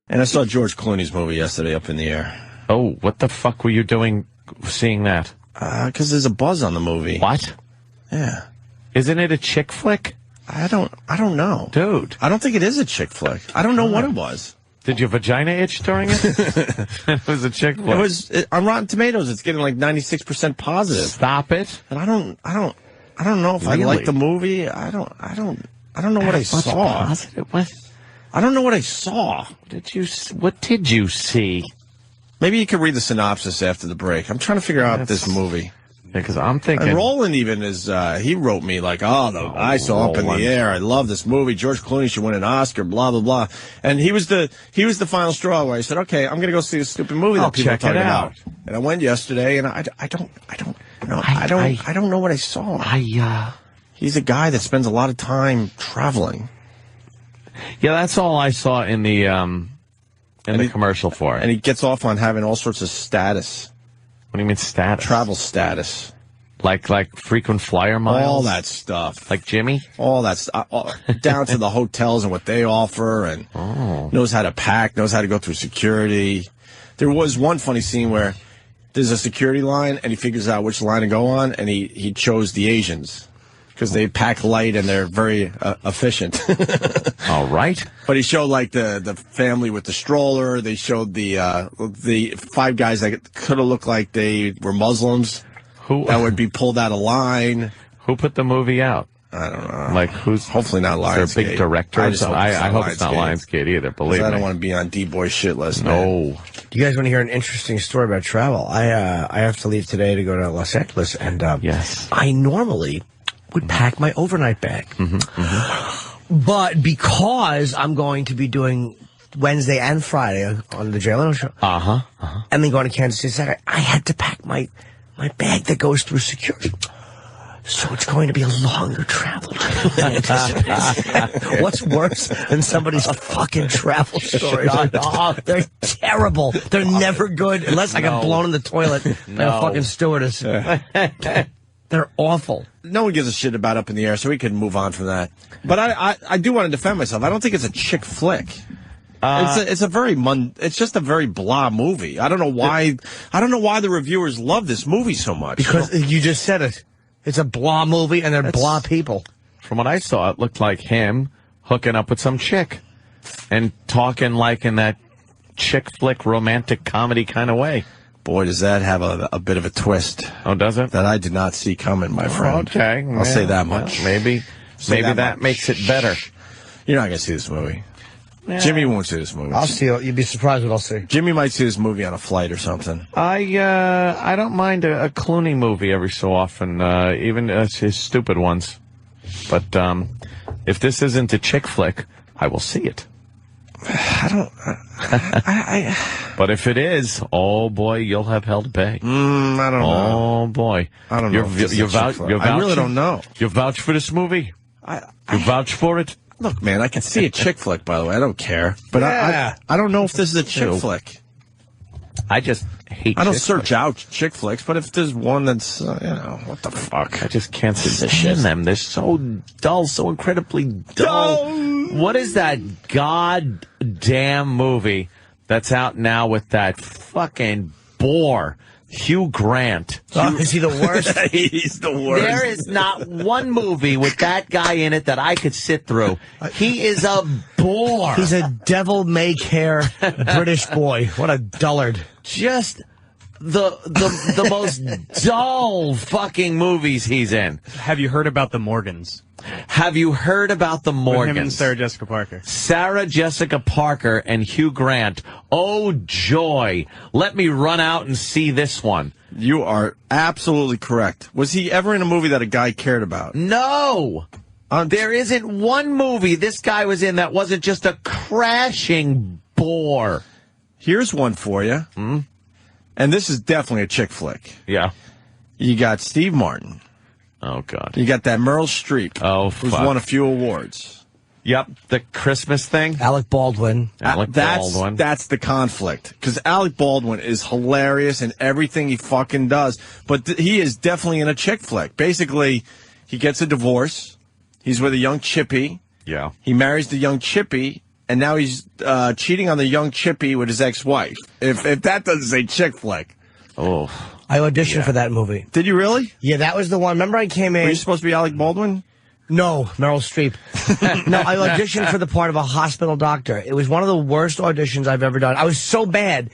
And I saw George Clooney's movie yesterday, Up in the Air. Oh, what the fuck were you doing seeing that? Because there's a buzz on the movie. What? Yeah. Isn't it a chick flick? I don't know. Dude. I don't think it is a chick flick. I don't know what it was. Did your vagina itch during it? It was a chick flick. On Rotten Tomatoes, it's getting like 96% positive. Stop it. And I don't know if Really? I like the movie. I don't know what I saw. Positive? What? I don't know what I saw. What did you see? Maybe you could read the synopsis after the break. I'm trying to figure out this movie. Because I'm thinking. And Roland even he wrote me like, I saw Up in the Air. I love this movie. George Clooney should win an Oscar. Blah blah blah. And he was the final straw where I said, okay, I'm gonna go see this stupid movie that people are talking about. And I went yesterday, and I don't know what I saw. He's a guy that spends a lot of time traveling. Yeah, that's all I saw in the commercial for it. And he gets off on having all sorts of status. What do you mean status? Travel status. Like frequent flyer miles? All that stuff. Like Jimmy? All that stuff. Down to the hotels and what they offer, and knows how to pack, knows how to go through security. There was one funny scene where there's a security line, and he figures out which line to go on, and he chose the Asians. Because they pack light and they're very efficient. All right. But he showed like the family with the stroller. They showed the five guys that could have looked like they were Muslims. That would be pulled out of line. Who put the movie out? I don't know. Like who's? Hopefully not Lionsgate. Is there a big director? I hope it's not Lionsgate either. Believe me. I don't want to be on D-Boy's shit list. No. Man. Do you guys want to hear an interesting story about travel? I have to leave today to go to Los Angeles, and yes, I normally would pack my overnight bag. But because I'm going to be doing Wednesday and Friday on the Jay Leno show, and then going to Kansas City Saturday, I had to pack my bag that goes through security. So it's going to be a longer travel than anticipated. What's worse than somebody's fucking travel stories? They're terrible. They're never good unless I get blown in the toilet by a fucking stewardess. They're awful. No one gives a shit about Up in the Air, so we can move on from that. But I do want to defend myself. I don't think it's a chick flick. It's just a very blah movie. I don't know why. I don't know why the reviewers love this movie so much. Because you just said it. It's a blah movie, and they're blah people. From what I saw, it looked like him hooking up with some chick and talking like in that chick flick romantic comedy kind of way. Boy, does that have a bit of a twist. Oh, does it? That I did not see coming, my friend. Okay. I'll say that much. Maybe that makes it better. You're not going to see this movie. Yeah. Jimmy won't see this movie. I'll see it. You'd be surprised what I'll see. Jimmy might see this movie on a flight or something. I don't mind a Clooney movie every so often, even his stupid ones. But if this isn't a chick flick, I will see it. But if it is, oh boy, you'll have hell to pay. I don't know. Oh boy, I don't know. I really don't know. You vouch for this movie? You vouch for it? Look, man, I can see a chick flick. By the way, I don't care. But I don't know if this is a chick flick. I just hate. I don't search out chick flicks, but if there's one that's what the fuck? I just can't stand them. They're so dull, so incredibly dull. What is that goddamn movie that's out now with that fucking bore, Hugh Grant? Is he the worst? He's the worst. There is not one movie with that guy in it that I could sit through. He is a bore. He's a devil-may-care British boy. What a dullard. Just the most dull fucking movies he's in. Have you heard about the Morgans? Have you heard about the Morgans? With him and Sarah Jessica Parker. Sarah Jessica Parker and Hugh Grant. Oh, joy. Let me run out and see this one. You are absolutely correct. Was he ever in a movie that a guy cared about? No. There isn't one movie this guy was in that wasn't just a crashing bore. Here's one for you. And this is definitely a chick flick. Yeah. You got Steve Martin. Oh, God. You got that Meryl Streep. Oh, who's won a few awards. Yep, the Christmas thing. Alec Baldwin. Baldwin. That's the conflict. Because Alec Baldwin is hilarious in everything he fucking does. But he is definitely in a chick flick. Basically, he gets a divorce. He's with a young chippy. Yeah. He marries the young chippy. and now he's cheating on the young chippy with his ex-wife. If that doesn't say chick flick. Oh. I auditioned for that movie. Did you really? Yeah, that was the one. Remember I came in... Were you supposed to be Alec Baldwin? No, Meryl Streep. No, I auditioned for the part of a hospital doctor. It was one of the worst auditions I've ever done. I was so bad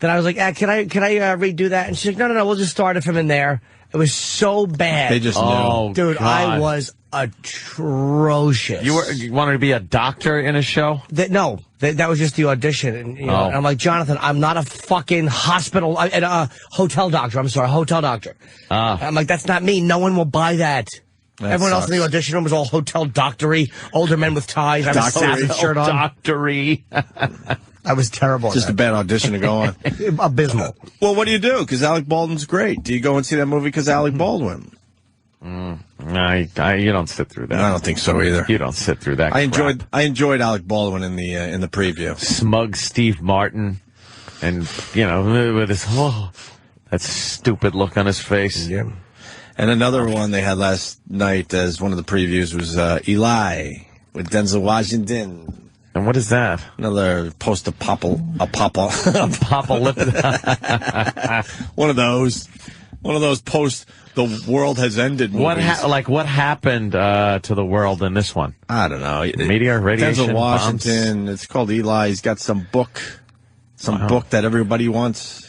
that I was like, can I redo that? And she's like, no, we'll just start it from in there. It was so bad. They just knew. Dude, God. I was atrocious. You wanted to be a doctor in a show? That was just the audition. And, you know, and I'm like, Jonathan, I'm not a fucking hospital, hotel doctor. I'm sorry, hotel doctor. I'm like, that's not me. No one will buy that. Everyone else in the audition room was all hotel doctory, older men with ties. I had a Savage shirt on. Doctory. I was terrible. Just a bad audition to go on. Abysmal. Well, what do you do? Because Alec Baldwin's great. Do you go and see that movie because Alec Baldwin? No, you don't sit through that. I don't think so either. You don't sit through that. I enjoyed Alec Baldwin in the preview. Smug Steve Martin, and with his that stupid look on his face. Yeah. And another one they had last night as one of the previews was Eli with Denzel Washington. And what is that? Another post-apocalyptic. One of those post the world has ended movies. What happened to the world in this one? I don't know. Meteor, radiation, Denzel Washington. bombs? It's called Eli. He's got some book that everybody wants.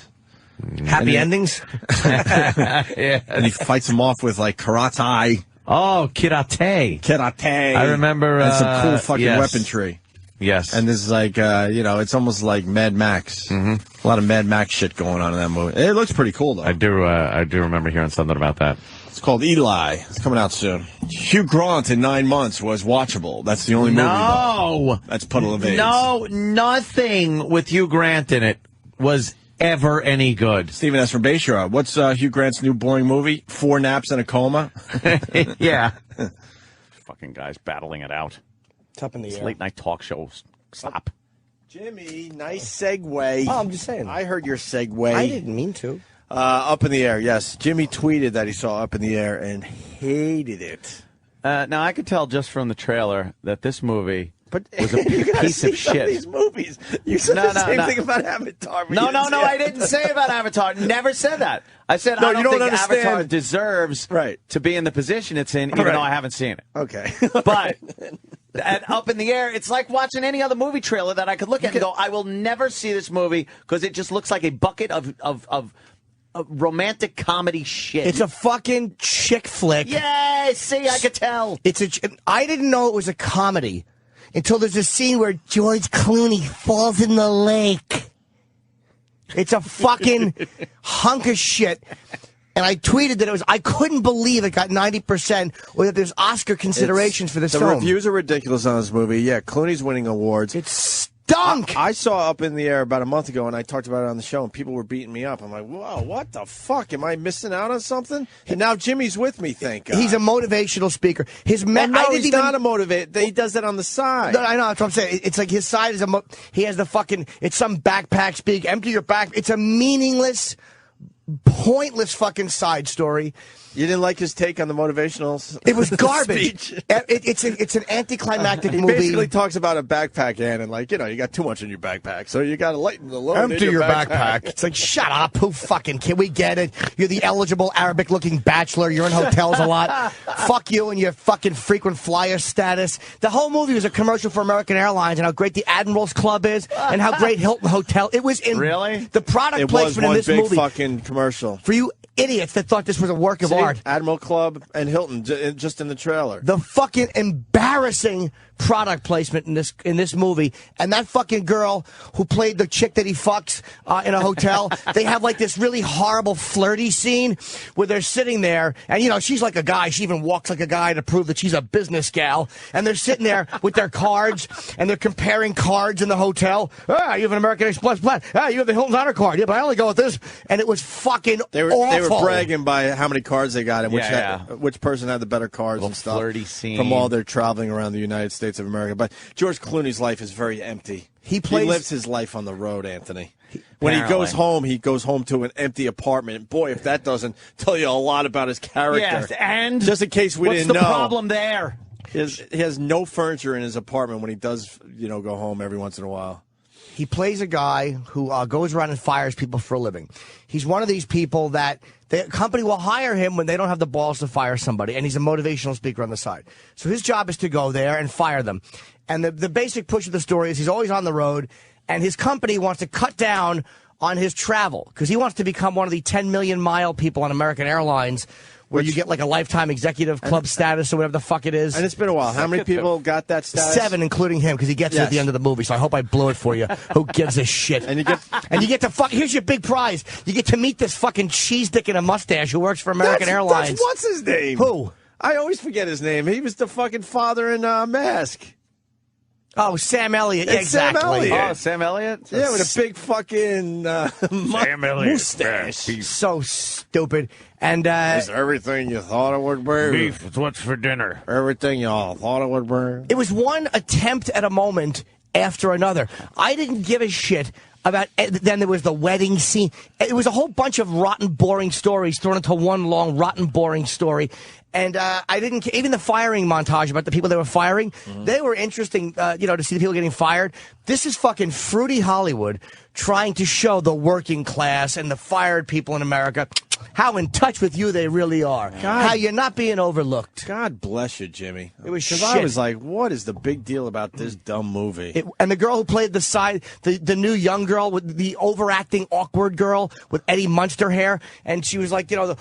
Happy endings? Yeah. And he fights him off with like karate. Oh, karate. I remember. And some cool fucking weaponry. Yes. And this is like, it's almost like Mad Max. Mm-hmm. A lot of Mad Max shit going on in that movie. It looks pretty cool, though. I do remember hearing something about that. It's called Eli. It's coming out soon. Hugh Grant in 9 months was watchable. That's the only movie. No. That's Puddle of AIDS. No, nothing with Hugh Grant in it was ever any good. Stephen S. from Bayshore. What's Hugh Grant's new boring movie? 4 naps and a coma? Yeah. Fucking guys battling it out. It's up in the air. Late night talk shows. Stop. Jimmy, nice segue. Oh, I'm just saying. I heard your segue. I didn't mean to. Up in the Air, yes. Jimmy tweeted that he saw Up in the Air and hated it. Now, I could tell just from the trailer that this movie But was a piece of shit. These movies. You said the same thing about Avatar. No, I didn't say about Avatar. Never said that. I said I don't think Avatar deserves to be in the position it's in, even though I haven't seen it. Okay. But at Up in the Air, it's like watching any other movie trailer that I could look at and go, I will never see this movie because it just looks like a bucket of romantic comedy shit. It's a fucking chick flick. Yeah, see, I could tell. I didn't know it was a comedy until there's a scene where George Clooney falls in the lake. It's a fucking hunk of shit. And I tweeted that I couldn't believe it got 90% or that there's Oscar considerations for this film. The reviews are ridiculous on this movie. Yeah, Clooney's winning awards. It stunk. I saw Up in the Air about a month ago, and I talked about it on the show, and people were beating me up. I'm like, whoa, what the fuck? Am I missing out on something? And now Jimmy's with me, thank God. He's a motivational speaker. He's not a motivator. He does that on the side. No, I know, that's what I'm saying. It's like his side is he has the fucking, it's some backpack speak, empty your back. It's a meaningless, pointless fucking side story. You didn't like his take on the motivational It was garbage. It's an anticlimactic movie. He basically talks about a backpack, and like, you got too much in your backpack, so you got to lighten the load. Empty your backpack. It's like, shut up. Who fucking can we get it? You're the eligible Arabic-looking bachelor. You're in hotels a lot. Fuck you and your fucking frequent flyer status. The whole movie was a commercial for American Airlines and how great the Admirals Club is and how great Hilton Hotel. It was in the product placement in this movie. It was one big fucking commercial. For you idiots that thought this was a work of art. Admiral Club and Hilton just in the trailer. The fucking embarrassing product placement in this movie, and that fucking girl who played the chick that he fucks in a hotel. They have like this really horrible flirty scene where they're sitting there, and she's like a guy. She even walks like a guy to prove that she's a business gal. And they're sitting there with their cards, and they're comparing cards in the hotel. You have an American Express plan. You have the Hilton's Honor card. Yeah, but I only go with this. And it was fucking awful. They were bragging by how many cards they got and which person had the better cards and stuff. Flirty scene from all their traveling around the United States of America. But George Clooney's life is very empty. He lives his life on the road, Anthony. When he goes home to an empty apartment. Boy, if that doesn't tell you a lot about his character. Yes, and just in case we didn't know. What's the problem there? He has no furniture in his apartment when he does, go home every once in a while. He plays a guy who goes around and fires people for a living. He's one of these people that the company will hire him when they don't have the balls to fire somebody, and he's a motivational speaker on the side. So his job is to go there and fire them. And the basic push of the story is he's always on the road, and his company wants to cut down on his travel because he wants to become one of the 10 million mile people on American Airlines, where you get like a lifetime executive club status or whatever the fuck it is. And it's been a while. How many people got that status? 7, including him, because he gets it at the end of the movie. So I hope I blew it for you. Who gives a shit? And you get to fuck. Here's your big prize. You get to meet this fucking cheese dick in a mustache who works for American Airlines. That's what's his name? Who? I always forget his name. He was the fucking father in Mask. Oh, Sam Elliott. It's exactly. Sam Elliott. Oh, Sam Elliott? Yeah, with a big fucking Sam Elliott mustache. So stupid. And is everything you thought it would be? Beef, what's for dinner? Everything y'all thought it would be? It was one attempt at a moment after another. I didn't give a shit about. Then there was the wedding scene. It was a whole bunch of rotten, boring stories thrown into one long, rotten, boring story. And I didn't. Even the firing montage about the people they were firing, they were interesting. To see the people getting fired. This is fucking fruity Hollywood trying to show the working class and the fired people in America how in touch with you they really are. How you're not being overlooked. God bless you, Jimmy. It was shit. Because I was like, what is the big deal about this dumb movie? And the girl who played the new young girl with the overacting awkward girl with Eddie Munster hair, and she was like, a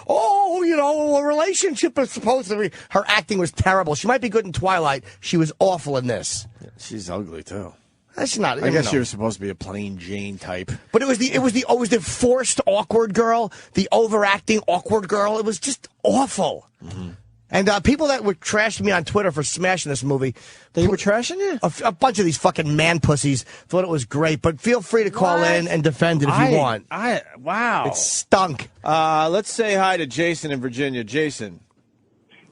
relationship is supposed to be. Her acting was terrible. She might be good in Twilight. She was awful in this. She's ugly too. That's not. I guess she was supposed to be a plain Jane type. But it was the forced awkward girl, the overacting awkward girl. It was just awful. Mm-hmm. And people that were trashing me on Twitter for smashing this movie. They were trashing you? A bunch of these fucking man pussies thought it was great. But feel free to call in and defend it if you want. Wow. It stunk. Let's say hi to Jason in Virginia. Jason.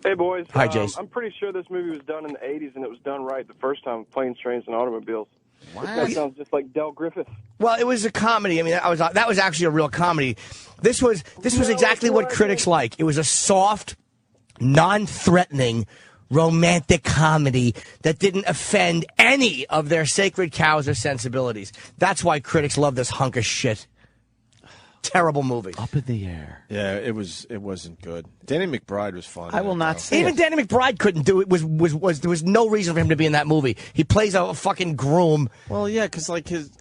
Hey, boys. Hi, Jason. I'm pretty sure this movie was done in the 80s, and it was done right the first time, Planes, Trains, and Automobiles. Wow. That sounds just like Del Griffith. Well, it was a comedy. I mean, that was actually a real comedy. This was exactly what critics like. It was a soft, non-threatening, romantic comedy that didn't offend any of their sacred cows or sensibilities. That's why critics love this hunk of shit. Terrible movie. Up in the air. Yeah, it wasn't good. Danny McBride was fun. I will not say Even Danny McBride couldn't do it. There was no reason for him to be in that movie. He plays a fucking groom. Well, yeah, because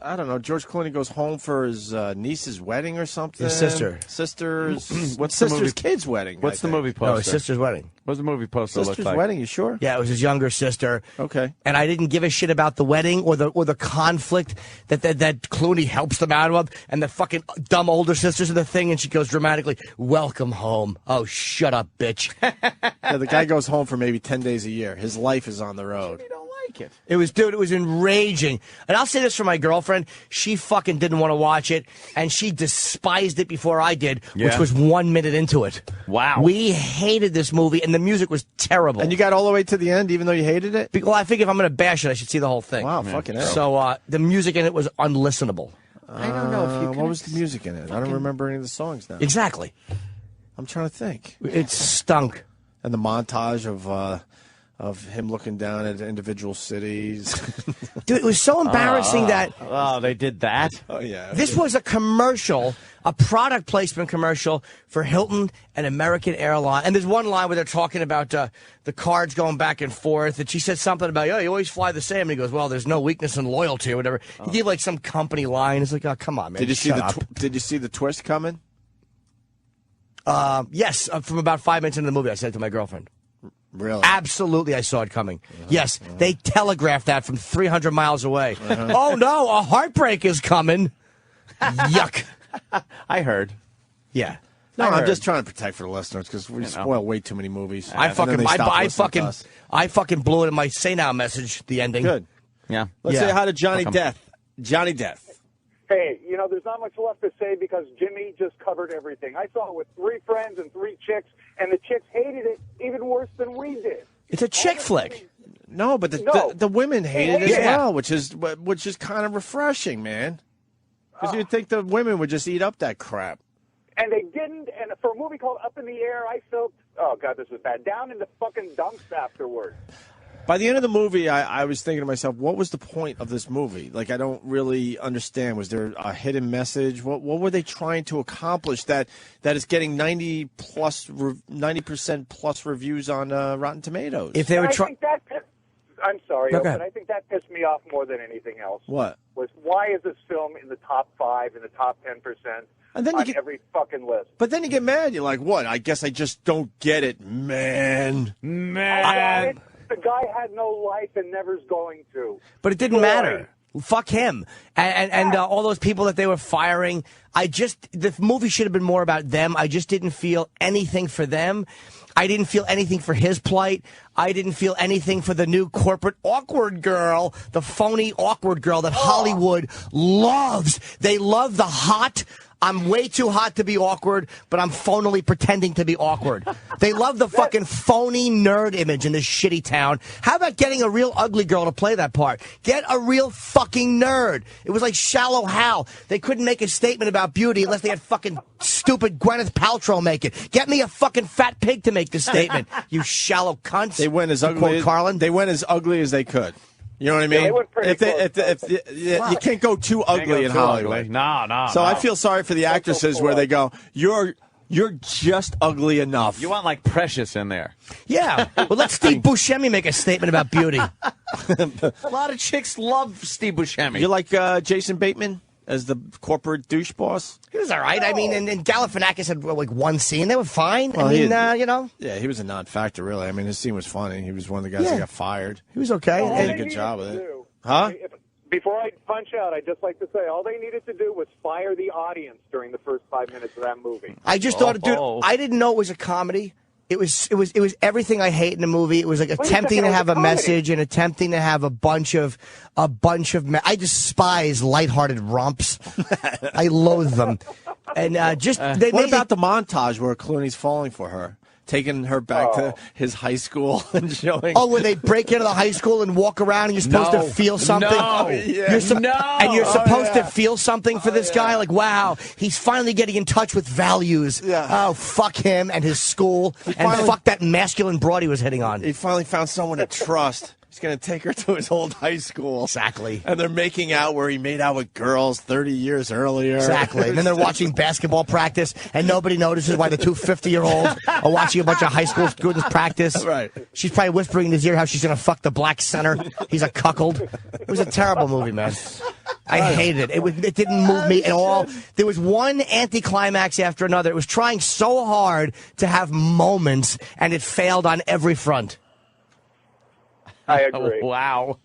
I don't know, George Clooney goes home for his niece's wedding or something. His sister. Sister's What's the movie? kid's wedding. What's the movie poster? No, his sister's wedding. What's the movie poster look Sister's like? wedding, you sure? Yeah, it was his younger sister. Okay. And I didn't give a shit about the wedding or the conflict that Clooney helps them out of, and the fucking dumb older sister's in the thing, and she goes dramatically, "Welcome home." Oh, shut up, bitch. Yeah, the guy goes home for maybe 10 days a year. His life is on the road. You don't like it. It was enraging. And I'll say this for my girlfriend. She fucking didn't want to watch it, and she despised it before I did, which was 1 minute into it. Wow. We hated this movie, and the music was terrible. And you got all the way to the end, even though you hated it? Well, I figure if I'm going to bash it, I should see the whole thing. Wow, fucking hell. So the music in it was unlistenable. I don't know if you can. What was the music in it? I don't remember any of the songs now. Exactly. I'm trying to think. It stunk. And the montage of him looking down at individual cities. Dude, it was so embarrassing that Oh, they did that? Oh, yeah. this was a commercial, a product placement commercial for Hilton and American Airlines. And there's one line where they're talking about the cards going back and forth. And she said something about, you always fly the same. And he goes, well, there's no weakness in loyalty or whatever. He gave like some company line. It's like, oh, come on, man. Did you see Shut Did you see the twist coming? up. Yes, from about 5 minutes into the movie, I said to my girlfriend. Really? Absolutely, I saw it coming. Yes, they telegraphed that from 300 miles away. Oh, no, a heartbreak is coming. Yuck. I heard. Yeah. No, I I'm heard. just trying to protect for the listeners because we spoil way too many movies. I And then they stop listening to us. fucking blew it in my Say Now message, the ending. Good. Yeah. Let's Yeah. say hi to Johnny Welcome. Death. Johnny Death. Hey, there's not much left to say because Jimmy just covered everything. I saw it with 3 friends and 3 chicks, and the chicks hated it even worse than we did. It's a chick flick. No, but No. the women hate it as Yeah. well, which is kind of refreshing, man. Because you'd think the women would just eat up that crap. And they didn't, and for a movie called Up in the Air, I felt, oh, God, this was bad, down in the fucking dumps afterward. By the end of the movie, I was thinking to myself, what was the point of this movie? Like, I don't really understand. Was there a hidden message? What were they trying to accomplish that is getting 90% plus reviews on Rotten Tomatoes? If they were trying, I'm sorry, No, but I think that pissed me off more than anything else. What? Was why is this film in the top 5, in the top 10%, and then on every fucking list? But then you get mad. You're like, what? I guess I just don't get it, man. The guy had no life and never's going to. But it didn't matter. Fuck him. And all those people that they were firing. The movie should have been more about them. I just didn't feel anything for them. I didn't feel anything for his plight. I didn't feel anything for the new corporate awkward girl, the phony awkward girl that Hollywood loves. They love the hot. I'm way too hot to be awkward, but I'm phonily pretending to be awkward. They love the fucking phony nerd image in this shitty town. How about getting a real ugly girl to play that part? Get a real fucking nerd. It was like Shallow Hal. They couldn't make a statement about beauty unless they had fucking stupid Gwyneth Paltrow make it. Get me a fucking fat pig to make this statement, you shallow cunts. They went as ugly. They went as ugly as they could. You know what I mean? Yeah, they went pretty you can't go too ugly in Hollywood. No. So I feel sorry for the actresses where they go, you're just ugly enough. You want like Precious in there. Yeah. Well, let Steve Buscemi make a statement about beauty. A lot of chicks love Steve Buscemi. You like Jason Bateman as the corporate douche boss? He was all right. I mean, and Galifianakis had like one scene. They were fine. Well, you know. Yeah, he was a non-factor, really. I mean, his scene was funny. He was one of the guys that got fired. He was okay. He did a good job with it. Huh? Before I punch out, I'd just like to say all they needed to do was fire the audience during the first 5 minutes of that movie. I just thought, dude, I didn't know it was a comedy. It was everything I hate in the movie. It was like attempting to have a message and attempting to have a bunch of. I despise lighthearted romps. I loathe them. And what about the montage where Clooney's falling for her? Taking her back to his high school and showing. Oh, when they break into the high school and walk around and you're supposed to feel something? No. You're and you're supposed to feel something for this guy? Like, wow, he's finally getting in touch with values. Yeah. Oh, fuck him and his school. And fuck that masculine broad he was hitting on. He finally found someone to trust. He's going to take her to his old high school. Exactly. And they're making out where he made out with girls 30 years earlier. Exactly. And then they're watching basketball practice, and nobody notices why the two 50-year-olds are watching a bunch of high school students practice. Right. She's probably whispering in his ear how she's going to fuck the black center. He's a cuckold. It was a terrible movie, man. I hated it. It didn't move me at all. There was one anticlimax after another. It was trying so hard to have moments, and it failed on every front. I agree. Wow.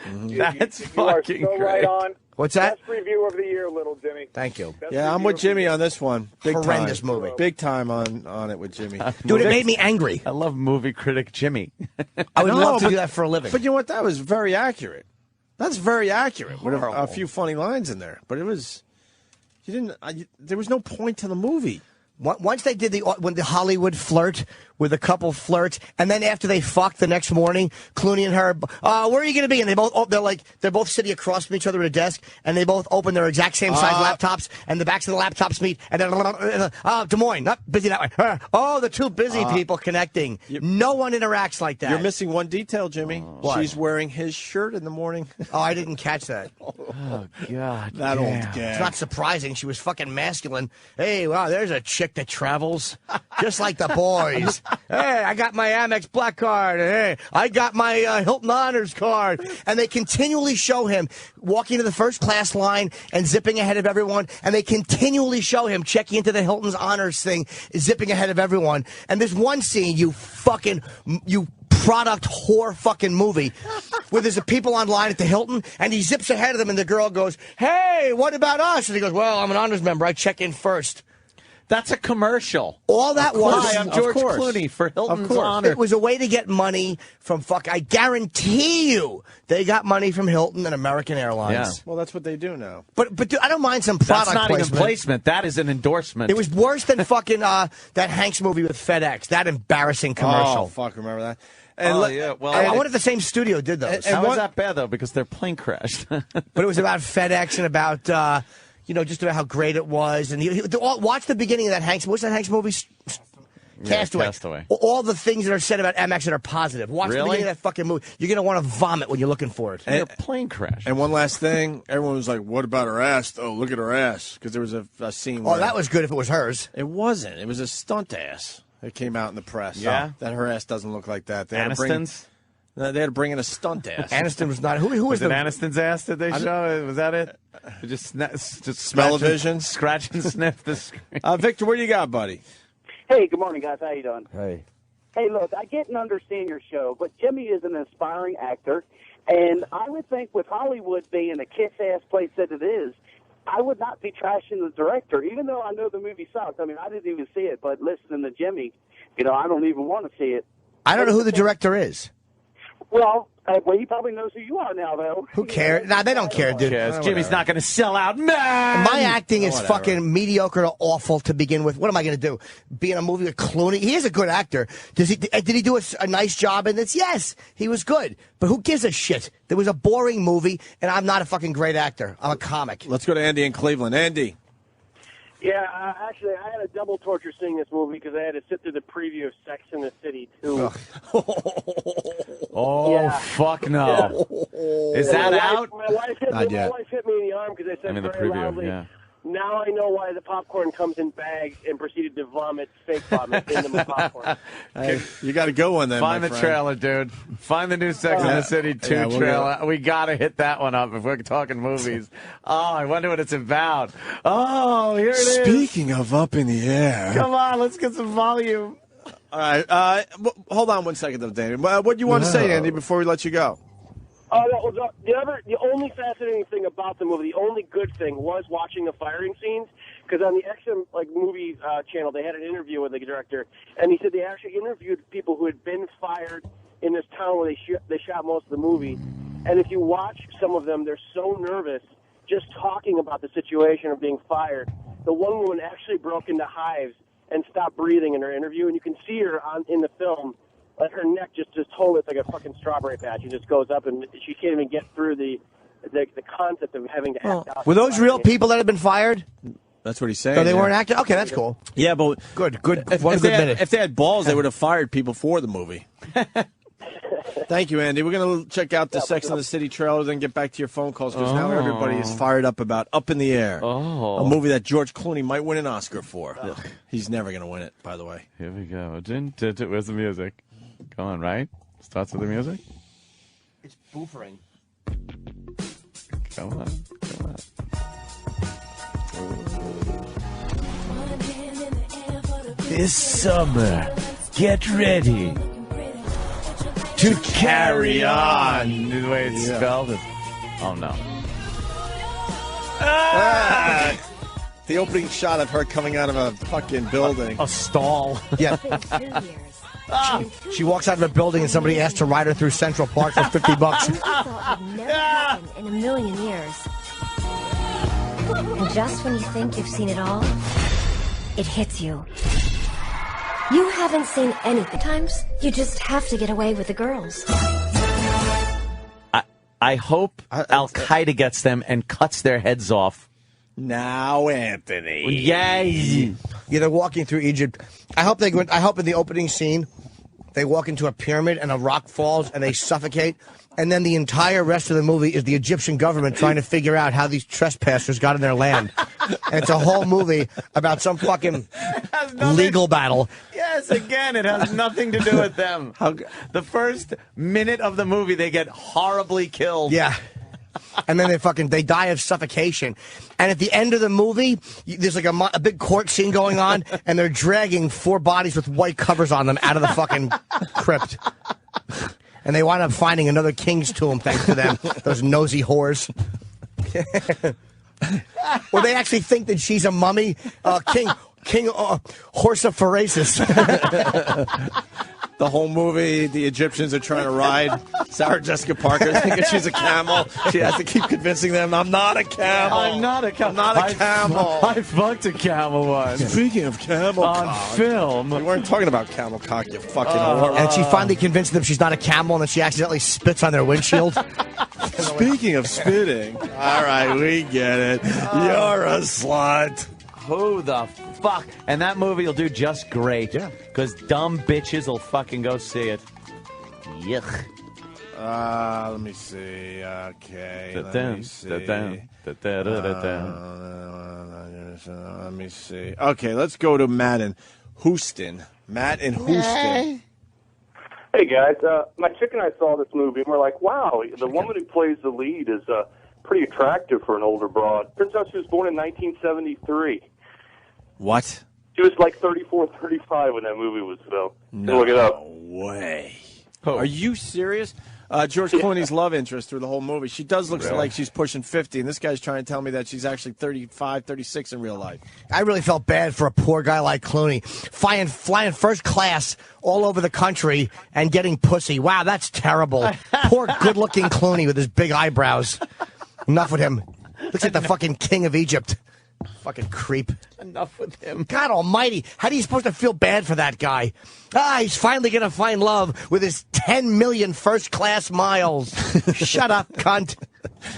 That's you fucking are so great. right on. What's that? Best review of the year, little Jimmy. Thank you. Best Yeah, I'm review with of Jimmy the year. on this one. Horrendous movie. Big time on it with Jimmy. Dude, it made me angry. I love movie critic Jimmy. I would No, love to but- do that for a living. But you know what? That was very accurate. That's very accurate. With a few funny lines in there. But it was... there was no point to the movie. Once they did when the Hollywood flirt with a couple flirts, and then after they fucked the next morning, Clooney and her, where are you going to be? And they're both sitting across from each other at a desk, and they both open their exact same size laptops, and the backs of the laptops meet, and then Des Moines, not busy that way. The two busy people connecting. No one interacts like that. You're missing one detail, Jimmy. What? She's wearing his shirt in the morning. Oh, I didn't catch that. Oh, God. That old It's gag. not surprising. She was fucking masculine. Hey, wow, there's a chick that travels just like the boys. Hey, I got my Amex Black Card. Hey, I got my Hilton Honors Card. And they continually show him walking to the first class line and zipping ahead of everyone. And they continually show him checking into the Hilton's Honors thing, zipping ahead of everyone. And there's one scene, you product whore fucking movie where there's a people online at the Hilton and he zips ahead of them and the girl goes, hey, what about us? And he goes, well, I'm an honors member. I check in first. That's a commercial. All that was. Hi, I'm George Clooney for Hilton's Honor. It was a way to get money from I guarantee you they got money from Hilton and American Airlines. Yeah. Well, that's what they do now. But dude, I don't mind some product That's not placement. even placement. That is an endorsement. It was worse than fucking that Hanks movie with FedEx. That embarrassing commercial. Oh, fuck, remember that? yeah. Well, I wonder if the same studio did those. how was that bad, though? Because their plane crashed. But it was about FedEx and about, just about how great it was. And watch the beginning of that Hanks. What's that Hanks movie? Castaway. All the things that are said about MX that are positive. Watch the beginning of that fucking movie. You're going to want to vomit when you're looking for it. And a plane crash. And one last thing. Everyone was like, what about her ass? Oh, look at her ass. Because there was a scene where... Oh, that was good if it was hers. It wasn't. It was a stunt ass that came out in the press. Yeah? That her ass doesn't look like that. Aniston's? They had to bring in a stunt ass. Aniston was not... Who was the... it Aniston's ass did they show? Was that it? Just Smell-o-vision? Scratch and sniff the screen. Victor, what do you got, buddy? Hey, good morning, guys. How you doing? Hey. Hey, look, I get and understand your show, but Jimmy is an aspiring actor, and I would think with Hollywood being a kiss-ass place that it is, I would not be trashing the director, even though I know the movie sucks. I mean, I didn't even see it, but listening to Jimmy, I don't even want to see it. I don't know who the director is. Well, he probably knows who you are now, though. Who cares? Nah, they don't care, dude. Jimmy's not going to sell out, man. My acting is fucking mediocre to awful to begin with. What am I going to do? Be in a movie with Clooney? He is a good actor. Did he do a nice job in this? Yes, he was good. But who gives a shit? There was a boring movie, and I'm not a fucking great actor. I'm a comic. Let's go to Andy in Cleveland. Andy. Yeah, actually, I had a double torture seeing this movie because I had to sit through the preview of Sex and the City 2. Fuck no. Is that out? My wife hit me in the arm because I said very loudly, now I know why the popcorn comes in bags and proceeded to vomit fake vomit into my popcorn. You got to go one then, Find my the friend. trailer, dude. Find the new Sex and the City 2 trailer. We got to hit that one up if we're talking movies. Oh, I wonder what it's about. Oh, here it is. Speaking of up in the air. Come on, let's get some volume. All right. Hold on one second, though, Danny. What do you want to say, Andy, before we let you go? The only fascinating thing about the movie, the only good thing, was watching the firing scenes. Because on the XM movie channel, they had an interview with the director, and he said they actually interviewed people who had been fired in this town where they shot most of the movie. And if you watch some of them, they're so nervous just talking about the situation of being fired. The one woman actually broke into hives and stopped breathing in her interview, and you can see her in the film. Like her neck just totally, it's like a fucking strawberry patch. It just goes up, and she can't even get through the concept of having to act out. Were those real people that had been fired? That's what he's saying. So they weren't acting? Okay, that's cool. Yeah, but good. If they had balls, they would have fired people for the movie. Thank you, Andy. We're going to check out the Sex and the City trailer, then get back to your phone calls, because now everybody is fired up about Up in the Air, a movie that George Clooney might win an Oscar for. He's never going to win it, by the way. Here we go. Where's the music? Go on, right? Starts with the music? It's boofering. Come on. This summer, get ready to carry on. The way it's spelled is... Oh, no. The opening shot of her coming out of a fucking building. A stall. Yeah. She walks out of a building and somebody asks to ride her through Central Park for $50. Thought would never happen in a million years. And just when you think you've seen it all, it hits you. You haven't seen anything. Sometimes you just have to get away with the girls. I hope Al Qaeda gets them and cuts their heads off. Now, Anthony. Yay! Yeah, they're walking through Egypt. I hope in the opening scene they walk into a pyramid and a rock falls and they suffocate. And then the entire rest of the movie is the Egyptian government trying to figure out how these trespassers got in their land. And it's a whole movie about some fucking legal battle. Yes, again, it has nothing to do with them. The first minute of the movie, they get horribly killed. Yeah. And then they die of suffocation. And at the end of the movie, there's like a big court scene going on, and they're dragging 4 bodies with white covers on them out of the fucking crypt. And they wind up finding another king's tomb, thanks to them. Those nosy whores. Well, they actually think that she's a mummy. King Horsaphorasis. The whole movie, the Egyptians are trying to ride Sarah Jessica Parker, thinking she's a camel. She has to keep convincing them, I'm not a camel. I'm not a camel. I'm not a camel. I fucked a camel once. Speaking of camel cock. Film. We weren't talking about camel cock, you fucking whore. And she finally convinced them she's not a camel, and then she accidentally spits on their windshield. Speaking of spitting. All right, we get it. You're a slut. who the fuck? And that movie will do just great. Yeah. Because dumb bitches will fucking go see it. Yuck. Let me see. Okay. Let me see. Okay, let's go to Matt in Houston. Matt in Houston. Hey guys, my chick and I saw this movie and we're like, wow, the woman who plays the lead is pretty attractive for an older broad. Turns out she was born in 1973. What? She was like 34, 35 when that movie was filmed. No look it up. way. Are you serious? George Clooney's love interest through the whole movie. She does look like she's pushing 50, and this guy's trying to tell me that she's actually 35, 36 in real life. I really felt bad for a poor guy like Clooney, flying first class all over the country and getting pussy. Wow, that's terrible. Poor good-looking Clooney with his big eyebrows. Enough with him. Looks like the fucking king of Egypt. Fucking creep. Enough with him. God almighty. How are you supposed to feel bad for that guy? He's finally going to find love with his 10 million first-class miles. Shut up, cunt.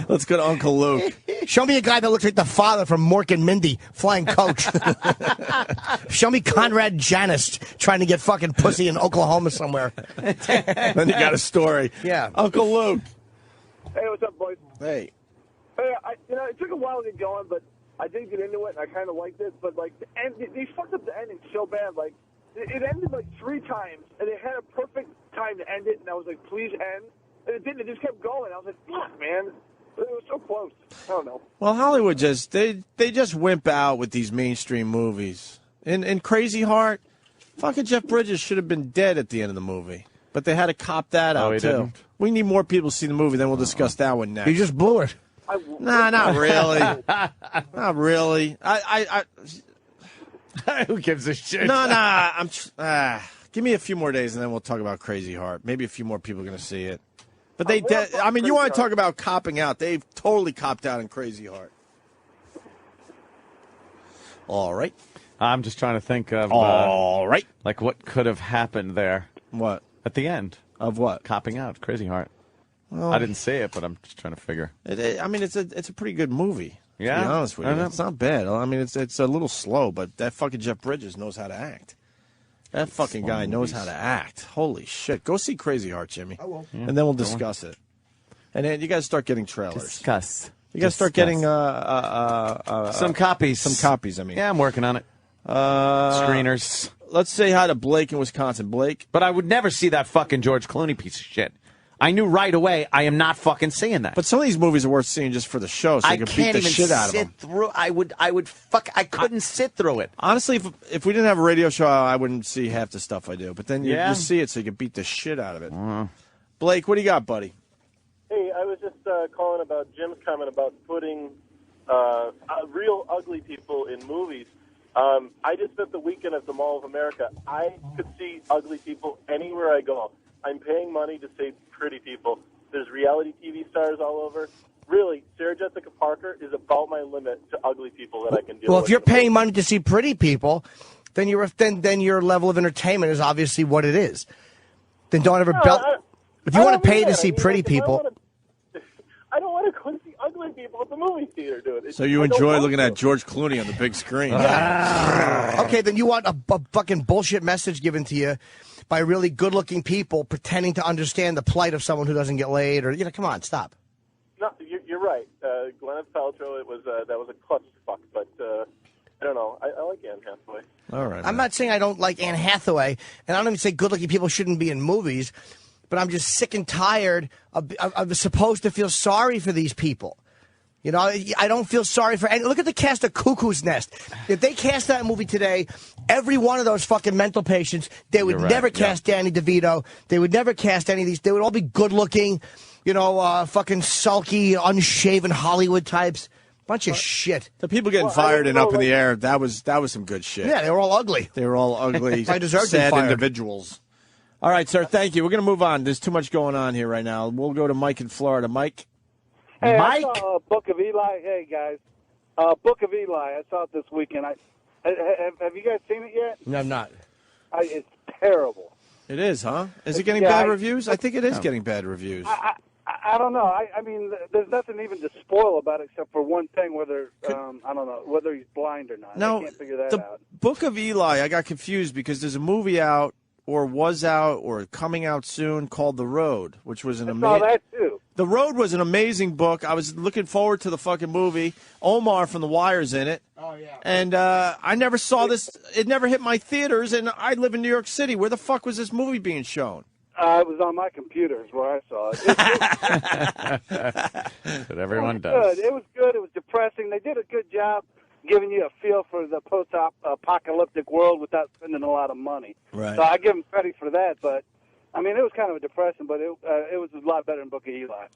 Let's go to Uncle Luke. Show me a guy that looks like the father from Mork and Mindy, flying coach. Show me Conrad Janis trying to get fucking pussy in Oklahoma somewhere. Then you got a story. Yeah. Uncle Luke. Hey, what's up, boys? Hey. Hey, it took a while to get going, but I did get into it, and I kind of like this. But like the end, they fucked up the ending so bad. Like it ended like 3 times, and they had a perfect time to end it. And I was like, please end. And it didn't. It just kept going. I was like, fuck, man. It was so close. I don't know. Well, Hollywood just they just wimp out with these mainstream movies. In Crazy Heart, fucking Jeff Bridges should have been dead at the end of the movie, but they had to cop that out he too. didn't? We need more people to see the movie. Then we'll discuss that one next. You just blew it. Nah, not really. Not really. Who gives a shit? No. Give me a few more days, and then we'll talk about Crazy Heart. Maybe a few more people are going to see it. But you want to talk about copping out. They've totally copped out in Crazy Heart. All right. I'm just trying to think of All right. like what could have happened there. What? At the end. Of what? Copping out. Crazy Heart. Well, I didn't see it, but I'm just trying to figure. It's a pretty good movie. Yeah? To be honest with you. It's not bad. I mean, it's a little slow, but that fucking Jeff Bridges knows how to act. That fucking guy knows how to act. Holy shit. Go see Crazy Heart, Jimmy. I will. Yeah, and then we'll discuss it. And then you guys start getting trailers. Discuss. You guys start getting some copies. Some copies, I mean. Yeah, I'm working on it. Screeners. Let's say hi to Blake in Wisconsin. Blake. But I would never see that fucking George Clooney piece of shit. I knew right away I am not fucking seeing that. But some of these movies are worth seeing just for the show, so you can beat the shit out of them. I couldn't sit through it. Honestly, if we didn't have a radio show, I wouldn't see half the stuff I do. But then you see it, so you can beat the shit out of it. Blake, what do you got, buddy? Hey, I was just calling about Jim's comment about putting real ugly people in movies. I just spent the weekend at the Mall of America. I could see ugly people anywhere I go. I'm paying money to see pretty people. There's reality TV stars all over. Really, Sarah Jessica Parker is about my limit to ugly people that I can deal with. Well, if you're paying money to see pretty people, then your level of entertainment is obviously what it is. Then don't ever if you want to pay to see pretty people. I don't want to go see ugly people at the movie theater doing it. So you enjoy looking at George Clooney on the big screen. Okay, then you want a fucking bullshit message given to you by really good-looking people pretending to understand the plight of someone who doesn't get laid, or come on, stop. No, you're right. Gwyneth Paltrow, that was a clutch fuck, but I don't know. I like Anne Hathaway. All right. I'm not saying I don't like Anne Hathaway, and I don't even say good-looking people shouldn't be in movies, but I'm just sick and tired of supposed to feel sorry for these people. You know, I don't feel sorry for any. Look at the cast of Cuckoo's Nest. If they cast that movie today, every one of those fucking mental patients, they would never cast Danny DeVito. They would never cast any of these. They would all be good-looking, fucking sulky, unshaven Hollywood types. Bunch of shit. The people getting fired and up in the air, that was some good shit. Yeah, they were all ugly. They were all ugly, I deserve sad to be fired. individuals. All right, sir, thank you. We're going to move on. There's too much going on here right now. We'll go to Mike in Florida. Mike? Hey, Mike? I saw Book of Eli. Hey, guys. Book of Eli. I saw it this weekend. Have you guys seen it yet? No, I'm not. It's terrible. It is, huh? Is it getting bad reviews? I think it is getting bad reviews. I don't know. I mean, there's nothing even to spoil about it except for one thing, whether I don't know whether he's blind or not. No, I can't figure that the out. Book of Eli, I got confused because there's a movie out or was out or coming out soon called The Road, which was an amazing. that too. The Road was an amazing book. I was looking forward to the fucking movie. Omar from The Wire's in it. Oh, yeah. And I never saw this. It never hit my theaters, and I live in New York City. Where the fuck was this movie being shown? It was on my computer is where I saw it. But everyone does. Good. It was good. It was depressing. They did a good job giving you a feel for the post-apocalyptic world without spending a lot of money. Right. So I give them credit for that. But, I mean, it was kind of depressing, but it was a lot better than Book of Eli.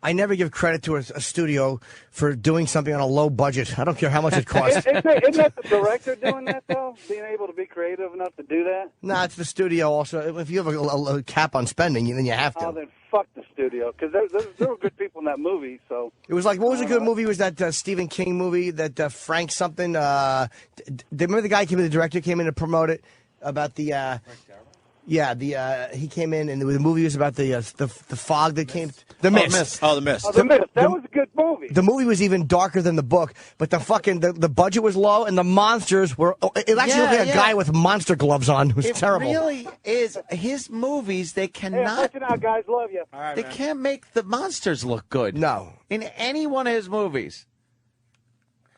I never give credit to a studio for doing something on a low budget. I don't care how much it costs. Isn't that the director doing that, though? Being able to be creative enough to do that? No, it's the studio also. If you have a cap on spending, then you have to. Oh, then fuck the studio, because there were good people in that movie. So it was like, what was a good movie? Was that Stephen King movie that Frank something? Remember the guy came in, the director came in to promote it about the. He came in and the movie was about the fog that came. The Mist. Oh, The Mist. Oh, The Mist. That was a good movie. The movie was even darker than the book, but the budget was low and the monsters were. It actually looked like a guy with monster gloves on. It was terrible. It really is. His movies, they Hey, cannot. watch it out, guys. Love you. All right, They man. can't make the monsters look good. No. In any one of his movies.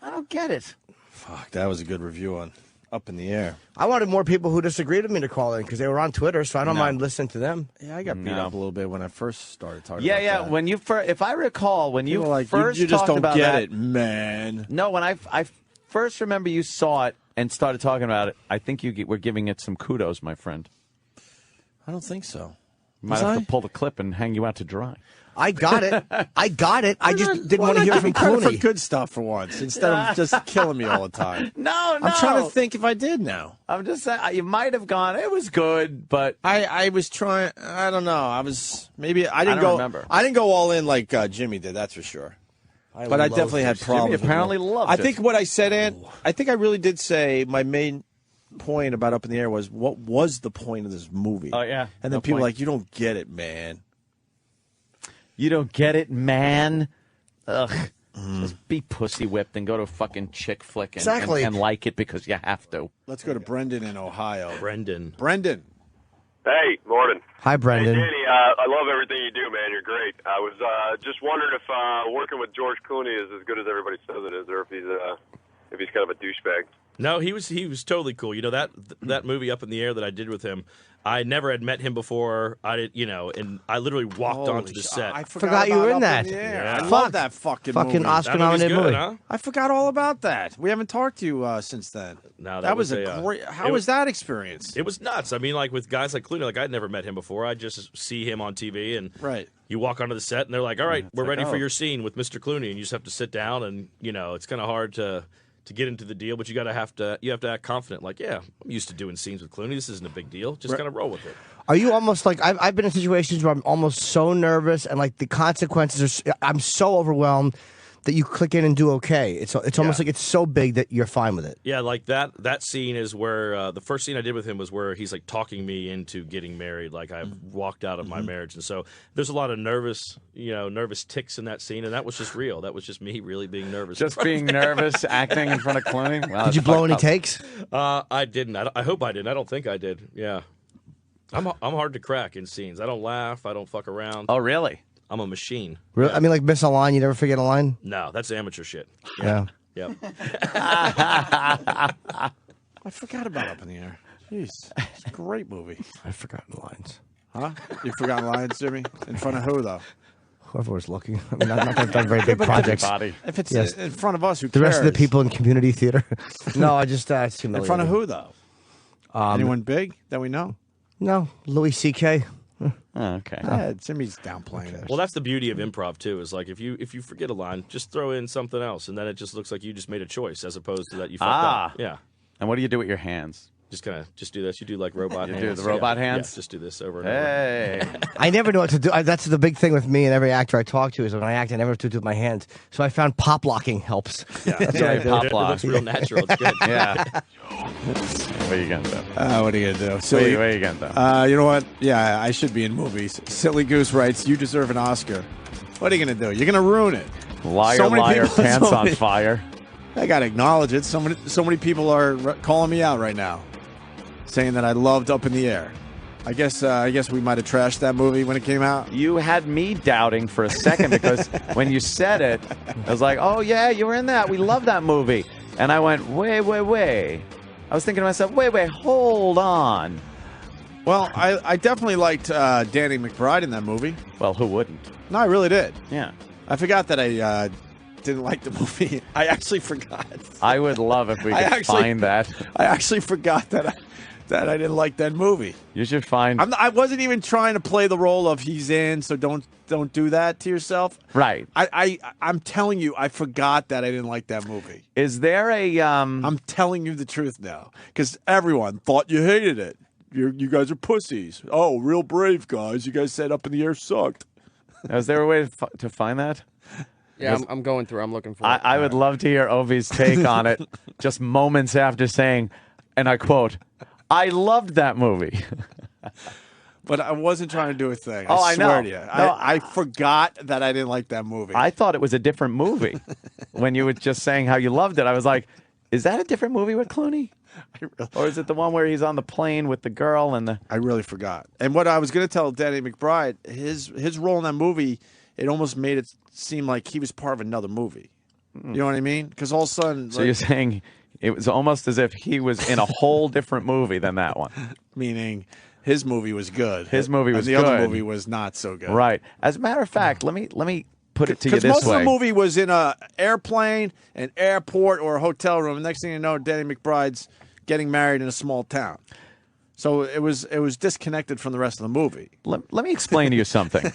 I don't get it. Fuck, that was a good review on Up in the Air. I wanted more people who disagreed with me to call in because they were on Twitter, so I don't mind listening to them. Yeah, I got beat up a little bit when I first started talking Yeah, about yeah. that. When you first, if I recall, when you People were like, first you just talked don't about get that, it, man. No, when I first remember you saw it and started talking about it, I think you were giving it some kudos, my friend. I don't think so. Might have to pull the clip and hang you out to dry. I got it. I just didn't want to hear from credit for Clooney. good stuff for once, instead of just killing me all the time. No. I'm trying to think if I did now. I'm just saying, you might have gone, it was good, but I was trying. I don't know. I didn't don't remember. I didn't go all in like Jimmy did. That's for sure. But I definitely had problems. Jimmy apparently loved it. I think what I said, Ant, I think I really did say my main point about Up in the Air was, what was the point of this movie? Oh, yeah. And then No people point. were like, you don't get it, man. You don't get it, man. Ugh. Just be pussy whipped and go to a fucking chick flick and, Exactly. and like it because you have to. Let's go to Brendan in Ohio. Brendan. Hey, morning. Hi, Brendan. Hey, Danny, I love everything you do, man. You're great. I was just wondering if working with George Clooney is as good as everybody says it is, or if he's kind of a douchebag. No, he was totally cool. You know, that movie Up in the Air that I did with him, I never had met him before. And I literally walked onto the set. I Forgot you were in that. Yeah. I Fuck. love that fucking movie. Oscar-nominated movie. Huh? I forgot all about that. We haven't talked to you since then. No, that was a a great. How was that experience? It was nuts. I mean, like with guys like Clooney, like I'd never met him before. I just see him on TV, and Right. you walk onto the set, and they're like, "All right, we're like, ready for oh. your scene with Mr. Clooney," and you just have to sit down, and it's kind of hard to get into the deal, but you have to act confident. Like, yeah, I'm used to doing scenes with Clooney. This isn't a big deal. Just kind of roll with it. Are you almost like I've been in situations where I'm almost so nervous and like the consequences are I'm so overwhelmed that you click in and do okay. It's almost like it's so big that you're fine with it. Yeah, like that scene is where the first scene I did with him was where he's like talking me into getting married. Like I walked out of my marriage, and so there's a lot of nervous ticks in that scene, and that was just real. That was just me really being nervous. Just being nervous, acting in front of Clooney. Wow, Did you blow any takes? I didn't. I hope I didn't. I don't think I did. Yeah, I'm hard to crack in scenes. I don't laugh. I don't fuck around. Oh, really? I'm a machine. Really? I mean, like miss a line, you never forget a line? No, that's amateur shit. Yeah. Yep. I forgot about Up in the Air. Jeez, it's a great movie. I've forgotten the lines. Huh? You forgot lines, Jimmy? In front of who, though? Whoever was looking. I mean, not that I've done very big projects. If it's Yes. in front of us, who The cares? rest of the people in community theater. No, I just it's In humiliating. front of who, though? Anyone big that we know? No, Louis C.K. Oh, okay. Jimmy's downplaying it. Well, that's the beauty of improv too. Is like if you forget a line, just throw in something else, and then it just looks like you just made a choice, as opposed to that you fucked up. Yeah. And what do you do with your hands? Just do this. You do like robot hands. do the robot Yeah. hands? Yeah, just do this over and over. Hey. I never know what to do. That's the big thing with me and every actor I talk to is when I act, I never know what to do with my hands. So I found pop locking helps. Yeah, That's what I do. pop It lock. looks real natural. It's good. Yeah. What are you going to do? What are you going to do? What Silly, are you going to do? you know what? Yeah, I should be in movies. Silly Goose writes, you deserve an Oscar. What are you going to do? You're going to ruin it. Liar, liar, pants on fire. I got to acknowledge it. So many people are calling me out right now, saying that I loved Up in the Air. I guess we might have trashed that movie when it came out. You had me doubting for a second because when you said it, I was like, oh, yeah, you were in that. We love that movie. And I went, wait. I was thinking to myself, wait, hold on. Well, I definitely liked Danny McBride in that movie. Well, who wouldn't? No, I really did. Yeah. I forgot that I didn't like the movie. I actually forgot. I would love if we could find that. I actually forgot that I didn't like that movie. You should find. I wasn't even trying to play the role of he's in, so don't do that to yourself. Right. I'm telling you, I forgot that I didn't like that movie. Is there a? I'm telling you the truth now, because everyone thought you hated it. You guys are pussies. Oh, real brave guys. You guys said Up in the Air sucked. Is there a way to find that? Yeah, I'm going through. I'm looking for it. I would love to hear Ovi's take on it just moments after saying, and I quote, I loved that movie. But I wasn't trying to do a thing. I swear know. to you. No, I forgot that I didn't like that movie. I thought it was a different movie. When you were just saying how you loved it, I was like, is that a different movie with Clooney? Or is it the one where he's on the plane with the girl and the... I really forgot. And what I was going to tell Danny McBride, his role in that movie, it almost made it seem like he was part of another movie. You know what I mean? Because all of a sudden... So you're saying it was almost as if he was in a whole different movie than that one. Meaning his movie was good. His movie was and the good. other movie was not so good. Right. As a matter of fact, let me put it to you this way. Because most of the movie was in an airplane, an airport, or a hotel room. And next thing you know, Danny McBride's getting married in a small town. So it was disconnected from the rest of the movie. Let me explain to you something.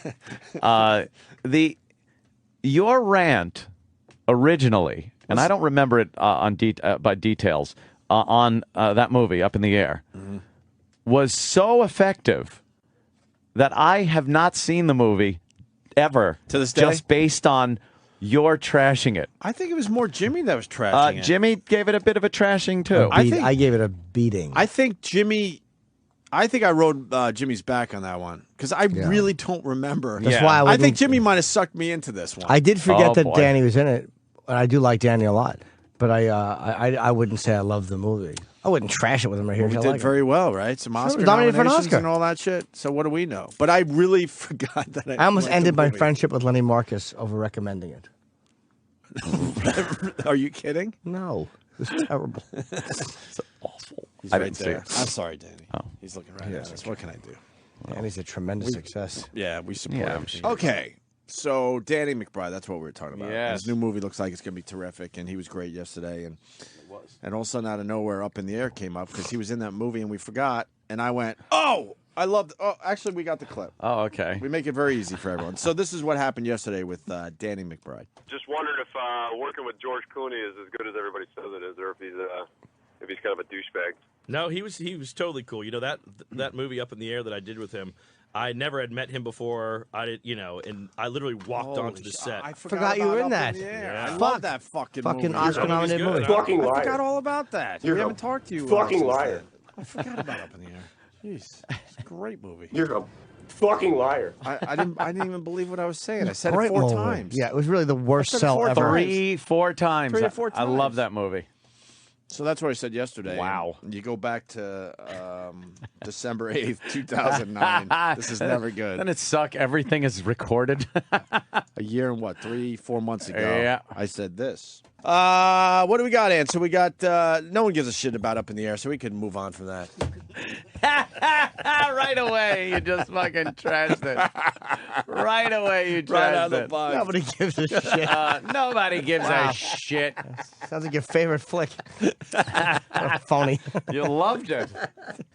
Your rant originally, and I don't remember it by details, on that movie, Up in the Air, was so effective that I have not seen the movie ever. To this day? Just based on your trashing it. I think it was more Jimmy that was trashing it. Jimmy gave it a bit of a trashing, too. I gave it a beating. I think I rode Jimmy's back on that one because I really don't remember. That's why I think Jimmy might have sucked me into this one. I did forget that Danny was in it, and I do like Danny a lot. But I wouldn't say I love the movie. I wouldn't trash it with him right here. We I did like very well, right? Some Oscar nominated for an nominations Oscar. and all that shit. So what do we know? But I really forgot that I almost liked ended the my movie. friendship with Lenny Marcus over recommending it. Are you kidding? No. It was terrible. It's awful. He's I right didn't see there. it. I'm sorry, Danny. Oh. He's looking right at us. What can I do? And he's a tremendous success. Yeah, we support Yeah, him. I'm sure. Okay. So Danny McBride, that's what we were talking about. Yes. His new movie looks like it's going to be terrific, and he was great yesterday. And all of a sudden, out of nowhere, Up in the Air came up because he was in that movie, and we forgot. And I went, oh, I loved. Oh, actually, we got the clip. Oh, okay. We make it very easy for everyone. So this is what happened yesterday with Danny McBride. Just wondered if working with George Clooney is as good as everybody says it is, or if he's kind of a douchebag. No, he was totally cool. You know, that movie Up in the Air that I did with him, I never had met him before. I did, and I literally walked onto the set. I forgot you were in that. Yeah. I Fuck. love that fucking movie. Oscar-nominated movie. Fucking liar. I forgot all about that. You're we a haven't talked to you. fucking since liar. then. I forgot about Up in the Air. Jeez, it's a great movie. You're a fucking liar. I didn't even believe what I was saying. I said it Great 4 movie. times. Yeah, it was really the worst I said it sell 4 ever. times. 4 times. 3 or 4 I love times. that movie. So that's what I said yesterday. Wow. You go back to December 8th, 2009. This is never good. Doesn't it suck? Everything is recorded. A year and 3-4 months ago, Yeah. I said this. What do we got, Ann? So we got, no one gives a shit about Up in the Air, so we can move on from that. Right away, you just fucking trashed it. Right away, you trashed it. Nobody gives a shit. Nobody gives a shit. Sounds like your favorite flick. Phony. You loved it.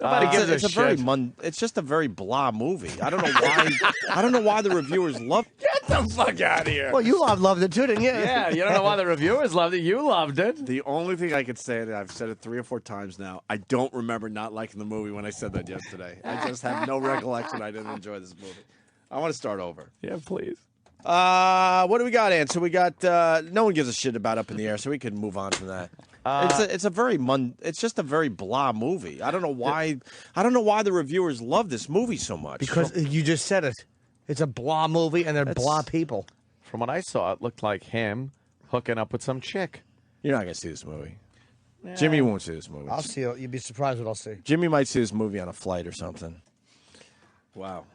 Nobody gives a shit. It's just a very blah movie. I don't know why. I don't know why the reviewers love. Get the fuck out of here. Well, you loved it too, didn't you? Yeah, you don't know why the reviewers loved it. You loved it. The only thing I could say, and I've said it 3 or 4 times now, I don't remember not liking the movie when I said that yesterday. I just have no recollection I didn't enjoy this movie. I want to start over. Yeah, please. What do we got, Ann? So we got, no one gives a shit about Up in the Air, so we can move on from that. It's just a very blah movie. I don't know why. I don't know why the reviewers love this movie so much. Because you just said it. It's a blah movie, and they're blah people. From what I saw, it looked like him hooking up with some chick. You're not going to see this movie. Yeah. Jimmy won't see this movie. I'll see it. You'd be surprised what I'll see. Jimmy might see this movie on a flight or something. Wow.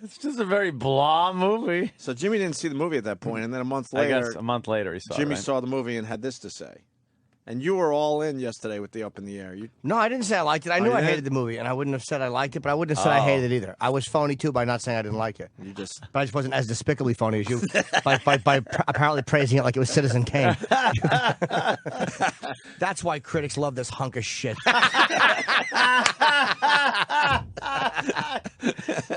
It's just a very blah movie. So Jimmy didn't see the movie at that point, and then a month later... I guess a month later he saw Jimmy it, right? saw the movie and had this to say. And you were all in yesterday with the Up in the Air. No, I didn't say I liked it. I knew I hated the movie, and I wouldn't have said I liked it, but I wouldn't have said I hated it either. I was phony, too, by not saying I didn't like it. But I just wasn't as despicably phony as you by apparently praising it like it was Citizen Kane. That's why critics love this hunk of shit.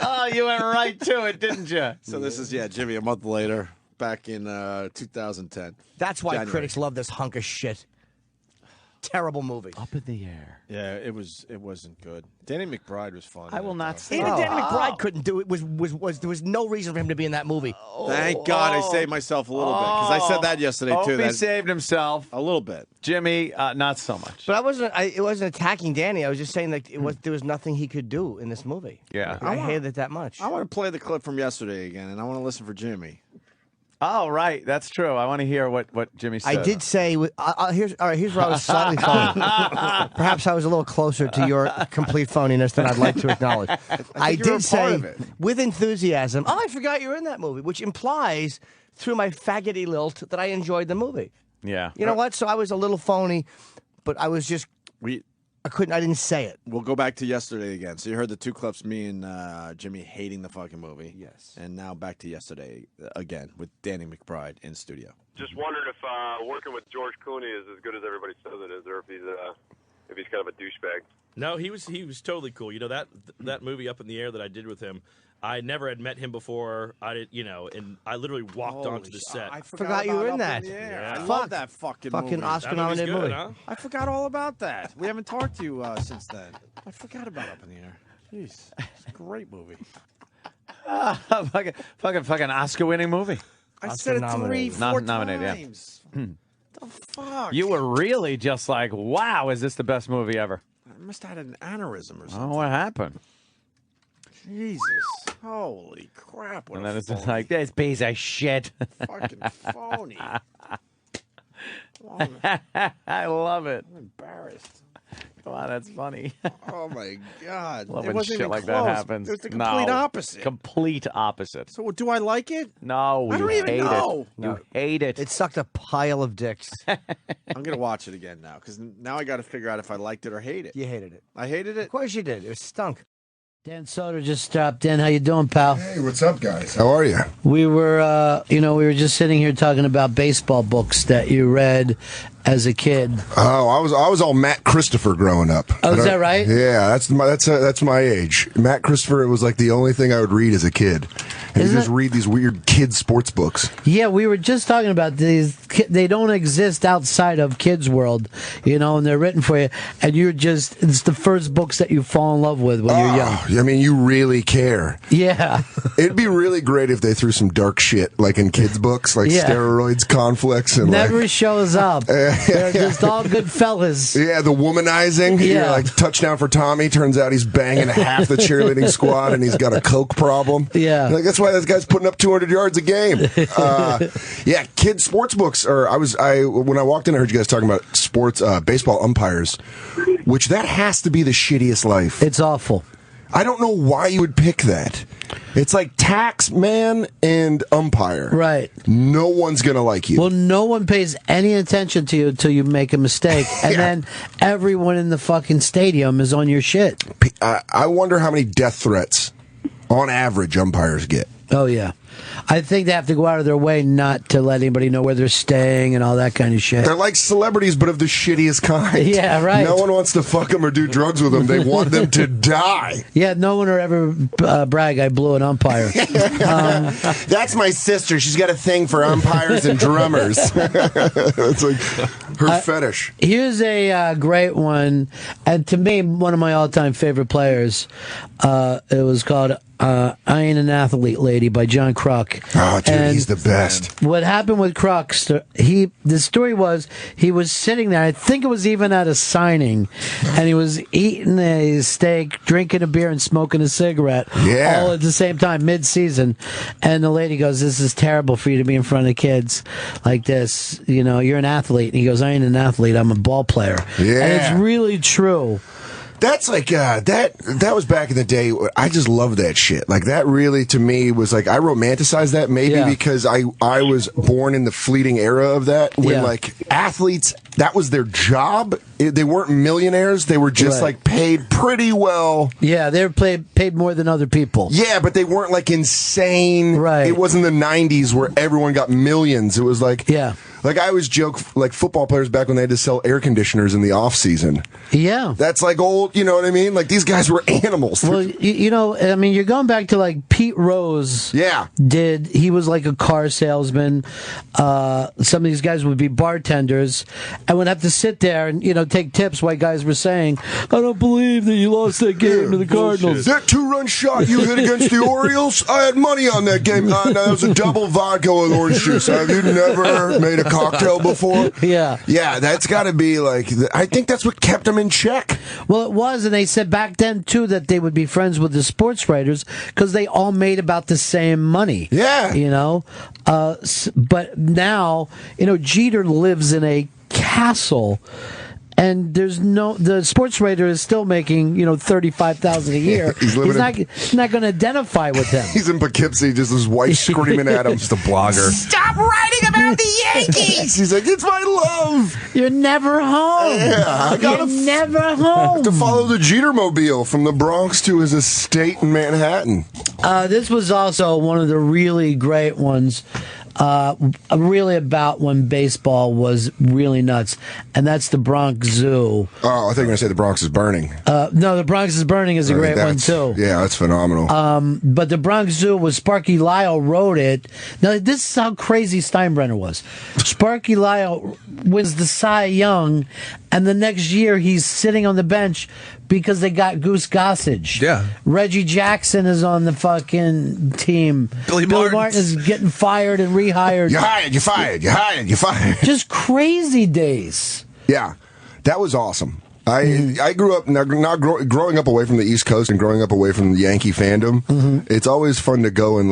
Oh, you went right to it, didn't you? So this is, Jimmy, a month later, back in 2010. That's why critics love this hunk of shit. Terrible movie. Up in the Air. Yeah, it wasn't good. Danny McBride was fun. I will not say even Danny McBride couldn't do it. There was no reason for him to be in that movie. Thank God I saved myself a little bit, because I said that yesterday too. Opie saved himself a little bit. Jimmy, not so much. But it wasn't attacking Danny. I was just saying that there was nothing he could do in this movie. Yeah, I hated it that much. I want to play the clip from yesterday again, and I want to listen for Jimmy. Oh, right. That's true. I want to hear what Jimmy said. I did say, here's where I was slightly phony. Perhaps I was a little closer to your complete phoniness than I'd like to acknowledge. I did say, with enthusiasm, I forgot you were in that movie, which implies, through my faggoty lilt, that I enjoyed the movie. Yeah. You know what? So I was a little phony, but I was just... I didn't say it. We'll go back to yesterday again. So you heard the two clips, me and Jimmy hating the fucking movie. Yes. And now back to yesterday again with Danny McBride in studio. Just wondered if working with George Clooney is as good as everybody says it is, or if he's kind of a douchebag. No, he was totally cool. You know, that movie Up in the Air that I did with him, I never had met him before. And I literally walked onto the set. I forgot you were in that. Yeah. I love that fucking movie. Oscar-nominated movie. Huh? I forgot all about that. We haven't talked to you since then. I forgot about Up in the Air. Jeez, it's a great movie. Fucking Oscar-winning movie. I said it 3-4 times. Yeah. The fuck? You were really just like, wow, is this the best movie ever? I must have had an aneurysm or something. Oh, what happened? Jesus. Holy crap. And then it's just like, this piece of shit. Fucking phony. I love it. I'm embarrassed. Come on, that's funny. Oh, my God. Love it when wasn't shit even like close. that happens. It was the complete opposite. Complete opposite. So do I like it? No, I don't even know. You hate it. It sucked a pile of dicks. I'm going to watch it again now, because now I got to figure out if I liked it or hate it. You hated it. I hated it? Of course you did. It stunk. Dan Soder just stopped in. How you doing, pal? Hey, what's up, guys? How are you? We were, we were just sitting here talking about baseball books that you read as a kid. Oh, I was all Matt Christopher growing up. Oh, is that right? Yeah, that's my age. Matt Christopher was like the only thing I would read as a kid. And you just read these weird kid sports books. Yeah, we were just talking about these. They don't exist outside of kids' world, and they're written for you. And it's the first books that you fall in love with when you're young. I mean, you really care. Yeah. It'd be really great if they threw some dark shit, like in kids' books, like steroids, conflicts, and never shows up. They're just all good fellas. Yeah, the womanizing. Yeah. Like, touchdown for Tommy. Turns out he's banging half the cheerleading squad, and he's got a coke problem. Yeah. Like, that's why this guy's putting up 200 yards a game. Yeah, kids' sports books are. When I walked in, I heard you guys talking about sports, baseball umpires, which that has to be the shittiest life. It's awful. I don't know why you would pick that. It's like tax man and umpire. Right. No one's going to like you. Well, no one pays any attention to you until you make a mistake. And then everyone in the fucking stadium is on your shit. I wonder how many death threats, on average, umpires get. Oh, yeah. I think they have to go out of their way not to let anybody know where they're staying and all that kind of shit. They're like celebrities, but of the shittiest kind. Yeah, right. No one wants to fuck them or do drugs with them. They want them to die. Yeah, no one will ever brag, I blew an umpire. That's my sister. She's got a thing for umpires and drummers. It's like her fetish. Here's a great one. And to me, one of my all-time favorite players. It was called I Ain't an Athlete Lady by John Kruk. Oh, dude, And he's the best. what happened with Kruk, the story was he was sitting there, I think it was even at a signing, and he was eating a steak, drinking a beer, and smoking a cigarette all at the same time, mid-season. And the lady goes, this is terrible for you to be in front of kids like this. You know, you're an athlete. And he goes, I ain't an athlete, I'm a ball player. Yeah. And it's really true. That's like that was back in the day. I just love that shit. Like that really to me was like I romanticized that maybe because I was born in the fleeting era of that when like athletes, that was their job. They weren't millionaires. They were just like paid pretty well. Yeah, they were paid more than other people. Yeah, but they weren't like insane. Right. It wasn't the 90s where everyone got millions. It was like like I always joke, like football players back when they had to sell air conditioners in the off season. Yeah, that's like old. You know what I mean? Like these guys were animals. Well, you know, I mean, you're going back to like Pete Rose. Yeah, he was like a car salesman. Some of these guys would be bartenders and would have to sit there and take tips. While guys were saying, "I don't believe that you lost that game to the Cardinals." That 2-run shot you hit against the Orioles, I had money on that game. No, that was a double vodka with orange juice. Have you never made a cocktail before? Yeah, that's got to be like. I think that's what kept them in check. Well, it was, and they said back then too that they would be friends with the sports writers because they all made about the same money. Yeah, but now Jeter lives in a castle. And the sports writer is still making $35,000 a year. He's not going to identify with him. He's in Poughkeepsie, just his wife screaming at him. Just a blogger. Stop writing about the Yankees. He's like, it's my love. You're never home. Yeah, You're never home. To follow the Jeter-mobile from the Bronx to his estate in Manhattan. This was also one of the really great ones. Really about when baseball was really nuts, and that's the Bronx Zoo. Oh, I think you're going to say the Bronx is burning. No, the Bronx is burning is a great one too. Yeah, that's phenomenal. But the Bronx Zoo was Sparky Lyle wrote it. Now this is how crazy Steinbrenner was. Sparky Lyle wins the Cy Young, and the next year he's sitting on the bench because they got Goose Gossage. Yeah. Reggie Jackson is on the fucking team. Billy Martin is getting fired and rehired. You're hired, you're fired, you're hired, you're fired. Just crazy days. Yeah, that was awesome. I grew up growing up away from the East Coast and growing up away from the Yankee fandom. It's always fun to go and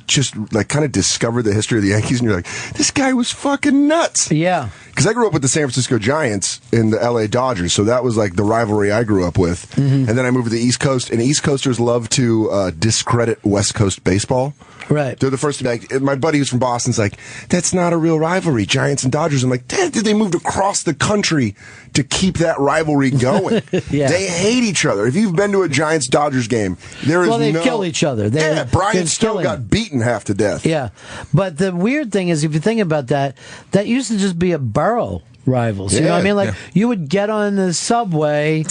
just kind of discover the history of the Yankees, and you're like, this guy was fucking nuts. Yeah. Because I grew up with the San Francisco Giants and the LA Dodgers, so that was like the rivalry I grew up with. And then I moved to the East Coast, and East Coasters love to discredit West Coast baseball. Right. They're the first to be like, my buddy who's from Boston's like, that's not a real rivalry, Giants and Dodgers. I'm like, they moved across the country to keep that rivalry going. They hate each other. If you've been to a Giants-Dodgers game, they kill each other. Brian Stowe got beaten half to death. Yeah. But the weird thing is, if you think about that used to just be a borough rivals. You know what I mean? Like, you would get on the subway,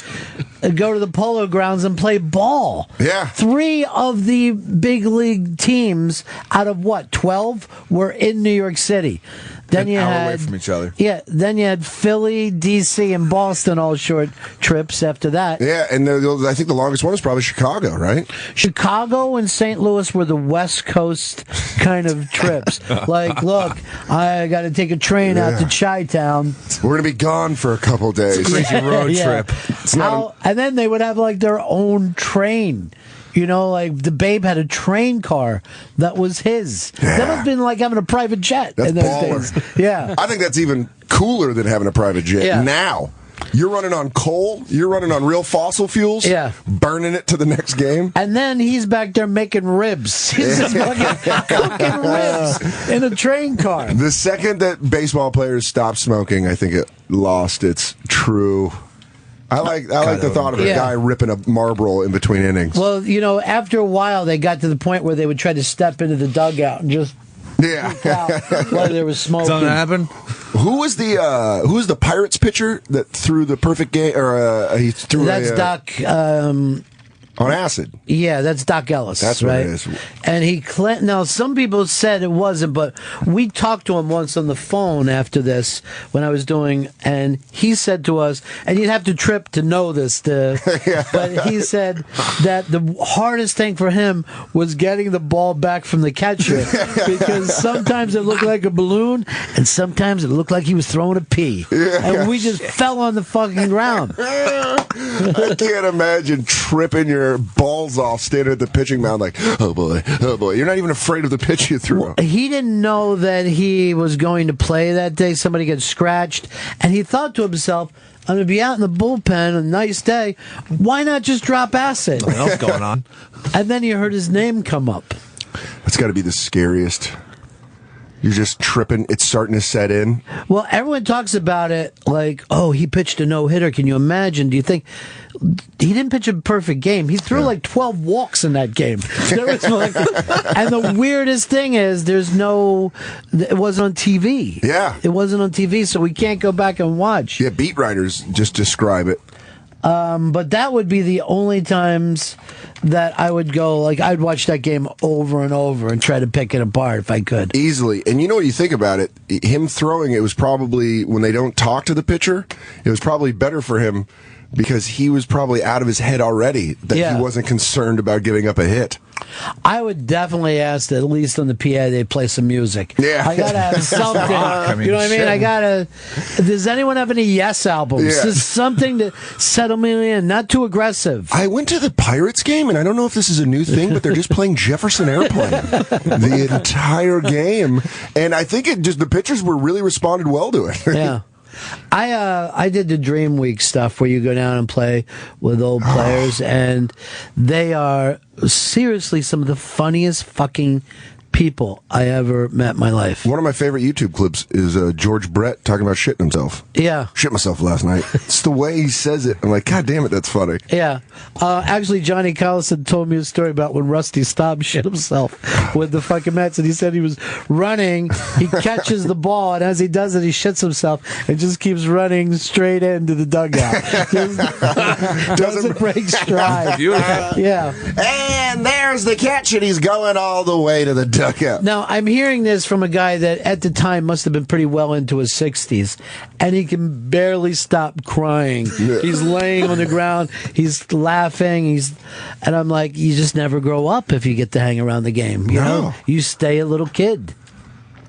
go to the Polo Grounds and play ball. Yeah. 3 of the big league teams out of 12 were in New York City. Then you had away from each other. Yeah. Then you had Philly, DC, and Boston, all short trips after that. Yeah, and I think the longest one was probably Chicago, right? Chicago and St. Louis were the West Coast kind of trips. Like, look, I got to take a train out to Chi-Town. We're going to be gone for a couple days. Crazy road trip. And then they would have like their own train. Like the Babe had a train car that was his. Yeah. That would have been like having a private jet That's in those baller. days. Yeah. I think that's even cooler than having a private jet. Now, you're running on coal, you're running on real fossil fuels, burning it to the next game. And then he's back there making ribs. He's just fucking cooking ribs in a train car. The second that baseball players stopped smoking, I think it lost its true... I like the thought of a guy ripping a Marlboro in between innings. Well, after a while, they got to the point where they would try to step into the dugout and just while there was smoking. Something happened? Who was the Pirates pitcher that threw the perfect game? Or he threw That's Doc. On acid. Yeah, that's Doc Ellis. That's right? what it is. And now some people said it wasn't, but we talked to him once on the phone after this when I was doing, and he said to us, and you'd have to trip to know this, but he said that the hardest thing for him was getting the ball back from the catcher because sometimes it looked like a balloon, and sometimes it looked like he was throwing a pea, and we just fell on the fucking ground. I can't imagine tripping your balls off standing at the pitching mound like, oh boy. You're not even afraid of the pitch you threw. He didn't know that he was going to play that day. Somebody got scratched, and he thought to himself, I'm going to be out in the bullpen, a nice day. Why not just drop acid? What else going on? And then he heard his name come up. That's got to be the scariest. You're just tripping. It's starting to set in. Well, everyone talks about it like, oh, he pitched a no-hitter. Can you imagine? Do you think he didn't pitch a perfect game? He threw like 12 walks in that game. There was and the weirdest thing is it wasn't on TV. Yeah. It wasn't on TV, so we can't go back and watch. Yeah, beat writers just describe it. But that would be the only times that I would go, like, I'd watch that game over and over and try to pick it apart if I could. Easily. And you know what you think about it? Him throwing it was probably, when they don't talk to the pitcher, it was probably better for him because he was probably out of his head already that he wasn't concerned about giving up a hit. I would definitely ask that at least on the PA they play some music. Yeah. I gotta have something. You know what I mean? I gotta. Does anyone have any Yes albums? Yeah. Just something to settle me in, not too aggressive. I went to the Pirates game, and I don't know if this is a new thing, but they're just playing Jefferson Airplane the entire game, and I think the pitchers were really responded well to it. Yeah. I did the Dream Week stuff where you go down and play with old players, and they are seriously some of the funniest fucking people I ever met in my life. One of my favorite YouTube clips is George Brett talking about shitting himself. Yeah. Shit myself last night. It's the way he says it. I'm like, God damn it, that's funny. Yeah. Actually, Johnny Collison told me a story about when Rusty Staub shit himself with the fucking Mets, and he said he was running, he catches the ball, and as he does it, he shits himself and just keeps running straight into the dugout. Doesn't break stride. Beautiful. Yeah. And there's the catch, and he's going all the way to the dugout. Now, I'm hearing this from a guy that at the time must have been pretty well into his 60s, and he can barely stop crying. He's laying on the ground, he's laughing, and I'm like, you just never grow up if you get to hang around the game. You know? You stay a little kid.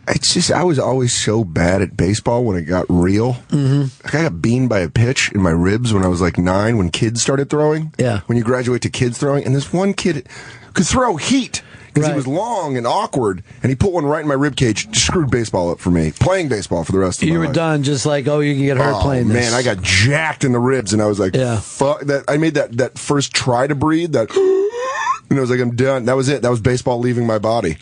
It's just, I was always so bad at baseball when it got real. Mm-hmm. I got beamed by a pitch in my ribs when I was like 9, when kids started throwing. Yeah. When you graduate to kids throwing. And this one kid could throw heat because he was long and awkward, and he put one right in my rib cage. Just screwed baseball up for me. Playing baseball for the rest of my life. You were done, just like, oh, you can get hurt playing this. Man, I got jacked in the ribs, and I was like, fuck. That, I made that first try to breathe, and I was like, I'm done. That was it. That was baseball leaving my body.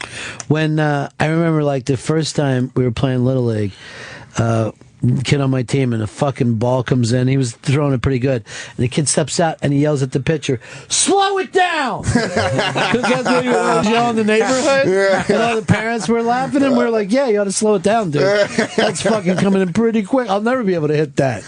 When I remember, like, the first time we were playing Little League, kid on my team, and a fucking ball comes in. He was throwing it pretty good. And the kid steps out and he yells at the pitcher, "Slow it down!" Because that's what he was yelling in the neighborhood. And all the parents were laughing, and we were like, yeah, you ought to slow it down, dude. That's fucking coming in pretty quick. I'll never be able to hit that.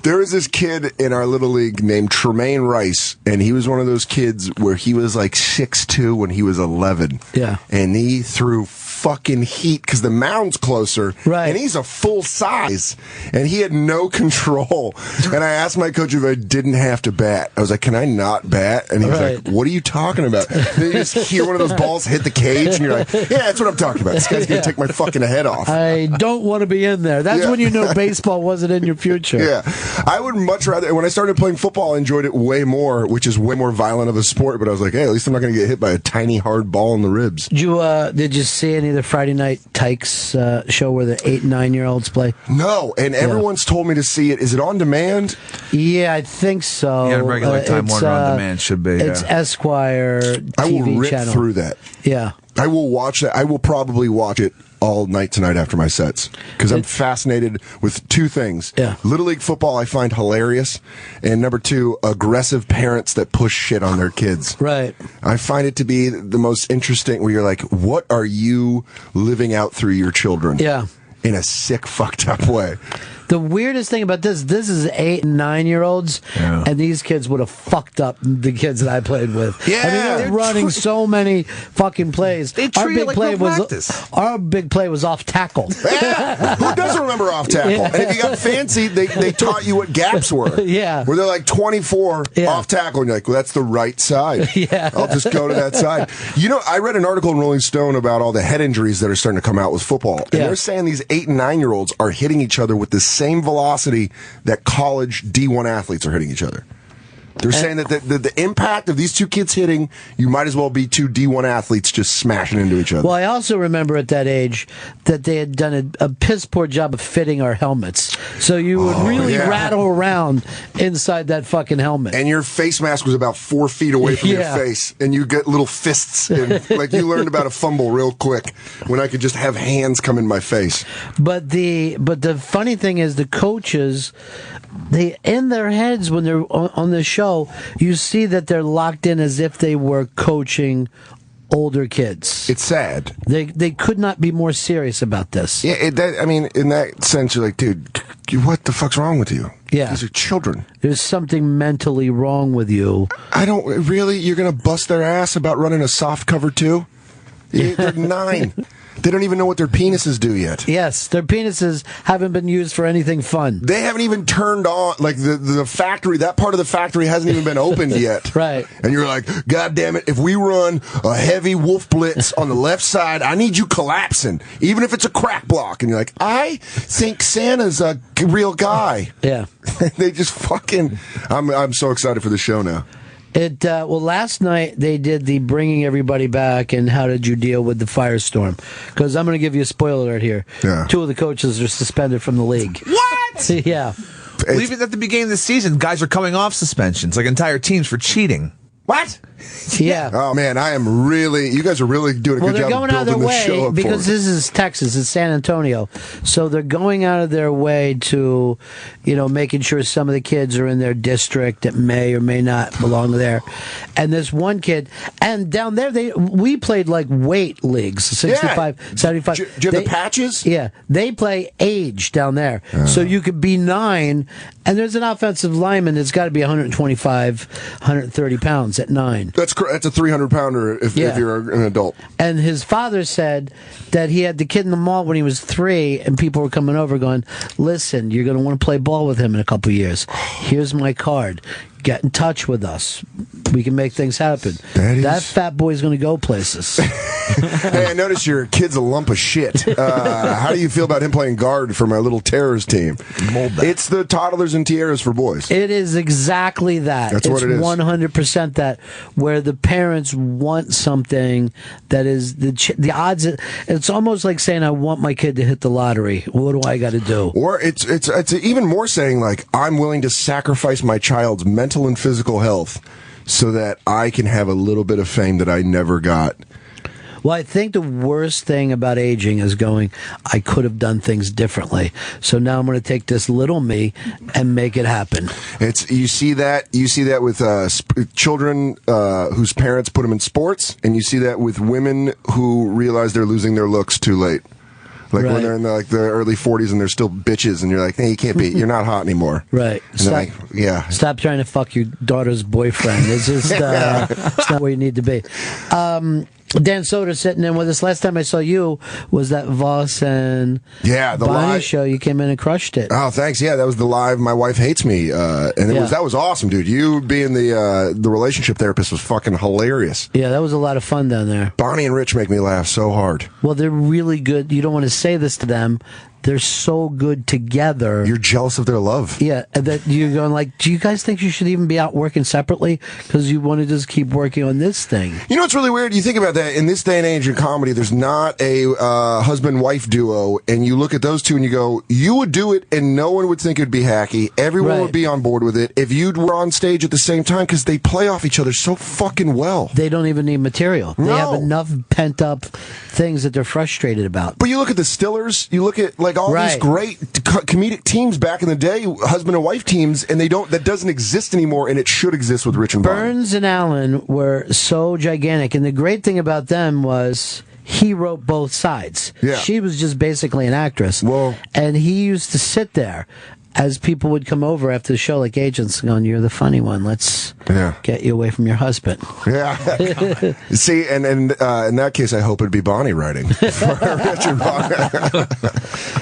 There was this kid in our Little League named Tremaine Rice, and he was one of those kids where he was like 6'2" when he was 11. Yeah. And he threw fucking heat because the mound's closer. Right. And he's a full size, and he had no control. And I asked my coach if I didn't have to bat. I was like, can I not bat? And he was like, what are you talking about? And then you just hear one of those balls hit the cage, and you're like, yeah, that's what I'm talking about. This guy's going to take my fucking head off. I don't want to be in there. That's when you know baseball wasn't in your future. Yeah. I would much rather, when I started playing football, I enjoyed it way more, which is way more violent of a sport, but I was like, hey, at least I'm not going to get hit by a tiny hard ball in the ribs. Did you see any of the Friday Night Tykes show where the 8 and 9-year-olds play? No, and everyone's told me to see it. Is it on demand? Yeah, I think so. Yeah, regular Time Warner on demand should be. It's Esquire TV I will rip channel. through that. Yeah. I will watch that. I will probably watch it all night tonight after my sets because I'm fascinated with two things. Yeah. Little League football I find hilarious, and number two, aggressive parents that push shit on their kids. Right. I find it to be the most interesting where you're like, what are you living out through your children? Yeah. In a sick, fucked up way. The weirdest thing about this is 8 and 9-year-olds, and these kids would have fucked up the kids that I played with. Yeah, I mean, they're running so many fucking plays. They treat it like no practice. Our big play was off tackle. Yeah. Who doesn't remember off tackle? Yeah. And if you got fancy, they taught you what gaps were. Yeah. Where they're like 24 off tackle, and you're like, well, that's the right side. Yeah. I'll just go to that side. You know, I read an article in Rolling Stone about all the head injuries that are starting to come out with football. And they're saying these 8 and 9-year-olds are hitting each other with the same velocity that college D1 athletes are hitting each other. They're saying that the impact of these two kids hitting, you might as well be two D1 athletes just smashing into each other. Well, I also remember at that age that they had done a piss poor job of fitting our helmets. So you would really rattle around inside that fucking helmet. And your face mask was about 4 feet away from your face. And you get little fists. And, like you learned about a fumble real quick when I could just have hands come in my face. But the funny thing is the coaches, they in their heads when they're on the show, you see that they're locked in as if they were coaching older kids. It's sad. They could not be more serious about this. Yeah, I mean, in that sense, you're like, dude, what the fuck's wrong with you? Yeah. These are children. There's something mentally wrong with you. I don't, really? You're going to bust their ass about running a soft cover too? They're 9. They don't even know what their penises do yet. Yes, their penises haven't been used for anything fun. They haven't even turned on, like the factory, that part of the factory hasn't even been opened yet. Right. And you're like, God damn it, if we run a heavy wolf blitz on the left side, I need you collapsing, even if it's a crack block. And you're like, I think Santa's a real guy. Yeah. They just fucking, I'm so excited for the show now. Well, last night they did the bringing everybody back and how did you deal with the firestorm? Because I'm going to give you a spoiler alert here. Yeah. 2 of the coaches are suspended from the league. What? Yeah. Even at the beginning of the season, guys are coming off suspensions, like entire teams for cheating. What? Yeah. Oh man, you guys are really doing a good job going of out of their building this show way up because for us. this is Texas, it's San Antonio, so they're going out of their way to, making sure some of the kids are in their district that may or may not belong there. And this one kid, and down there we played like weight leagues, 65, 75. Do you have the patches? Yeah, they play age down there, so you could be 9, and there's an offensive lineman that's got to be 125, 130 pounds at 9. That's a 300-pounder if you're an adult. And his father said that he had the kid in the mall when he was 3, and people were coming over going, listen, you're going to want to play ball with him in a couple years. Here's my card. Get in touch with us. We can make things happen. That fat boy's going to go places. Hey, I noticed your kid's a lump of shit. How do you feel about him playing guard for my little terrors team? It's the toddlers and tiaras for boys. It is exactly that. That's what it is. 100% that, where the parents want something that is the odds. It's almost like saying, I want my kid to hit the lottery. What do I got to do? Or it's even more saying, like, I'm willing to sacrifice my child's mental and physical health so that I can have a little bit of fame that I never got. Well, I think the worst thing about aging is going, I could have done things differently. So now I'm going to take this little me and make it happen. You see that with children whose parents put them in sports, and you see that with women who realize they're losing their looks too late. Like when they're in the early 40s and they're still bitches, and you're like, hey, you can't be, you're not hot anymore. Right. And Stop trying to fuck your daughter's boyfriend. It's just, it's not where you need to be. Dan Soder sitting in with us. Last time I saw you was that Voss and the Bonnie live show. You came in and crushed it. Oh, thanks. Yeah, that was the live My Wife Hates Me. And that was awesome, dude. You being the relationship therapist was fucking hilarious. Yeah, that was a lot of fun down there. Bonnie and Rich make me laugh so hard. Well, they're really good. You don't want to say this to them. They're so good together. You're jealous of their love. Yeah, that you're going like, do you guys think you should even be out working separately? Because you want to just keep working on this thing. You know what's really weird? You think about that. In this day and age in comedy, there's not a husband-wife duo, and you look at those two and you go, you would do it and no one would think it'd be hacky. Everyone would be on board with it if you were on stage at the same time, because they play off each other so fucking well. They don't even need material. No. They have enough pent-up things that they're frustrated about. But you look at the Stillers, you look at like all these great comedic teams back in the day, husband and wife teams, and that doesn't exist anymore, and it should exist with Rich and Bonnie. Burns and Allen were so gigantic, and the great thing about them was he wrote both sides. Yeah. She was just basically an actress. Well, and he used to sit there as people would come over after the show, like agents, going, "You're the funny one. Let's get you away from your husband." Yeah. See, and in that case, I hope it'd be Bonnie writing. Richard Bonnie.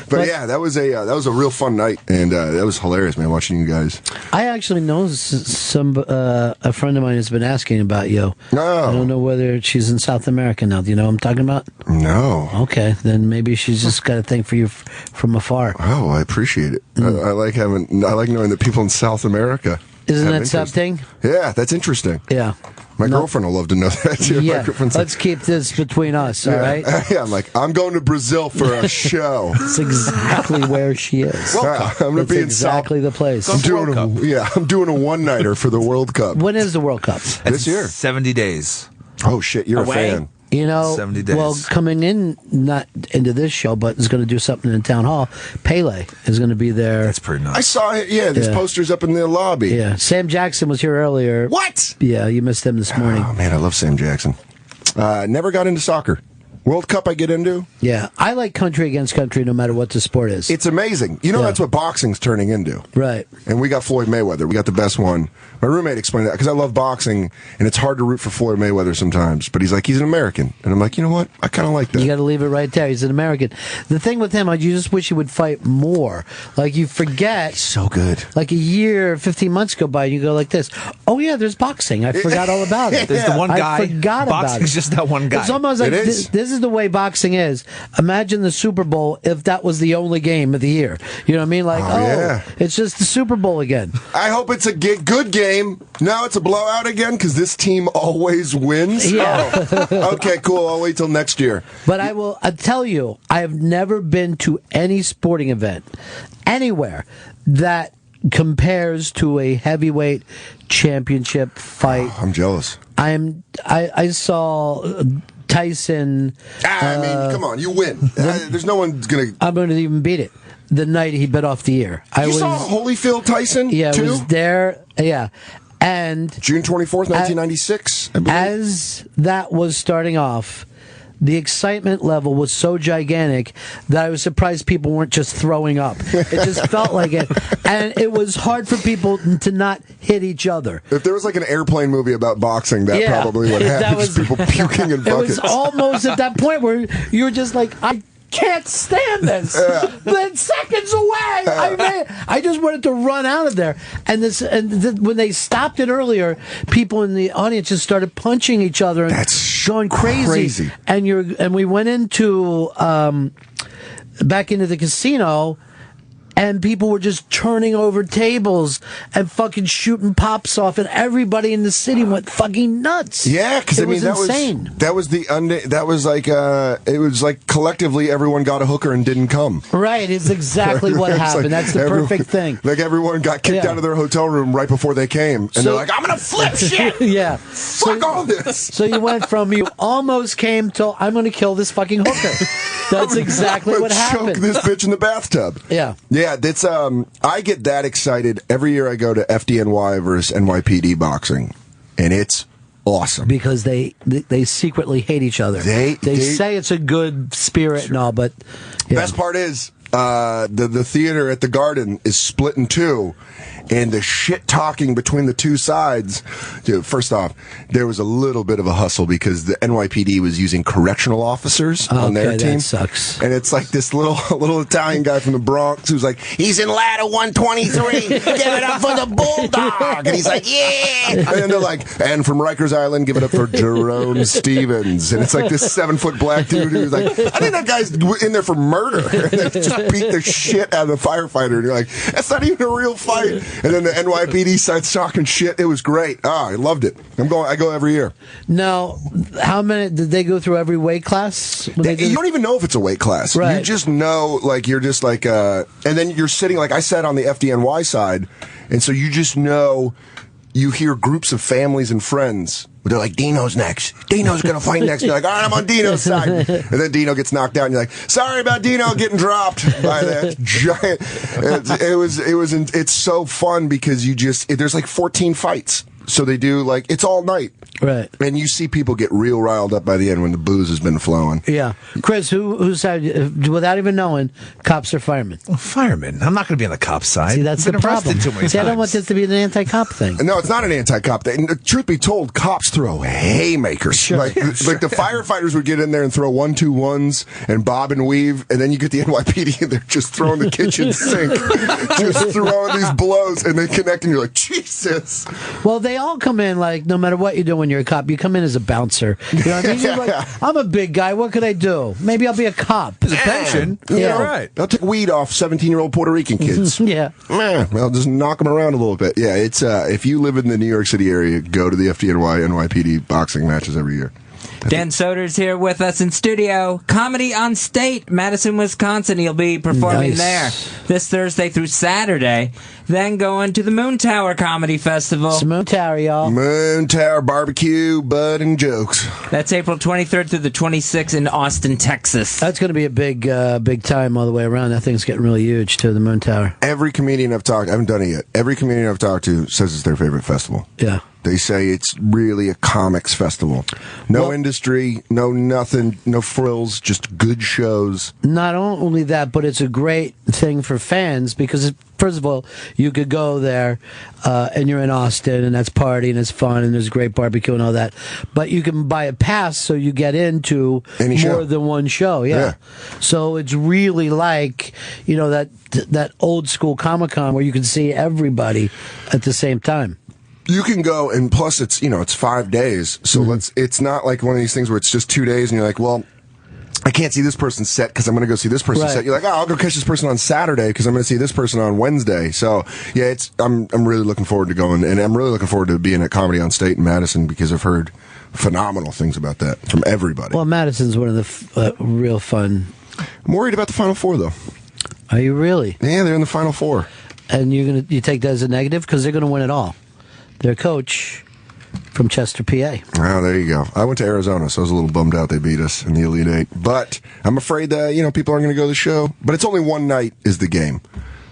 But yeah, that was a real fun night, and that was hilarious, man. Watching you guys. I actually know a friend of mine has been asking about you. Oh. I don't know whether she's in South America now. Do you know what I'm talking about? No. Okay, then maybe she's just got a thing for you from afar. Oh, I appreciate it. I like knowing that people in South America. Isn't have that interest. something? Yeah, that's interesting. Yeah. My girlfriend will love to know that too. Yeah, let's keep this between us, all right? Yeah, I'm like, I'm going to Brazil for a show. That's exactly where she is. I'm going to be in exactly the place. I'm doing a one-nighter for the World Cup. When is the World Cup? This year. 70 days. Oh, shit, you're Away? a fan. You know, 70 days. well, coming in, not into this show, but is going to do something in Town Hall. Pele is going to be there. That's pretty nice. I saw it. Yeah, there's posters up in the lobby. Yeah, Sam Jackson was here earlier. What? Yeah, you missed him this morning. Oh, man, I love Sam Jackson. Never got into soccer. World Cup I get into. Yeah, I like country against country no matter what the sport is. It's amazing. You know, that's what boxing's turning into. Right. And we got Floyd Mayweather. We got the best one. My roommate explained that because I love boxing, and it's hard to root for Floyd Mayweather sometimes. But he's like, he's an American. And I'm like, you know what? I kind of like that. You got to leave it right there. He's an American. The thing with him, you just wish he would fight more. Like, you forget. So good. Like, a year, 15 months go by, and you go like this. Oh, yeah, there's boxing. I forgot all about it. There's the one guy. I forgot about it. Boxing's just that one guy. It's almost like this is the way boxing is. Imagine the Super Bowl if that was the only game of the year. You know what I mean? Like, yeah. It's just the Super Bowl again. I hope it's a good game. No, it's a blowout again because this team always wins. Yeah. Oh. Okay, cool. I'll wait till next year. But I tell you, I have never been to any sporting event anywhere that compares to a heavyweight championship fight. I'm jealous. I saw Tyson. I mean, come on, you win. There's no one's gonna. I'm going to even beat it. The night he bit off the ear. You saw Holyfield Tyson? Yeah, too? I was there. Yeah. And June 24th, 1996. As that was starting off, the excitement level was so gigantic that I was surprised people weren't just throwing up. It just felt like it. And it was hard for people to not hit each other. If there was like an airplane movie about boxing, that probably would happen. Just people puking in buckets. It was almost at that point where you were just like, I can't stand this. Then seconds away. I just wanted to run out of there. And when they stopped it earlier, people in the audience just started punching each other and going crazy. And we went into back into the casino. And people were just turning over tables and fucking shooting pops off, and everybody in the city went fucking nuts. Yeah, because I mean that insane. was like it was like collectively everyone got a hooker and didn't come. Right, it's exactly what happened. Like that's the perfect thing. Like everyone got kicked out of their hotel room right before they came, and they're like, "I'm gonna flip shit." Yeah, fuck all this. So you went from you almost came to I'm gonna kill this fucking hooker. That's exactly what happened. Choke this bitch in the bathtub. Yeah. Yeah, that's I get that excited every year I go to FDNY versus NYPD boxing, and it's awesome because they secretly hate each other. They say it's a good spirit and all, but best part is the theater at the Garden is split in two. And the shit talking between the two sides, dude, first off, there was a little bit of a hustle because the NYPD was using correctional officers on their team. That sucks. And it's like this little Italian guy from the Bronx who's like, he's in ladder 123, give it up for the Bulldog. And he's like, yeah. And then they're like, and from Rikers Island, give it up for Jerome Stevens. And it's like this 7-foot black dude who's like, I think that guy's in there for murder. And they just beat the shit out of the firefighter. And you're like, that's not even a real fight. And then the NYPD starts talking shit. It was great. I loved it. I go every year. Now, how many did they go through every weight class? You don't even know if it's a weight class. Right. You just know, like, you're just like, and then you're sitting, like, I sat on the FDNY side, and so you just know, you hear groups of families and friends. They're like, Dino's next. Dino's going to fight next. You're like, all right, I'm on Dino's side. And then Dino gets knocked out, and you're like, sorry about Dino getting dropped by that giant. It's so fun because there's like 14 fights. So they do, like, it's all night. Right. And you see people get real riled up by the end when the booze has been flowing. Yeah. Chris, who said, without even knowing, cops are firemen? Well, firemen. I'm not going to be on the cop side. See, that's the problem. See, I don't want this to be an anti-cop thing. No, it's not an anti-cop thing. Truth be told, cops throw haymakers. Sure. Like the firefighters would get in there and throw 1-2-1s and bob and weave, and then you get the NYPD and they're just throwing the kitchen sink, just throwing these blows, and they connect, and you're like, Jesus. Well, they all come in like, no matter what you do when you're a cop, you come in as a bouncer. You know what I mean? You're like, I'm a big guy. What could I do? Maybe I'll be a cop. There's a pension. Yeah, right. I'll take weed off 17-year-old Puerto Rican kids. Yeah. Well, just knock them around a little bit. Yeah, it's if you live in the New York City area, go to the FDNY NYPD boxing matches every year. Dan Soder's here with us in studio. Comedy on State, Madison, Wisconsin. He'll be performing there this Thursday through Saturday. Then going to the Moon Tower Comedy Festival. It's Moon Tower, y'all. Moon Tower barbecue, bud, and jokes. That's April 23rd through the 26th in Austin, Texas. That's going to be a big time all the way around. That thing's getting really huge, too, the Moon Tower. Every comedian I've talked to, I haven't done it yet, every comedian I've talked to says it's their favorite festival. Yeah. They say it's really a comics festival. No industry, no nothing, no frills, just good shows. Not only that, but it's a great thing for fans because, first of all, you could go there and you're in Austin and that's party and it's fun and there's great barbecue and all that. But you can buy a pass so you get into more than one show. Yeah. So it's really like, that old school Comic-Con where you can see everybody at the same time. You can go, and plus it's 5 days, so it's not like one of these things where it's just 2 days, and you're like, well, I can't see this person's set because I'm going to go see this person's set. You're like, I'll go catch this person on Saturday because I'm going to see this person on Wednesday. So yeah, I'm really looking forward to going, and I'm really looking forward to being at Comedy on State in Madison because I've heard phenomenal things about that from everybody. Well, Madison's one of the real fun. I'm worried about the Final Four though. Are you really? Yeah, they're in the Final Four, and you take that as a negative because they're going to win it all. Their coach from Chester, PA. Oh, there you go. I went to Arizona, so I was a little bummed out they beat us in the Elite Eight. But I'm afraid that, people aren't going to go to the show. But it's only one night is the game.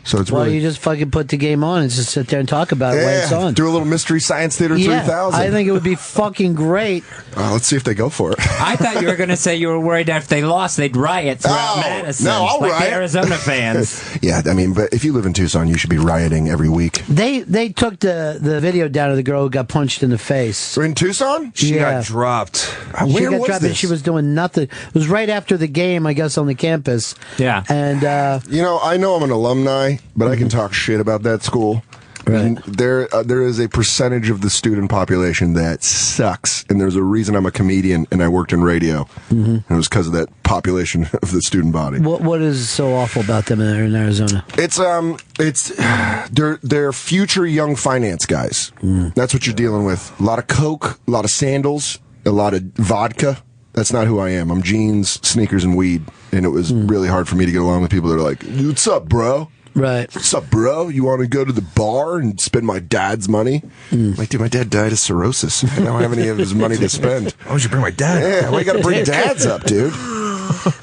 So it's you just fucking put the game on and just sit there and talk about it when it's on. Do a little Mystery Science Theater 3000. I think it would be fucking great. Let's see if they go for it. I thought you were going to say you were worried that if they lost, they'd riot throughout Madison. No, I'll riot. The Arizona fans. Yeah, I mean, but if you live in Tucson, you should be rioting every week. They took the video down of the girl who got punched in the face. In Tucson? She got dropped. She got dropped and she was doing nothing. It was right after the game, I guess, on the campus. Yeah. And, I know I'm an alumni, but I can talk shit about that school. Right. There is a percentage of the student population that sucks, and there's a reason I'm a comedian and I worked in radio. And it was because of that population of the student body. What is so awful about them in Arizona? They're future young finance guys. That's what you're dealing with. A lot of coke, a lot of sandals, a lot of vodka. That's not who I am. I'm jeans, sneakers, and weed. And it was really hard for me to get along with people that are like, what's up, bro? Right. What's up, bro? You want to go to the bar and spend my dad's money? Like, dude, my dad died of cirrhosis. I don't have any of his money to spend. Why would you bring my dad? Yeah, why you got to bring dads up, dude?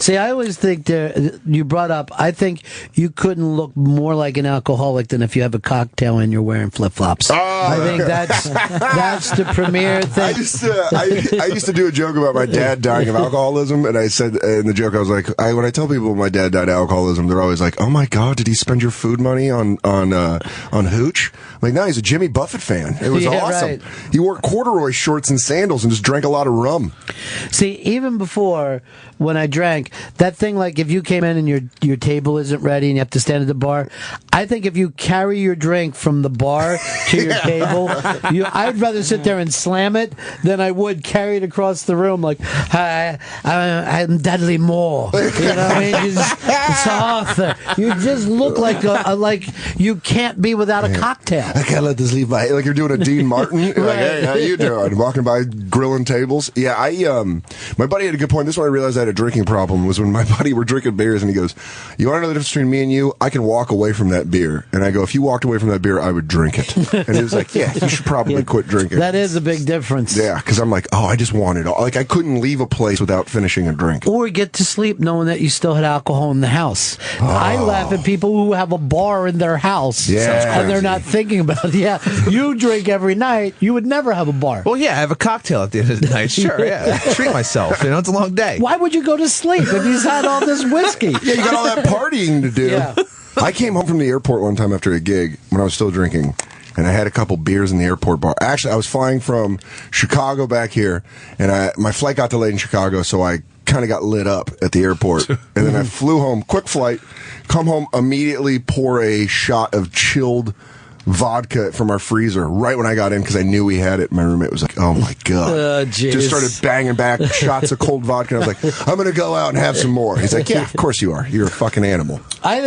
See, I always think you brought up, I think you couldn't look more like an alcoholic than if you have a cocktail and you're wearing flip-flops. I think that's the premier thing. I used to do a joke about my dad dying of alcoholism, and I said in the joke, I was like, when I tell people my dad died of alcoholism, they're always like, oh my God, did he spend your food money on hooch? I'm like, no, he's a Jimmy Buffett fan. It was awesome. Right. He wore corduroy shorts and sandals and just drank a lot of rum. See, even before, when I drank, that thing, like if you came in and your table isn't ready and you have to stand at the bar, I think if you carry your drink from the bar to your table, I'd rather sit there and slam it than I would carry it across the room like, hi, I'm Dudley Moore. You know what I mean? It's Arthur. You just look like like you can't be without a cocktail. I can't let this leave my like you're doing a Dean Martin. Right. Like, hey, how you doing? Walking by grilling tables. Yeah, my buddy had a good point. This is when I realized I had a drinking problem was when my buddy were drinking beers and he goes, you want to know the difference between me and you? I can walk away from that beer. And I go, if you walked away from that beer, I would drink it. And he was like, yeah, you should probably quit drinking. That is a big difference. Yeah, because I'm like, oh, I just wanted all. Like, I couldn't leave a place without finishing a drink. Or get to sleep knowing that you still had alcohol in the house. I laugh at people who have a bar in their house. Yeah. And they're not thinking about it. Yeah, you drink every night. You would never have a bar. Well, yeah, I have a cocktail at the end of the night. Sure, yeah. Treat myself. You know, it's a long day. Why would you go to sleep if you've had all this whiskey? Yeah, you got all that partying to do. Yeah. I came home from the airport one time after a gig when I was still drinking, and I had a couple beers in the airport bar. Actually, I was flying from Chicago back here, and my flight got delayed in Chicago, so I kind of got lit up at the airport. And then I flew home, quick flight, come home, immediately pour a shot of chilled vodka from our freezer right when I got in because I knew we had it. My roommate was like, oh my God. Just started banging back shots of cold vodka. And I was like, I'm going to go out and have some more. He's like, yeah, of course you are. You're a fucking animal. I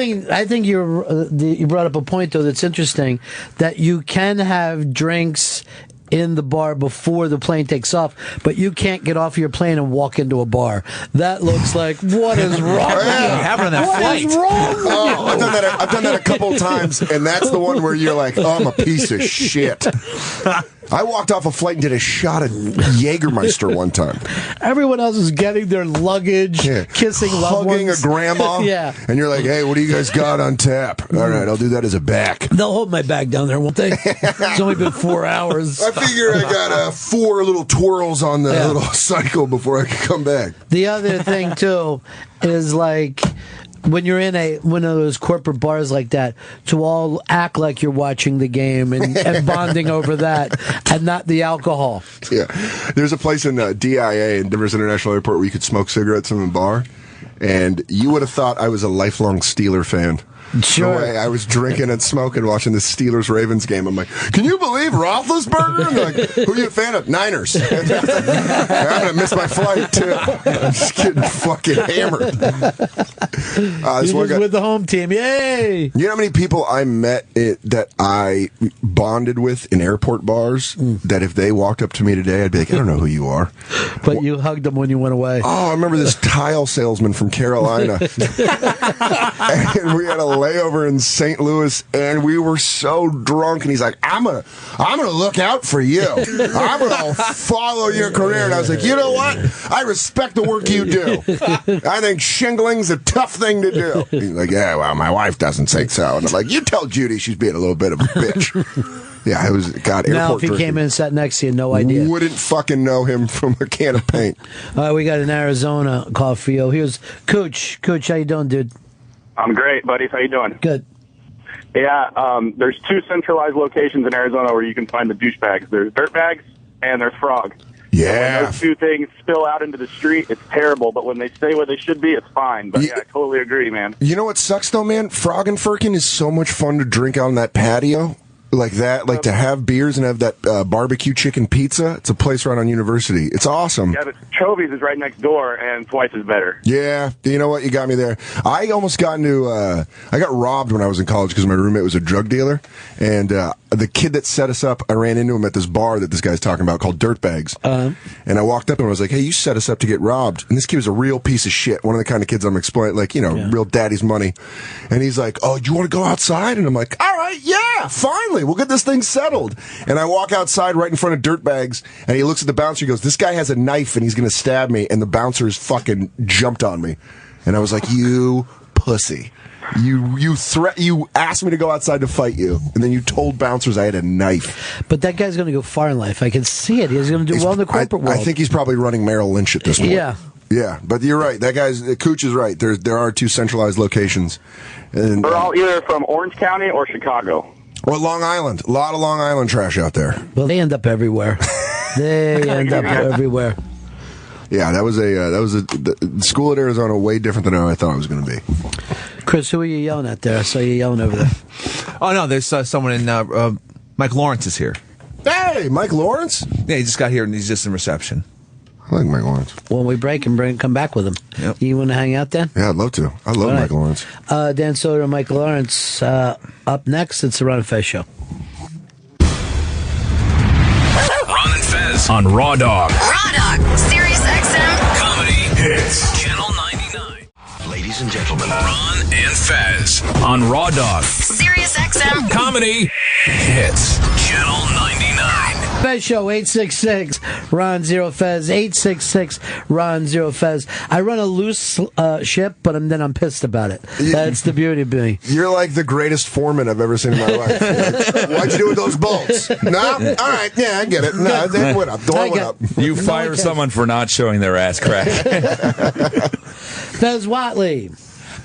think you brought up a point, though, that's interesting, that you can have drinks in the bar before the plane takes off, but you can't get off your plane and walk into a bar. That looks like, what is wrong with you? Happened on that flight. What is wrong with you? I've done that a couple of times, and that's the one where you're like, oh, I'm a piece of shit. I walked off a flight and did a shot of Jägermeister one time. Everyone else is getting their luggage, kissing loved hugging ones. a grandma. Yeah. And you're like, hey, what do you guys got on tap? All right, I'll do that as a back. They'll hold my bag down there, won't they? It's only been 4 hours. I figure I got 4 little twirls on the little cycle before I can come back. The other thing, too, is like when you're in one of those corporate bars like that, to all act like you're watching the game and bonding over that and not the alcohol. Yeah. There's a place in DIA in Denver's International Airport where you could smoke cigarettes in the bar, and you would have thought I was a lifelong Steeler fan. Sure. No way. I was drinking and smoking watching the Steelers-Ravens game. I'm like, can you believe Roethlisberger? And they're like, who are you a fan of? Niners. I'm going to miss my flight, too. I'm just getting fucking hammered. He was with the home team. Yay! You know how many people I met that I bonded with in airport bars that if they walked up to me today, I'd be like, I don't know who you are. But you hugged them when you went away. Oh, I remember this tile salesman from Carolina. And we had a layover in St. Louis, and we were so drunk, and he's like, I'm gonna look out for you. I'm gonna follow your career. And I was like, you know what? I respect the work you do. I think shingling's a tough thing to do. He's like, yeah, well, my wife doesn't think so. And I'm like, you tell Judy she's being a little bit of a bitch. Yeah, it was, God, airport now, if he drinking. came in and sat next to you, no idea. Wouldn't fucking know him from a can of paint. All right, we got an Arizona call for you. Here's Cooch. Cooch, how you doing, dude? I'm great, buddies. How you doing? Good. Yeah, there's 2 centralized locations in Arizona where you can find the douchebags. There's dirtbags and there's frog. Yeah. When those 2 things spill out into the street, it's terrible. But when they stay where they should be, it's fine. But yeah, I totally agree, man. You know what sucks, though, man? Frog and Firkin is so much fun to drink out on that patio. Like that, like to have beers and have that barbecue chicken pizza. It's a place right on University. It's awesome. Yeah, but Chovy's is right next door and twice as better. Yeah, you know what? You got me there. I almost got into, I got robbed when I was in college because my roommate was a drug dealer. And the kid that set us up, I ran into him at this bar that this guy's talking about called Dirtbags. And I walked up and I was like, hey, you set us up to get robbed. And this kid was a real piece of shit. One of the kind of kids I'm explaining, like, you know, real daddy's money. And he's like, oh, do you want to go outside? And I'm like, all right, yeah, finally. We'll get this thing settled. And I walk outside right in front of Dirtbags, and he looks at the bouncer. He goes, this guy has a knife, and he's going to stab me. And the bouncer's fucking jumped on me. And I was like, you pussy. You asked me to go outside to fight you, and then you told bouncers I had a knife. But that guy's going to go far in life. I can see it. He's going to do well in the corporate world. I think he's probably running Merrill Lynch at this point. Yeah. Yeah, but you're right. That guy's Cooch is right. There are 2 centralized locations. And, They're all either from Orange County or Chicago. Or Long Island. A lot of Long Island trash out there. Well, they end up everywhere. They end up everywhere. Yeah, that was the school at Arizona way different than I thought it was going to be. Chris, who are you yelling at there? I saw you yelling over there. Oh, no, there's someone in, Mike Lawrence is here. Hey, Mike Lawrence? Yeah, he just got here and he's just in reception. I like Mike Lawrence. When we break and come back with him. Yep. You want to hang out then? Yeah, I'd love to. I love Mike Lawrence. Dan Soder and Mike Lawrence up next. It's the Ron and Fez Show. Ron and Fez on Raw Dog. Raw Dog, Sirius XM. Comedy Hits. Channel 99. Ladies and gentlemen, Ron and Fez on Raw Dog. Sirius XM. Comedy Hits. Channel 99. Fez Show, 866 Ron Zero Fez, 866 Ron Zero Fez. I run a loose ship, but then I'm pissed about it. That's the beauty of me. You're like the greatest foreman I've ever seen in my life. Like, why'd you do with those bolts? No? All right, yeah, I get it. No, they went up. Door went up. You fire someone for not showing their ass crack. Fez Watley.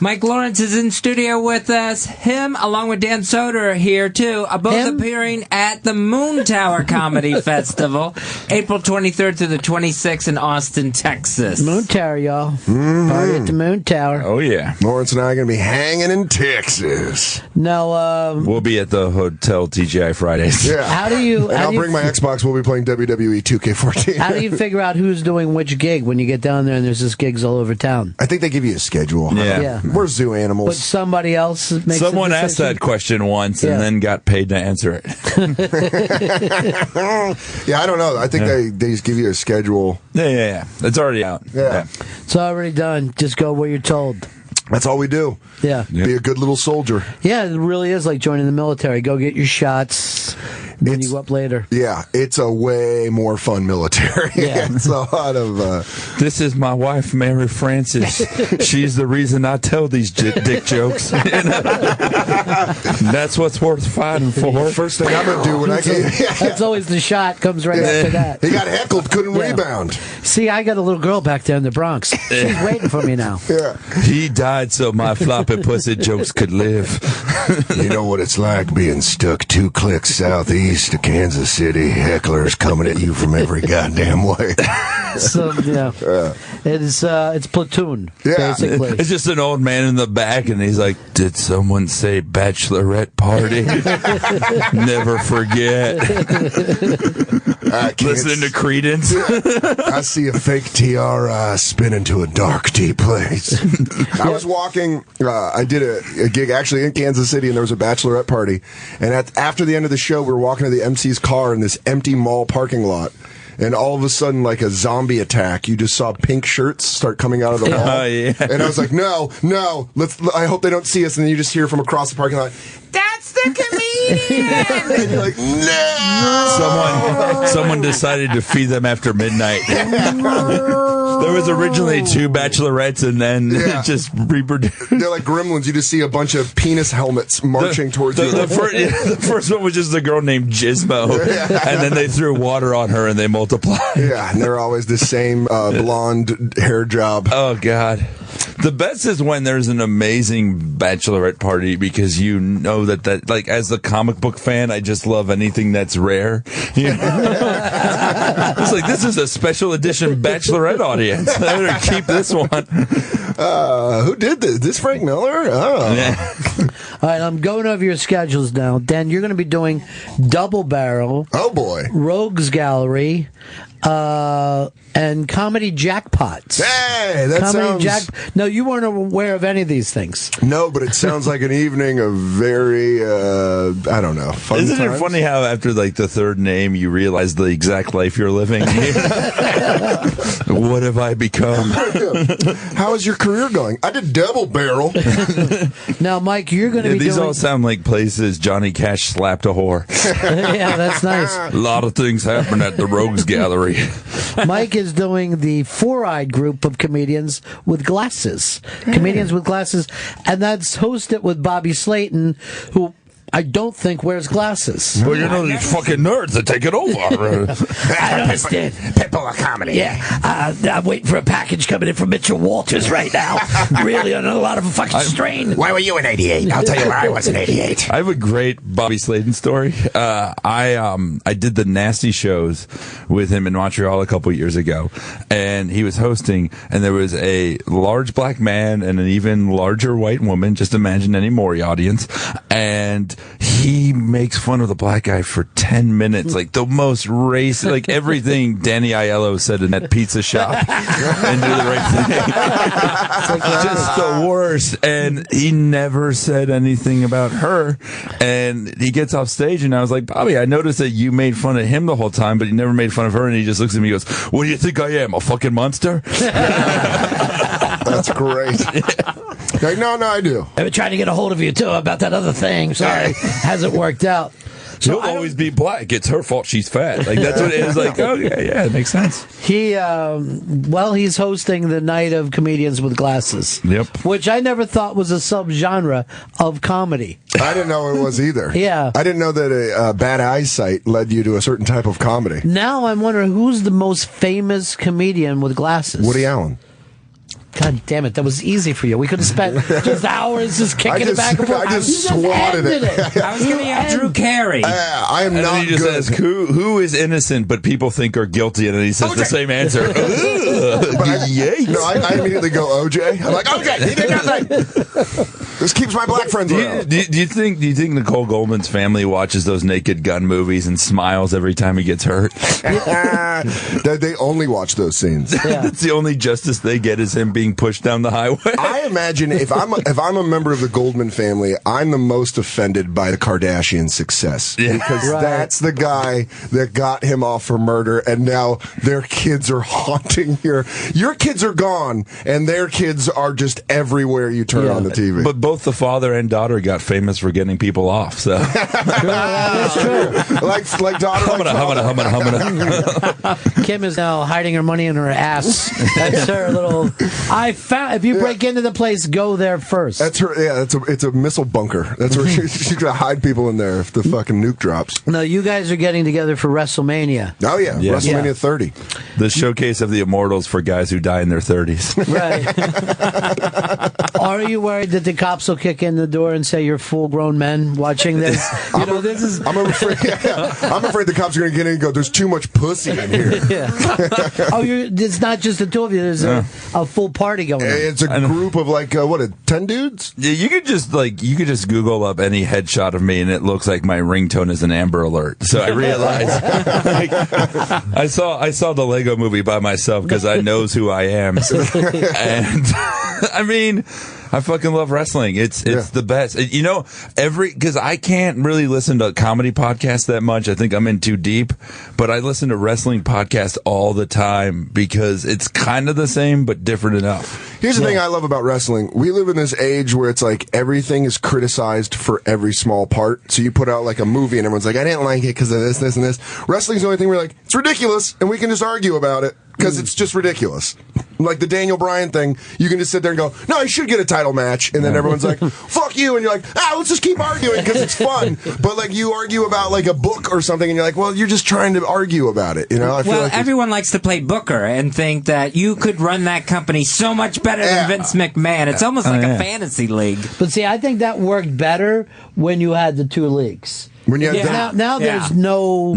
Mike Lawrence is in studio with us. Him, along with Dan Soder, are here too. Both appearing at the Moon Tower Comedy Festival, April 23rd through the 26th in Austin, Texas. Moon Tower, y'all. Party at the Moon Tower. Oh, yeah. Lawrence and I are going to be hanging in Texas. Now, we'll be at the Hotel TGI Fridays. Yeah. How do you... And I'll bring my Xbox. We'll be playing WWE 2K14. How do you figure out who's doing which gig when you get down there and there's just gigs all over town? I think they give you a schedule. Yeah. We're zoo animals. But somebody else makes Someone the asked that question once and then got paid to answer it. Yeah, I don't know. I think they just give you a schedule. Yeah. It's already out. Yeah. It's already done. Just go where you're told. That's all we do. Yeah. Be a good little soldier. Yeah, it really is like joining the military. Go get your shots. Then you go up later. Yeah, it's a way more fun military. Yeah. It's a lot of... This is my wife, Mary Frances. She's the reason I tell these dick jokes. That's what's worth fighting for. First thing I'm going to do when I get... That's always the shot comes right after that. He got heckled, couldn't rebound. See, I got a little girl back there in the Bronx. She's waiting for me now. Yeah. He died so my floppy pussy jokes could live. You know what it's like being stuck 2 clicks southeast of Kansas City. Hecklers coming at you from every goddamn way. So, it's platoon, basically. It's just an old man in the back, and he's like, did someone say bachelorette party? Never forget. Listening to Credence. I see a fake tiara spin into a dark, deep place. I was walking, I did a gig actually in Kansas City, and there was a bachelorette party. And after the end of the show, we were walking to the MC's car in this empty mall parking lot. And all of a sudden, like a zombie attack, you just saw pink shirts start coming out of the wall. Oh, yeah. And I was like, no, I hope they don't see us. And then you just hear from across the parking lot, that's the comedian! And you're like, no! Someone decided to feed them after midnight. There was originally 2 bachelorettes, and then it just reproduced. They're like gremlins. You just see a bunch of penis helmets marching towards you. The first one was just a girl named Gizmo, and then they threw water on her, and they multiplied. Yeah, and they're always the same blonde hair job. Oh, God. The best is when there's an amazing bachelorette party, because you know that like, as a comic book fan, I just love anything that's rare. You know? It's like, this is a special edition bachelorette audience. I better keep this one. Who did this? This Frank Miller? Oh. Yeah. All right, I'm going over your schedules now. Dan, you're going to be doing Double Barrel. Oh, boy. Rogues Gallery. And Comedy Jackpots. Hey, that sounds... No, you weren't aware of any of these things. No, but it sounds like an evening of very, I don't know, fun Isn't times. it funny how after like the third name you realize the exact life you're living? What have I become? How is your career going? I did Double Barrel. Now, Mike, you're going to be these doing... all sound like places Johnny Cash slapped a whore. Yeah, that's nice. A lot of things happen at the Rogues Gallery. Mike is doing the Four-Eyed group of comedians with glasses. Comedians with glasses. And that's hosted with Bobby Slayton, who I don't think wears glasses. Well, you know these fucking nerds that take it over. I don't understand. People of comedy. Yeah, I'm waiting for a package coming in from Mitchell Walters right now. Really on a lot of a fucking strain. Where were you in '88? I'll tell you where I was in '88. I have a great Bobby Slayton story. I did the Nasty shows with him in Montreal a couple years ago, and he was hosting, and there was a large black man and an even larger white woman. Just imagine any Maury audience, and he makes fun of the black guy for 10 minutes, like the most racist, like everything Danny Aiello said in that pizza shop, and do the right thing. Just the worst. And he never said anything about her. And he gets off stage, and I was like, Bobby, I noticed that you made fun of him the whole time, but you never made fun of her. And he just looks at me and goes, what do you think I am, a fucking monster? That's great. Like, no, I do. I've been trying to get a hold of you, too, about that other thing. Sorry. Hasn't worked out. He'll always be black. It's her fault she's fat. Like, that's what it is. Like, oh, yeah, it makes sense. He's hosting the Night of Comedians with Glasses. Yep. Which I never thought was a subgenre of comedy. I didn't know it was either. Yeah. I didn't know that a bad eyesight led you to a certain type of comedy. Now I'm wondering who's the most famous comedian with glasses. Woody Allen. God damn it, that was easy for you. We could have spent just hours just kicking it back and forth. I just swatted it. I was going to have Drew Carey. I am and not then he just good. asks, who is innocent but people think are guilty, and then he says the same answer. Yikes. No, I immediately go OJ. I'm like, OJ, he did nothing. This keeps my black friends around. Do you think Nicole Goldman's family watches those Naked Gun movies and smiles every time he gets hurt? They only watch those scenes. Yeah. That's the only justice they get is him being pushed down the highway. I imagine if I'm a member of the Goldman family, I'm the most offended by the Kardashian success because that's the guy that got him off for murder, and now their kids are haunting your kids are gone, and their kids are just everywhere you turn on the TV. But both the father and daughter got famous for getting people off. So That's true. like daughter, humana. Kim is now hiding her money in her ass. That's her little. If you break into the place, go there first. That's her. Yeah, it's a missile bunker. That's where she's gonna hide people in there if the fucking nuke drops. No, you guys are getting together for WrestleMania. Oh yeah, WrestleMania 30. The showcase of the immortals for guys who die in their 30s. Right. Are you worried that the cops will kick in the door and say you're full-grown men watching this? This is. I'm afraid the cops are gonna get in and go, "There's too much pussy in here." It's not just the two of you. There's a full party going on. It's a group of 10 dudes? Yeah, you could just Google up any headshot of me and it looks like my ringtone is an Amber Alert. So I realized I saw the Lego movie by myself because I knows who I am. And I mean, I fucking love wrestling. It's the best. Because I can't really listen to comedy podcasts that much. I think I'm in too deep. But I listen to wrestling podcasts all the time because it's kind of the same but different enough. Here's the thing I love about wrestling. We live in this age where it's like everything is criticized for every small part. So you put out like a movie and everyone's like, I didn't like it because of this, this, and this. Wrestling's the only thing we're like, it's ridiculous, and we can just argue about it because it's just ridiculous. Like the Daniel Bryan thing, you can just sit there and go, no, he should get a title match. And then everyone's like, fuck you. And you're like, let's just keep arguing because it's fun. But like you argue about like a book or something and you're like, well, you're just trying to argue about it. I feel like everyone likes to play Booker and think that you could run that company so much better than Vince McMahon. It's almost like a fantasy league. But see, I think that worked better when you had the two leagues. When you had now there's no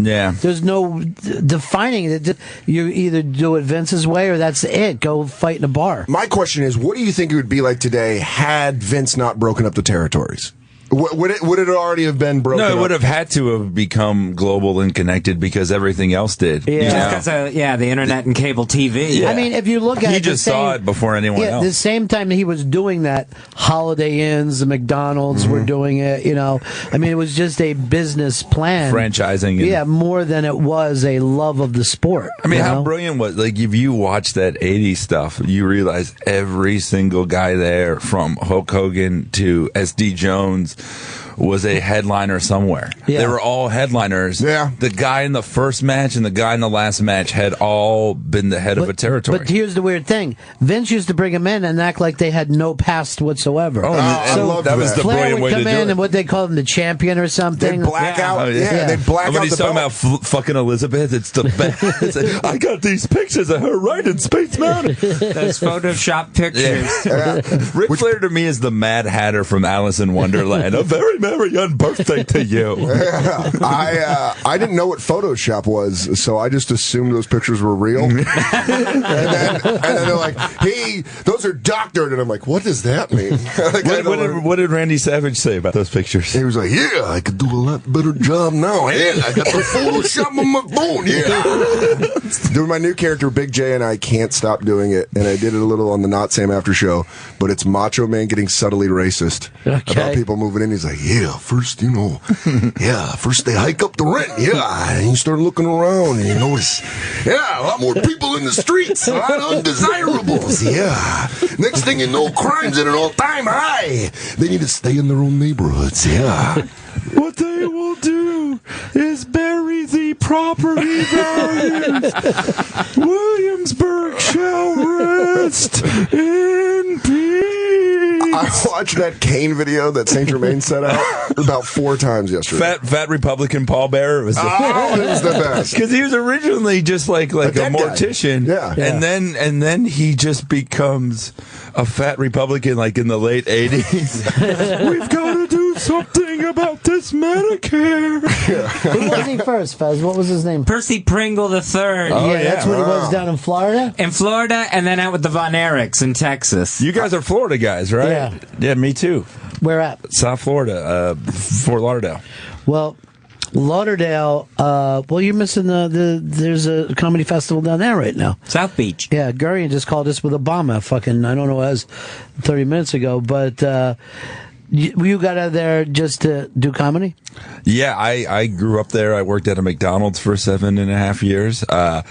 defining it. You either do it Vince's way or that's it. Go fight in a bar. My question is, what do you think it would be like today had Vince not broken up the territories? Would it already have been broken up? No, it would have had to have become global and connected because everything else did. Yeah, because of the internet and cable TV. Yeah. I mean, if you look at he just saw it before anyone else. The same time he was doing that, Holiday Inns, the McDonald's were doing it. I mean, it was just a business plan, franchising. More than it was a love of the sport. I mean, how brilliant was like if you watch that '80s stuff, you realize every single guy there, from Hulk Hogan to SD Jones, was a headliner somewhere. Yeah. They were all headliners. Yeah. The guy in the first match and the guy in the last match had all been the head of a territory. But here's the weird thing. Vince used to bring them in and act like they had no past whatsoever. I love that. Was the Flair brilliant would way to come do in it. and what they call him, the champion or something. They'd black out. They'd black out when he's the talking belt. about fucking Elizabeth, it's the best. It's like, I got these pictures of her right in Space Mountain. Those Photoshop pictures. Ric Flair to me is the Mad Hatter from Alice in Wonderland. A very merry young birthday to you. I didn't know what Photoshop was, so I just assumed those pictures were real. and then they're like, hey, those are doctored. And I'm like, what does that mean? What did Randy Savage say about those pictures? He was like, yeah, I could do a lot better job now. And I got the Photoshop on my phone. Yeah. Doing my new character, Big J, and I can't stop doing it. And I did it a little on the Not Sam After Show, but it's Macho Man getting subtly racist about people moving in. He's like, yeah, first, first they hike up the rent. Yeah. And you start looking around and you notice, a lot more people in the streets. A lot of undesirables. Yeah. Next thing you know, crime's at an all-time high. They need to stay in their own neighborhoods. Yeah. What they will do Please bury the property values. Williamsburg shall rest in peace. I watched that Kane video that Saint Germain set out about 4 times yesterday. Fat Republican pallbearer was it was the best. Because he was originally just like a mortician, and then he just becomes a fat Republican like in the late 80s. We've got to do something about this Medicare. Who was he first, Fez? What was his name? Percy Pringle III. That's what he was down in Florida? In Florida, and then out with the Von Erichs in Texas. You guys are Florida guys, right? Yeah, me too. Where at? South Florida, Fort Lauderdale. Well, Lauderdale, you're missing there's a comedy festival down there right now. South Beach. Yeah, Gurian just called us with a bomb I don't know, it was 30 minutes ago, but you got out there just to do comedy? Yeah, I grew up there. I worked at a McDonald's for 7.5 years. I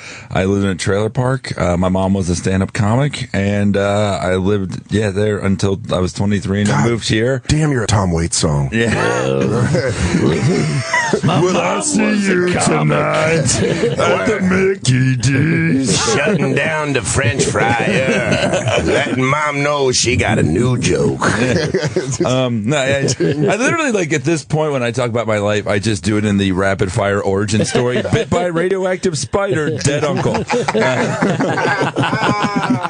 lived in a trailer park. My mom was a stand-up comic, and I lived there until I was 23, and I moved here. Damn, you're a Tom Waits song. Yeah. Will I see you tonight at the Mickey D's? Shutting down the French fryer. Letting mom know she got a new joke. I literally, at this point when I talk about my life, I just do it in the rapid fire origin story. Bit by radioactive spider, dead uncle.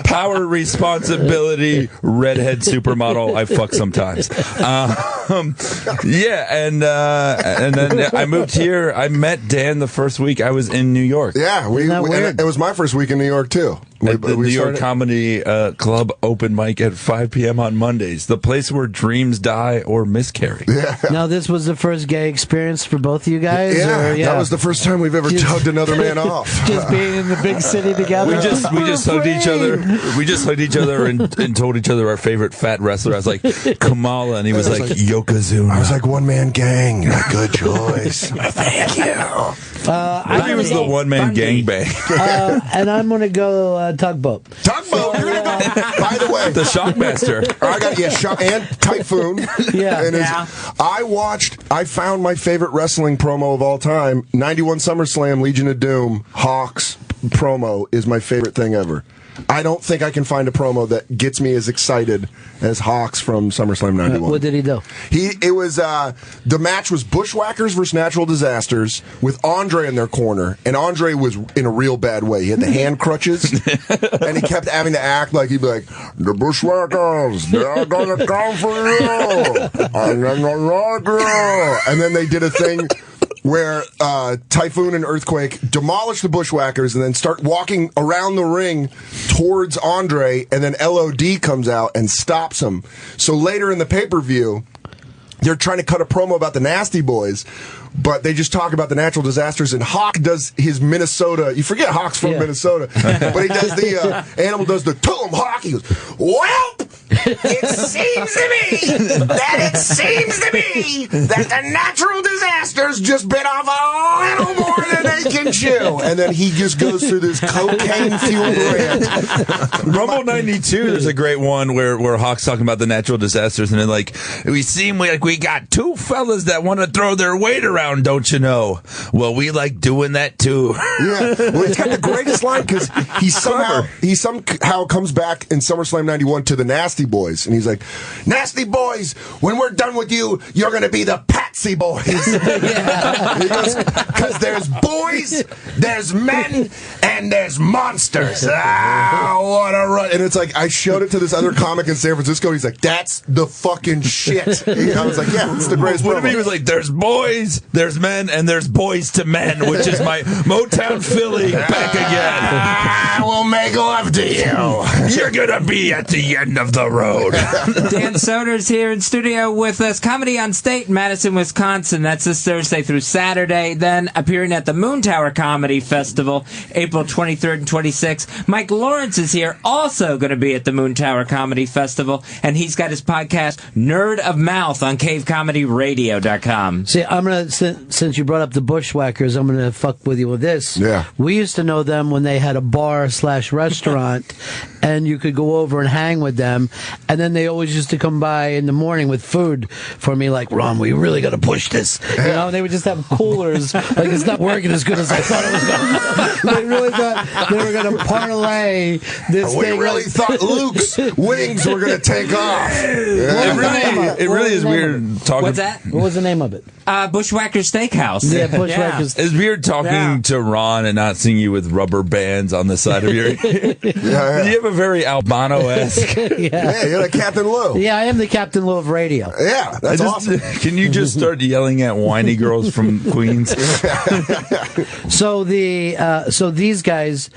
Power, responsibility, redhead supermodel. I fuck sometimes. And then I moved here. I met Dan the first week I was in New York. Yeah, and it was my first week in New York too. At the New York Comedy Club open mic at 5 p.m. on Mondays. The place where dreams die or miscarry. Yeah. Now, this was the first gay experience for both of you guys? Yeah, that was the first time we've ever tugged another man off. Just being in the big city together? We just hugged each other. We just hugged each other and told each other our favorite fat wrestler. I was like, Kamala, and he was like Yokozuna. I was like, one man gang. Good choice. Thank you. I think it was the one man gangbang. And I'm going to go tugboat. Tugboat? You're going to go? By the way. The Shockmaster. I got and Typhoon. Yeah. I found my favorite wrestling promo of all time. 91 SummerSlam, Legion of Doom, Hawks promo is my favorite thing ever. I don't think I can find a promo that gets me as excited as Hawks from SummerSlam 91. What did he do? The match was Bushwhackers versus Natural Disasters with Andre in their corner, and Andre was in a real bad way. He had the hand crutches, and he kept having to act like he'd be like, the Bushwhackers, they're gonna come for you, and then they did a thing where Typhoon and Earthquake demolish the Bushwhackers and then start walking around the ring towards Andre, and then LOD comes out and stops him. So later in the pay-per-view, they're trying to cut a promo about the Nasty Boys, but they just talk about the Natural Disasters, and Hawk does his Minnesota. You forget Hawk's from Minnesota, but he does the Animal does the "To 'em, Hawk." He goes, "Well, it seems to me that the Natural Disasters just bit off a little more than they can chew," and then he just goes through this cocaine-fueled rant. Rumble 92, there's a great one where Hawk's talking about the natural disasters, and then we seem like we got two fellas that want to throw their weight around, don't you know? Well, we like doing that too. Yeah, well, he's got the greatest line because he somehow comes back in SummerSlam 91 to the Nasty Boys, and he's like, "Nasty Boys, when we're done with you, you're going to be the Patsy Boys." Because there's boys, there's men, and there's monsters. What a run. And it's like, I showed it to this other comic in San Francisco. He's like, "That's the fucking shit." I was like, "Yeah, it's the greatest." What if he was like, "There's boys, there's men, and there's boys to men," which is my Motown Philly back again. I will make love to you. You're going to be at the end of the road. Dan Soder's here in studio with us. Comedy on State in Madison, Wisconsin. That's this Thursday through Saturday. Then appearing at the Moon Tower Comedy Festival, April 23rd and 26th. Mike Lawrence is here, also going to be at the Moon Tower Comedy Festival, and he's got his podcast, Nerd of Mouth, on cavecomedyradio.com. See, I'm going to, since you brought up the Bushwhackers, I'm going to fuck with you with this. Yeah. We used to know them when they had a bar/restaurant, and you could go over and hang with them, and then they always used to come by in the morning with food for me, like, Ron, we really got to push this. You know, they would just have coolers, like it's not working as good as I thought it was going to. They really thought they were going to parlay this We thing. really thought Luke's wings were going to take off. It really is weird talking. What's that? What was the name of it? Bushwhacker Steakhouse. Yeah, Bushwhackers. It's weird talking to Ron and not seeing you with rubber bands on the side of your. Yeah. You have a very Albano-esque. Yeah, you're like Captain Lou. Yeah, I am the Captain Lou of radio. Yeah, that's awesome. Can you just start yelling at whiny girls from Queens? So these guys,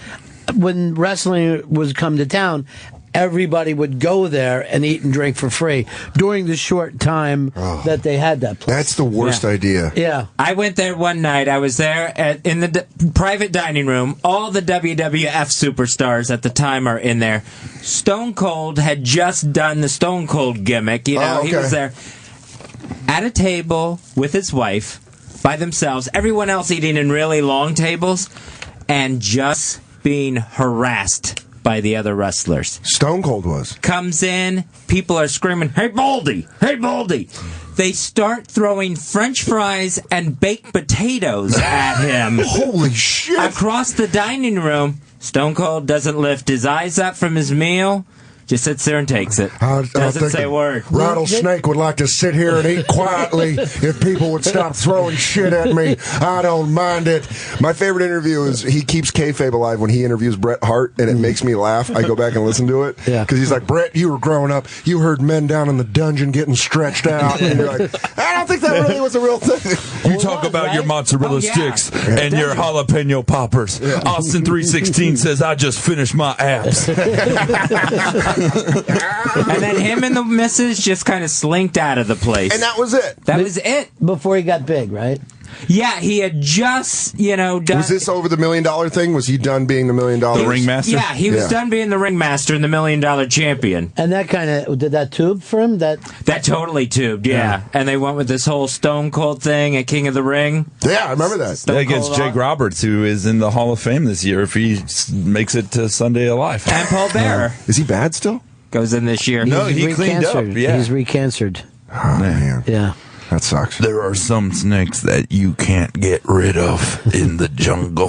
when wrestling was come to town, everybody would go there and eat and drink for free during the short time that they had that place. That's the worst idea. Yeah. I went there one night. I was there in the private dining room. All the WWF superstars at the time are in there. Stone Cold had just done the Stone Cold gimmick. You know, he was there at a table with his wife by themselves. Everyone else eating in really long tables and just being harassed by the other wrestlers. Stone Cold was. Comes in, people are screaming, "Hey, Baldy! Hey, Baldy!" They start throwing French fries and baked potatoes at him. Holy shit! Across the dining room, Stone Cold doesn't lift his eyes up from his meal. Just sits there and takes it. Doesn't say a word. Rattlesnake would like to sit here and eat quietly if people would stop throwing shit at me. I don't mind it. My favorite interview is he keeps kayfabe alive when he interviews Bret Hart, and it makes me laugh. I go back and listen to it. Because he's like, Bret, you were growing up, you heard men down in the dungeon getting stretched out. And you're like, I don't think that really was a real thing. You talk about your mozzarella sticks and your jalapeno poppers. Austin 316 says, I just finished my abs. And then him and the missus just kind of slinked out of the place. And that was it. That was it. Before he got big, right? Yeah, he had just, done... Was this over the $1 million thing? Was he done being the $1 million ringmaster? Yeah, he was done being the ringmaster and the $1 million champion. And that kind of, did that tube for him? That totally tubed, yeah. And they went with this whole Stone Cold thing at King of the Ring. Yeah, I remember that. Against Jake Roberts, who is in the Hall of Fame this year if he makes it to Sunday Alive. And Paul Bearer. Is he bad still? Goes in this year. No, he cleaned up. Yeah. He's recancered. Oh, man. Yeah. That sucks. There are some snakes that you can't get rid of in the jungle.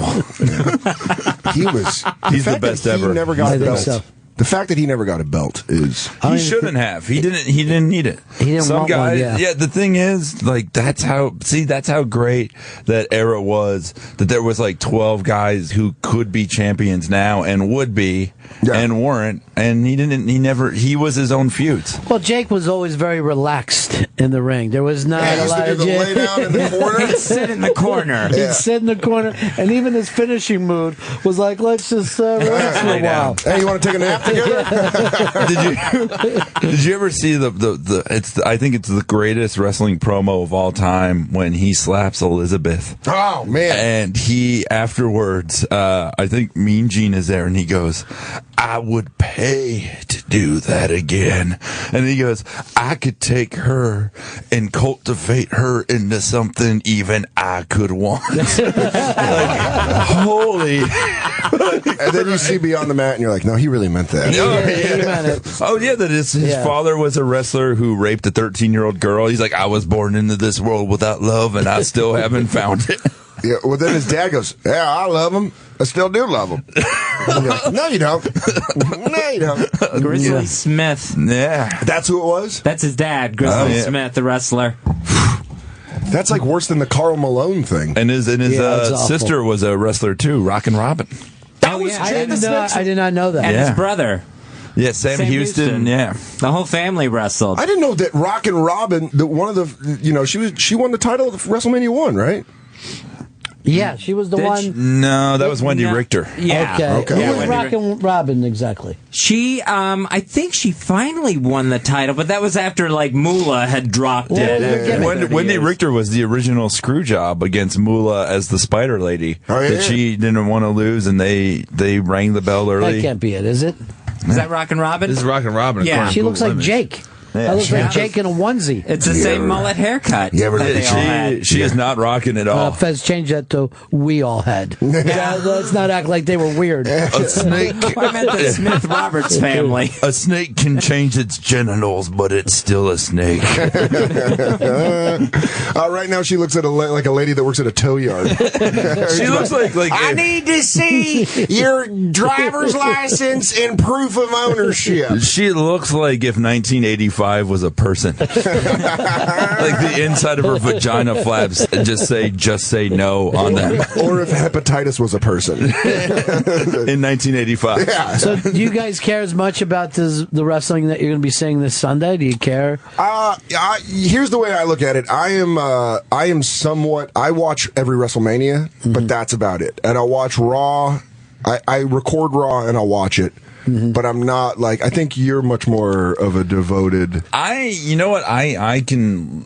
He's the best ever. He never got a belt. The fact that he never got a belt is he shouldn't have. He didn't need it. He didn't Some want guys, one, yeah. The thing is, like, that's how great that era was. That there was like 12 guys who could be champions now and would be and weren't, and he was his own feuds. Well, Jake was always very relaxed in the ring. There was not a lot of lay down in the corner. He'd sit in the corner. He'd sit in the corner, and even his finishing mood was like, let's just relax for a while. Hey, you want to take a nap together? Did you ever see I think it's the greatest wrestling promo of all time when he slaps Elizabeth. Oh, man. And he afterwards, I think Mean Gene is there, and he goes, I would pay to do that again. And he goes, I could take her and cultivate her into something even I could want. Holy. And then you see Beyond the Mat, and you're like, no, he really meant that. That his father was a wrestler who raped a 13-year-old girl. He's like, I was born into this world without love, and I still haven't found it. Yeah, well, then his dad goes, yeah, I love him. I still do love him. Like, no, you don't. No, you don't. Grizzly Smith. Yeah. That's who it was? That's his dad, Grizzly Smith, the wrestler. That's like worse than the Karl Malone thing. And his sister was a wrestler, too, Rockin' Robin. I did not know that. And his brother. Yeah, Sam Houston. Yeah, the whole family wrestled. I didn't know that Rockin' Robin, one of the, she won the title of WrestleMania 1, right? Yeah, she was the one. No, that was Wendy Richter. Yeah. Okay. Who was Rockin' Robin exactly? She, I think she finally won the title, but that was after like Moolah had dropped it. Wendy Richter was the original screw job against Moolah as the Spider Lady. That she didn't want to lose, and they rang the bell early. That can't be it, is it? Is that Rockin' Robin? This is Rockin' Robin. Yeah, she looks like Jake. Yeah. I look like Jake in a onesie. It's the same mullet haircut. She is not rocking at all. Fez, change that to we all had. Let's not act like they were weird. A snake. I meant the Smith Roberts family. A snake can change its genitals, but it's still a snake. Right now, she looks at like a lady that works at a tow yard. She looks like I need to see your driver's license and proof of ownership. She looks like if 1985 was a person. Like the inside of her vagina flaps just say no on them. Or if hepatitis was a person. In 1985. Yeah. So do you guys care as much about the wrestling that you're going to be seeing this Sunday? Do you care? Here's the way I look at it. I am somewhat. I watch every WrestleMania, but that's about it. And I'll watch Raw. I record Raw and I'll watch it. But I'm not like, I think you're much more of a devoted. You know what? I can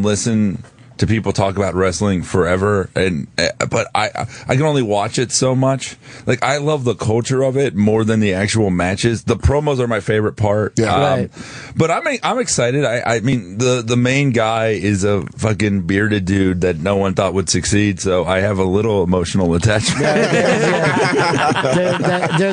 listen to people talk about wrestling forever, but I can only watch it so much. Like, I love the culture of it more than the actual matches. The promos are my favorite part. Yeah. Right. But I'm excited. I mean, the main guy is a fucking bearded dude that no one thought would succeed, so I have a little emotional attachment. There's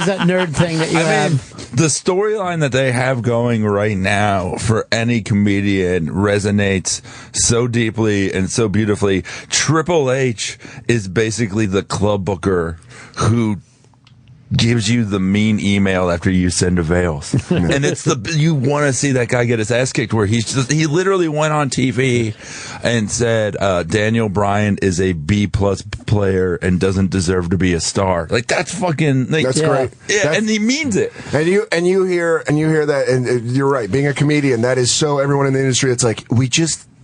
that nerd thing that you have. The storyline that they have going right now for any comedian resonates so deeply and so beautifully. Triple H is basically the club booker who gives you the mean email after you send avails. And it's you want to see that guy get his ass kicked, where he literally went on TV and said, Daniel Bryan is a B+ player and doesn't deserve to be a star. Like, that's fucking, like, that's great. Yeah, and he means it. And you hear that, and you're right. Being a comedian, that is so everyone in the industry, it's like,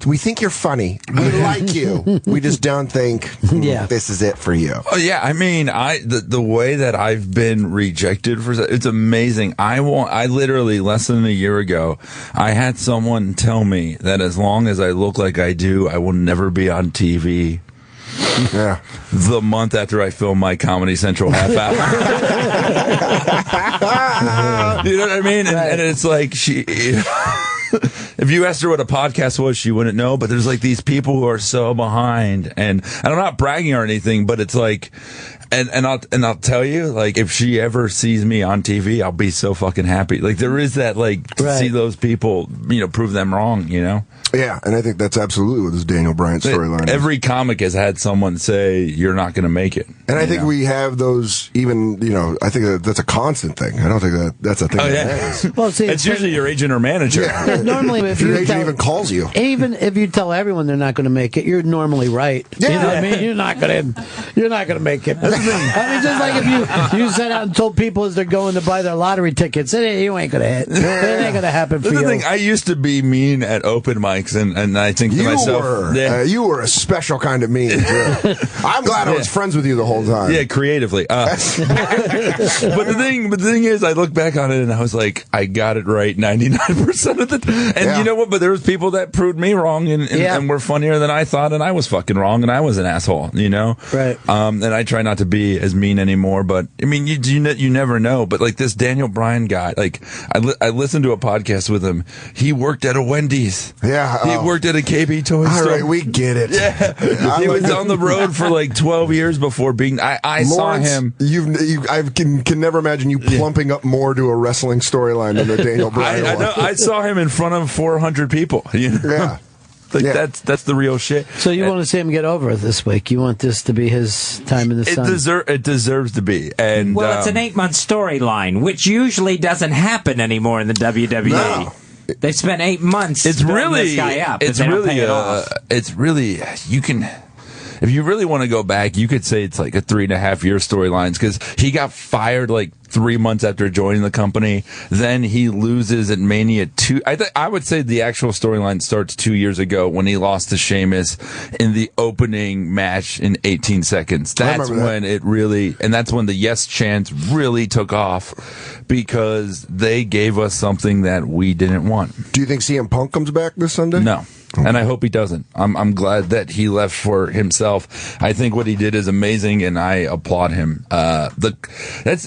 we think you're funny. We like you. We just don't think this is it for you. Oh yeah, I mean, the way that I've been rejected for it's amazing. I literally less than a year ago, I had someone tell me that as long as I look like I do, I will never be on TV. Yeah. The month after I filmed my Comedy Central half hour. You know what I mean? And it's like if you asked her what a podcast was, she wouldn't know. But there's like these people who are so behind, and I'm not bragging or anything, but it's like, and I'll tell you, like, if she ever sees me on TV, I'll be so fucking happy. Like, there is that, like, to see those people, prove them wrong, Yeah, and I think that's absolutely what this Daniel Bryan storyline is. Every comic has had someone say, you're not going to make it. And I think we have those even, I think that's a constant thing. I don't think that's a thing. Oh, yeah. Well, see, it's usually your agent or manager. Yeah. Normally, if your agent even calls you. Even if you tell everyone they're not going to make it, you're normally right. Yeah. You know what I mean? You're not going to make it. I mean, just like if you set out and told people as they're going to buy their lottery tickets, you ain't going to hit. It ain't going to happen for you. The thing, I used to be mean at open mics, and I think to myself, you were a special kind of mean. I'm glad I was friends with you the whole time. Yeah, creatively. But the thing is, I look back on it and I was like, I got it right 99% of the time. And you know what? But there was people that proved me wrong and were funnier than I thought, and I was fucking wrong, and I was an asshole. Right. And I try not to be as mean anymore. But I mean, you never know. But like this Daniel Bryan guy, like I listened to a podcast with him. He worked at a Wendy's. Yeah. He worked at a KB toy store. All right, we get it. Yeah. He was on the road for like 12 years before being. I saw him. I can never imagine you plumping up more to a wrestling storyline than the Daniel Bryan one. I know. I saw him in front of 400 people. Yeah. That's the real shit. So you want to see him get over it this week? You want this to be his time in the sun? It deserves to be. And it's an 8-month storyline, which usually doesn't happen anymore in the WWE. No. They spent 8 months building this guy up. It's really you can. if you really want to go back, you could say it's like a 3.5 year storylines because he got fired like 3 months after joining the company. Then he loses at Mania 2. I would say the actual storyline starts 2 years ago when he lost to Sheamus in the opening match in 18 seconds. That's when it really, and that's when the yes chants really took off because they gave us something that we didn't want. Do you think CM Punk comes back this Sunday? No. And I hope he doesn't. I'm glad that he left for himself. I think what he did is amazing, and I applaud him. As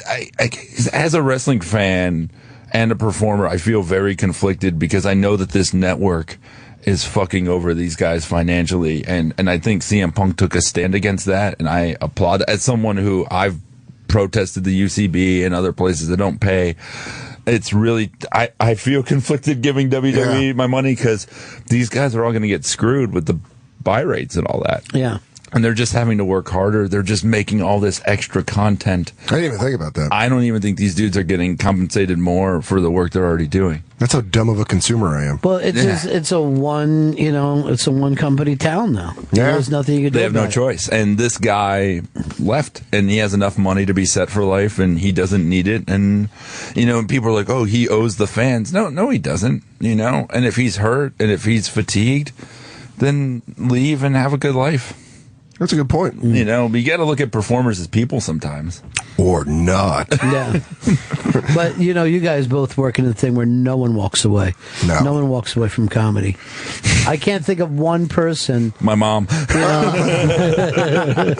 a wrestling fan and a performer, I feel very conflicted because I know that this network is fucking over these guys financially, and I think CM Punk took a stand against that, and I applaud. As someone who I've protested the UCB and other places that don't pay. It's really, I feel conflicted giving WWE my money because these guys are all going to get screwed with the buy rates and all that. Yeah. And they're just having to work harder. They're just making all this extra content. I didn't even think about that. I don't even think these dudes are getting compensated more for the work they're already doing. That's how dumb of a consumer I am. Well, it's a one company town now. Yeah. There's nothing you can do. They have no choice. And this guy left, and he has enough money to be set for life, and he doesn't need it. And, and people are like, oh, he owes the fans. No, he doesn't, And if he's hurt and if he's fatigued, then leave and have a good life. That's a good point. But you got to look at performers as people sometimes. Or not. Yeah. But, you guys both work in the thing where no one walks away. No one walks away from comedy. I can't think of one person. My mom. I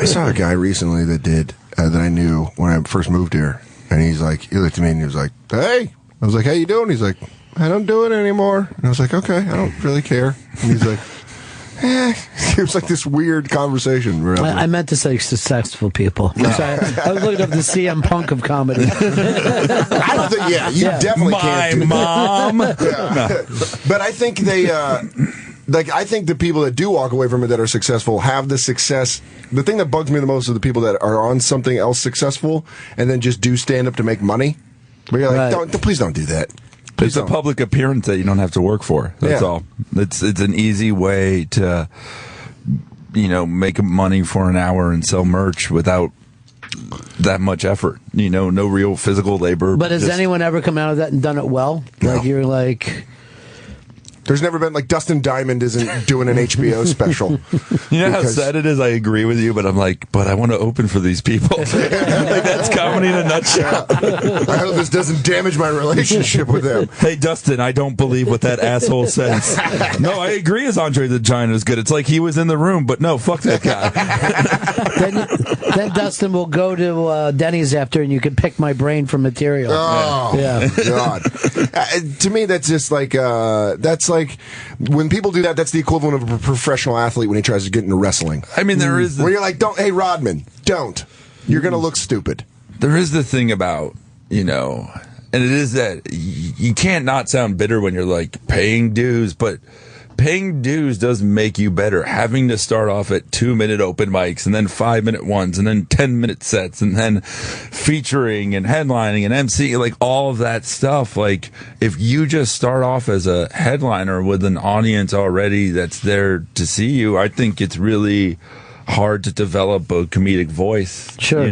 saw a guy recently that did, that I knew when I first moved here. And he looked at me and he was like, hey. I was like, how you doing? He's like, I don't do it anymore. And I was like, okay, I don't really care. And he's like, it was like this weird conversation. I meant to say successful people. I was looking up the CM Punk of comedy. I don't think, you definitely can't do mom. That. But I think they, I think the people that do walk away from it that are successful have the success. The thing that bugs me the most are the people that are on something else successful and then just do stand up to make money. But you're like, please don't do that. It's a public appearance that you don't have to work for. That's all. It's an easy way to, make money for an hour and sell merch without that much effort. No real physical labor. But has anyone ever come out of that and done it well? No. Like you're like... There's never been, Dustin Diamond isn't doing an HBO special. How sad it is? I agree with you, but I'm like, but I want to open for these people. That's comedy in a nutshell. I hope this doesn't damage my relationship with them. Hey, Dustin, I don't believe what that asshole says. No, I agree as Andre the Giant is good. It's like he was in the room, but no, fuck that guy. then Dustin will go to Denny's after, and you can pick my brain for material. Oh, yeah. God. To me, that's just that's like when people do that, that's the equivalent of a professional athlete when he tries to get into wrestling. I mean, there is... Where you're like, hey, Rodman, don't. You're going to look stupid. There is the thing about, and it is that you can't not sound bitter when you're like paying dues, but paying dues does make you better. Having to start off at 2-minute open mics and then 5-minute ones and then 10-minute sets and then featuring and headlining and MC, all of that stuff. If you just start off as a headliner with an audience already that's there to see you, I think it's really hard to develop a comedic voice. Sure.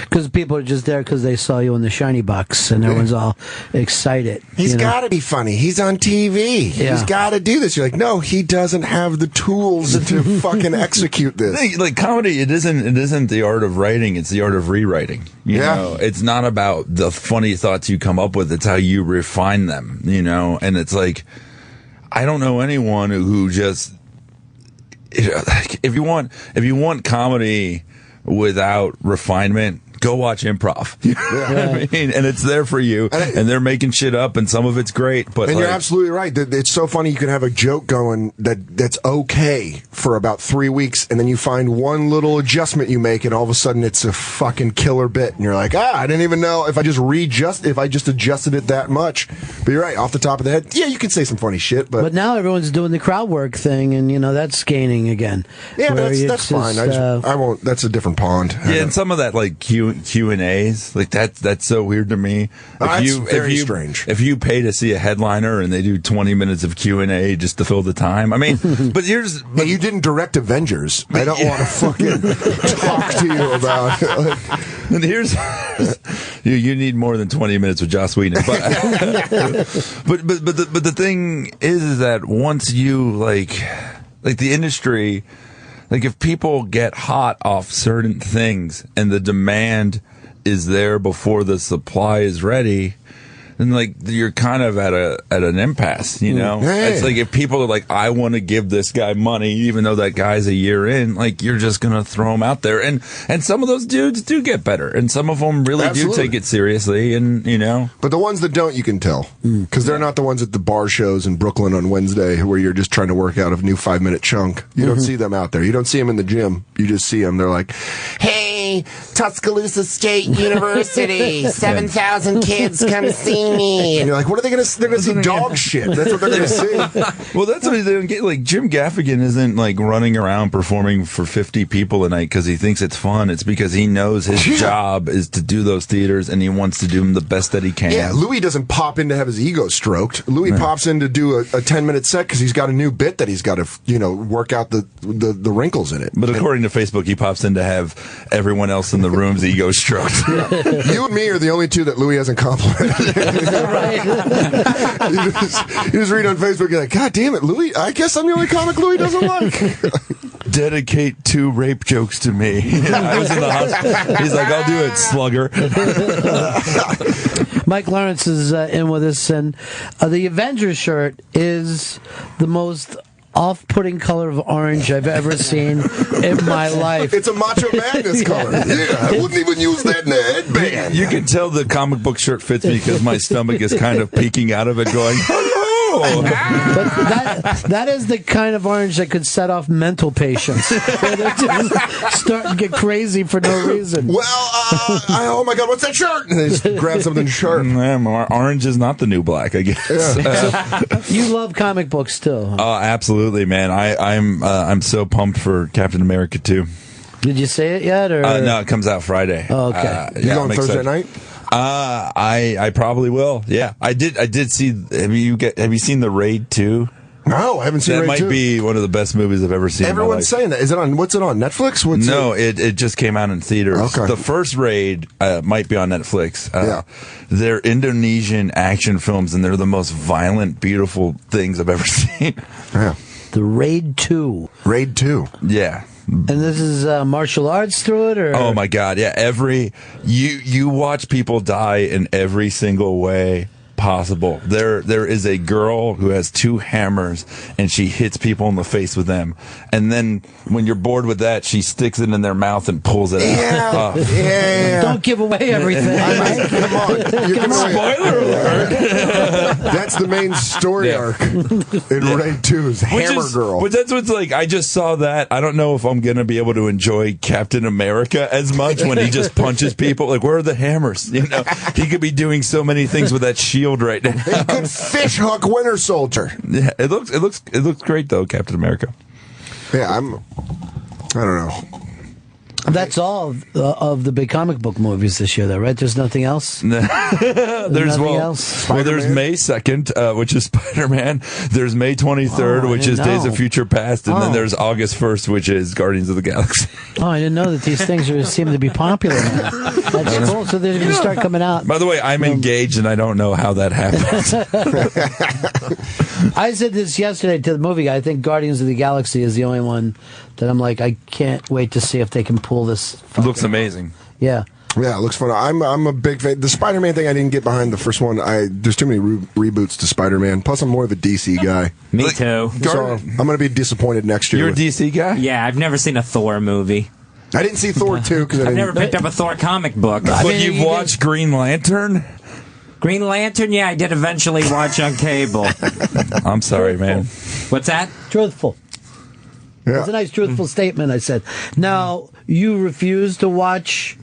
Because people are just there because they saw you in the shiny box and everyone's all excited. He's got to be funny. He's on TV. Yeah. He's got to do this. You're like, no, he doesn't have the tools to fucking execute this. Comedy, it isn't the art of writing, it's the art of rewriting. You know, it's not about the funny thoughts you come up with, it's how you refine them, and it's like, I don't know anyone who just... If you want comedy without refinement, go watch improv. I mean, and it's there for you, and they're making shit up, and some of it's great. But you're absolutely right. It's so funny. You can have a joke going that's okay for about 3 weeks, and then you find one little adjustment you make, and all of a sudden it's a fucking killer bit, and you're like, I didn't even know if I just adjusted it that much. But you're right, off the top of the head, you can say some funny shit, but now everyone's doing the crowd work thing, and that's gaining again. Yeah, that's fine. I won't. That's a different pond. Yeah, and some of that Q Q&As. Like that's so weird to me. Very strange. If you pay to see a headliner and they do 20 minutes of Q&A just to fill the time, I mean, but you didn't direct Avengers. I don't want to fucking talk to you about. And here's you need more than 20 minutes with Joss Whedon. But the thing is that once you like the industry, like if people get hot off certain things and the demand is there before the supply is ready, then like you're kind of at an impasse, you know? Hey. It's like if people are like, I want to give this guy money, even though that guy's a year in, like you're just gonna throw him out there. And some of those dudes do get better, and some of them really do take it seriously, and you know. But the ones that don't, you can tell, because they're not the ones at the bar shows in Brooklyn on Wednesday where you're just trying to work out a new 5-minute chunk. You don't see them out there. You don't see them in the gym. You just see them. They're like, hey, Tuscaloosa State University, 7,000 kids come see me. And you're like, what are they going to? They're going to see dog shit. That's what they're going to see. Well, that's what they don't get. Like Jim Gaffigan isn't like running around performing for 50 people a night because he thinks it's fun. It's because he knows his job is to do those theaters, and he wants to do them the best that he can. Yeah, Louis doesn't pop in to have his ego stroked. Louis pops in to do a 10-minute set because he's got a new bit that he's got to, work out the wrinkles in it. But according to Facebook, he pops in to have everyone else in the room's ego stroked. You and me are the only two that Louis hasn't complimented. you just read on Facebook, you're like, God damn it, Louis, I guess I'm the only comic Louis doesn't like. Dedicate 2 rape jokes to me. I was in the hospital. He's like, I'll do it, slugger. Mike Lawrence is in with us, and the Avengers shirt is the most off-putting color of orange I've ever seen in my life. It's a Macho Madness color. Yeah, I wouldn't even use that in a headband. You can tell the comic book shirt fits me because my stomach is kind of peeking out of it going, hello! But that is the kind of orange that could set off mental patients. Where they just start to get crazy for no reason. Well, oh my God, what's that shirt? And they just grab something sharp. Orange is not the new black, I guess. Yeah. You love comic books still. Oh, absolutely, man. I'm so pumped for Captain America 2. Did you say it yet? Or no, it comes out Friday. Oh, okay. You going Thursday night? I probably will. Yeah, I did see. Have you seen The Raid 2? No, I haven't seen that. Raid 2. That might be one of the best movies I've ever seen. Everyone's saying that. Is it on? What's it on? Netflix? It just came out in theaters. Okay. The first Raid might be on Netflix. They're Indonesian action films, and they're the most violent, beautiful things I've ever seen. Yeah. The Raid 2. Raid 2. Yeah. And this is martial arts through it, or oh my God, yeah! You watch people die in every single way possible. There is a girl who has 2 hammers and she hits people in the face with them, and then when you're bored with that, she sticks it in their mouth and pulls it out. Yeah. Don't give away everything. Come on. Spoiler alert. That's the main story arc in Raid 2 is Hammer Girl. But that's what's like, I just saw that. I don't know if I'm going to be able to enjoy Captain America as much when he just punches people. Like, where are the hammers? You know, he could be doing so many things with that shield right now. He could fish hook Winter Soldier. Yeah, it looks great though, Captain America. Yeah, I don't know. That's all of the big comic book movies this year, though, right? There's nothing else? There's nothing else? Well, there's May 2nd, which is Spider-Man. There's May 23rd, which is Days of Future Past. And then there's August 1st, which is Guardians of the Galaxy. Oh, I didn't know that these things seem to be popular now. That's cool. So they're going to start coming out. By the way, I'm engaged, and I don't know how that happens. I said this yesterday to the movie guy. I think Guardians of the Galaxy is the only one that I'm like, I can't wait to see if they can pull this. It looks amazing. Yeah. Yeah, it looks fun. I'm a big fan. The Spider-Man thing, I didn't get behind the first one. There's too many reboots to Spider-Man. Plus, I'm more of a DC guy. Me too. So I'm going to be disappointed next year. You're a DC guy? Yeah, I've never seen a Thor movie. I didn't see Thor 2 because I've never picked up a Thor comic book. But you've watched Green Lantern? Green Lantern? Yeah, I did eventually watch on cable. I'm sorry, man. What's that? Truthful. Yeah. It's a nice truthful statement, I said. Now, you refuse to watch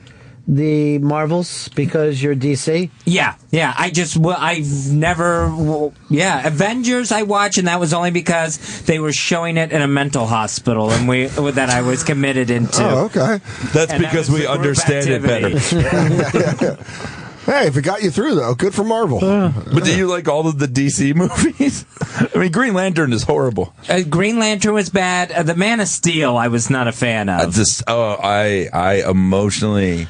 the Marvels because you're DC? Yeah. I've never. Avengers I watched, and that was only because they were showing it in a mental hospital, and that I was committed into. Oh, okay. That's because we understand it better. Hey, if it got you through, though, good for Marvel. But do you like all of the DC movies? I mean, Green Lantern is horrible. Green Lantern was bad. The Man of Steel, I was not a fan of. I emotionally...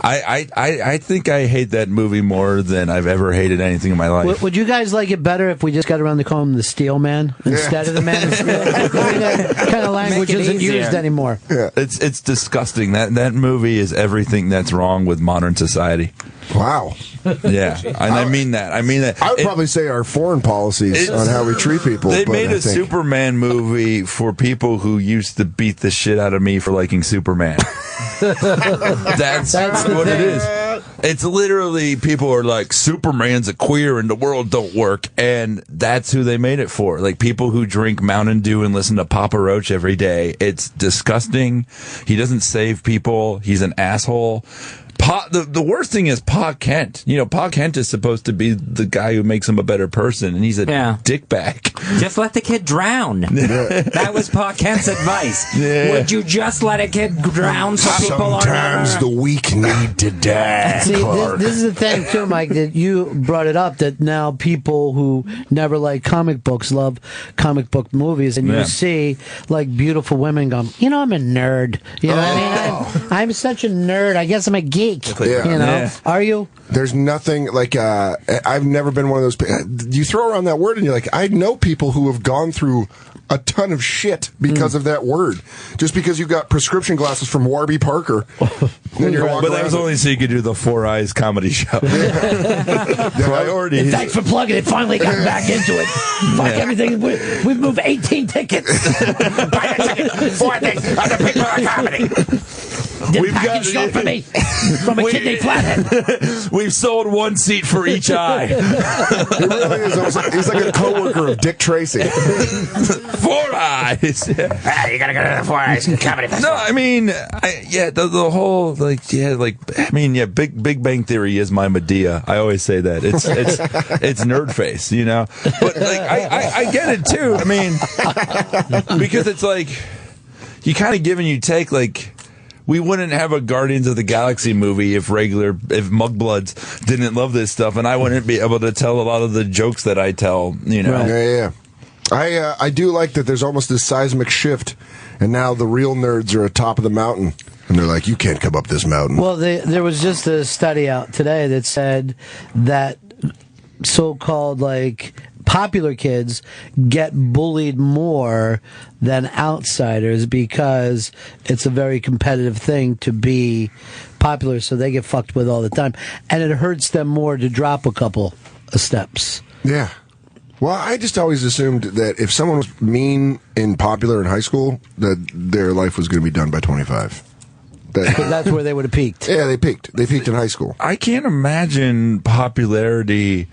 I think I hate that movie more than I've ever hated anything in my life. Would you guys like it better if we just got around to call him the Steel Man instead of the Man of Steel? That kind of language isn't used anymore. Yeah. It's disgusting. That movie is everything that's wrong with modern society. Wow. Yeah, and I mean that. I would probably say our foreign policies on how we treat people. They made a Superman movie for people who used to beat the shit out of me for liking Superman. That's what it is. It's literally people are like, Superman's a queer and the world don't work, and that's who they made it for. Like people who drink Mountain Dew and listen to Papa Roach every day. It's disgusting. He doesn't save people. He's an asshole. The worst thing is Pa Kent. You know, Pa Kent is supposed to be the guy who makes him a better person, and he's a dickbag. Just let the kid drown. That was Pa Kent's advice. Yeah. Would you just let a kid drown so people are Sometimes the weak need to die. See, this is the thing, too, Mike, that you brought it up, that now people who never like comic books love comic book movies, and you see, like, beautiful women going, you know, I'm a nerd. You know what I mean? I'm such a nerd. I guess I'm a geek. You know? Are you? There's nothing like I've never been one of those. You throw around that word and you're like, I know people who have gone through a ton of shit because of that word. Just because you got prescription glasses from Warby Parker. Then you're but that was only so you could do the Four Eyes comedy show. Priorities. Thanks for plugging it. Finally got back into it. Fuck everything. We've moved 18 tickets. Buy a ticket. 4 things on the People of Comedy. We've got show for me from a kidney flathead. We've sold 1 seat for each eye. He really is. He's like a coworker of Dick Tracy. 4 Eyes. You gotta go to the 4 Eyes Comedy Festival. No, I mean, the whole Big Bang Theory is my Medea. I always say that it's nerd face, you know. But like, I get it too. I mean, because it's like you kind of give and you take. Like, we wouldn't have a Guardians of the Galaxy movie if Mugbloods didn't love this stuff, and I wouldn't be able to tell a lot of the jokes that I tell, you know. Right. Yeah. I do like that there's almost this seismic shift, and now the real nerds are at top of the mountain, and they're like, you can't come up this mountain. Well, there was just a study out today that said that so-called, like, popular kids get bullied more than outsiders because it's a very competitive thing to be popular, so they get fucked with all the time. And it hurts them more to drop a couple of steps. Yeah. Well, I just always assumed that if someone was mean and popular in high school, that their life was going to be done by 25. That's where they would have peaked. Yeah, they peaked. They peaked in high school. I can't imagine popularity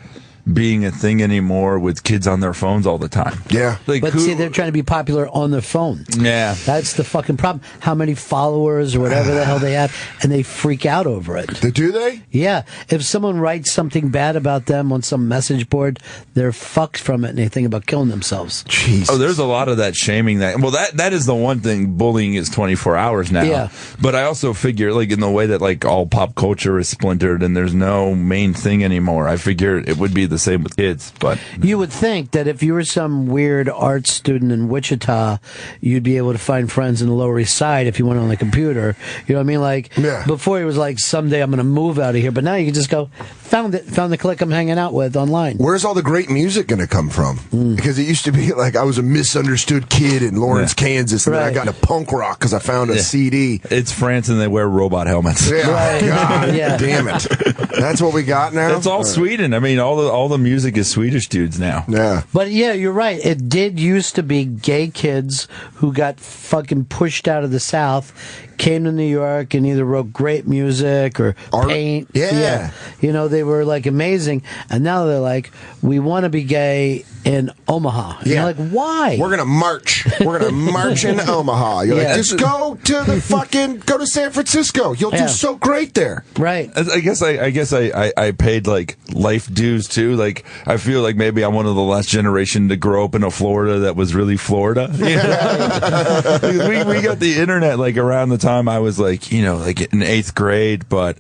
being a thing anymore with kids on their phones all the time. Yeah. But see, they're trying to be popular on their phone. Yeah. That's the fucking problem. How many followers or whatever the hell they have, and they freak out over it. Do they? Yeah. If someone writes something bad about them on some message board, they're fucked from it and they think about killing themselves. Jesus. Oh, there's a lot of that shaming. Well, that is the one thing. Bullying is 24 hours now. Yeah. But I also figure, like, in the way that, like, all pop culture is splintered and there's no main thing anymore, I figure it would be the same with kids. But you would think that if you were some weird art student in Wichita, you'd be able to find friends in the Lower East Side if you went on the computer. You know what I mean? Like, before it was like, someday I'm going to move out of here. But now you can just go, found the clique I'm hanging out with online. Where's all the great music going to come from? Because it used to be like I was a misunderstood kid in Lawrence, Kansas, and then I got into punk rock because I found a CD. It's France and they wear robot helmets. Yeah. Right. God Yeah. damn it. That's what we got now? It's all Sweden. I mean, all the music is Swedish dudes now. Yeah. But yeah, you're right. It did used to be gay kids who got fucking pushed out of the South, came to New York and either wrote great music or paint. Yeah. You know, they were like amazing. And now they're like, we want to be gay in Omaha. And you're like, why? We're going to march. We're going to march in Omaha. You're like, just go to San Francisco. You'll do so great there. Right. I guess I paid like life dues too. Like I feel like maybe I'm one of the last generation to grow up in a Florida that was really Florida. You know? we got the internet like around the time I was like, you know, like in 8th grade, but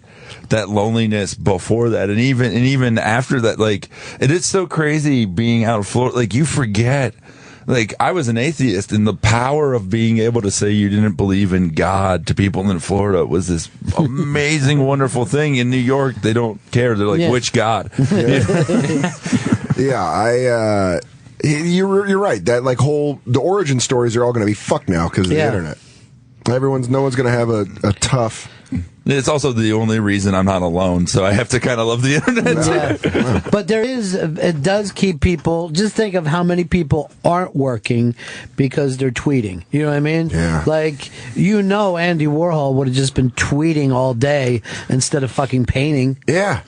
that loneliness before that and even after that, like it is so crazy being out of Florida. Like you forget. Like, I was an atheist, and the power of being able to say you didn't believe in God to people in Florida was this amazing, wonderful thing. In New York, they don't care. They're like, which God? You're right. That, like, the origin stories are all going to be fucked now because of the internet. No one's going to have a tough... It's also the only reason I'm not alone, so I have to kind of love the internet. Yeah. But it does keep people, just think of how many people aren't working because they're tweeting. You know what I mean? Yeah. Like, Andy Warhol would have just been tweeting all day instead of fucking painting. Yeah.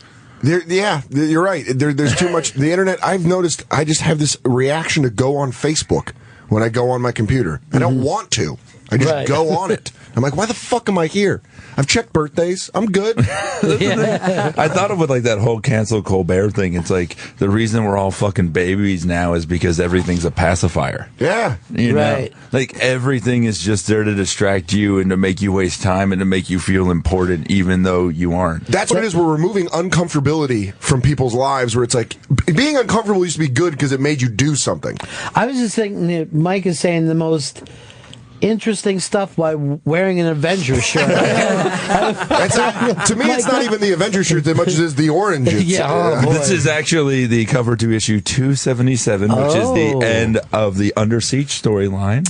You're right. There's too much. The internet, I've noticed, I just have this reaction to go on Facebook when I go on my computer. I don't want to. I just go on it. I'm like, why the fuck am I here? I've checked birthdays. I'm good. I thought of it like that whole cancel Colbert thing. It's like the reason we're all fucking babies now is because everything's a pacifier. Yeah. You know? Like everything is just there to distract you and to make you waste time and to make you feel important even though you aren't. That's what it is. We're removing uncomfortability from people's lives where it's like being uncomfortable used to be good because it made you do something. I was just thinking that Mike is saying the most interesting stuff while wearing an Avengers shirt. To me, it's not even the Avengers shirt as much as it's the orange. This is actually the cover to issue 277, which is the end of the Under Siege storyline.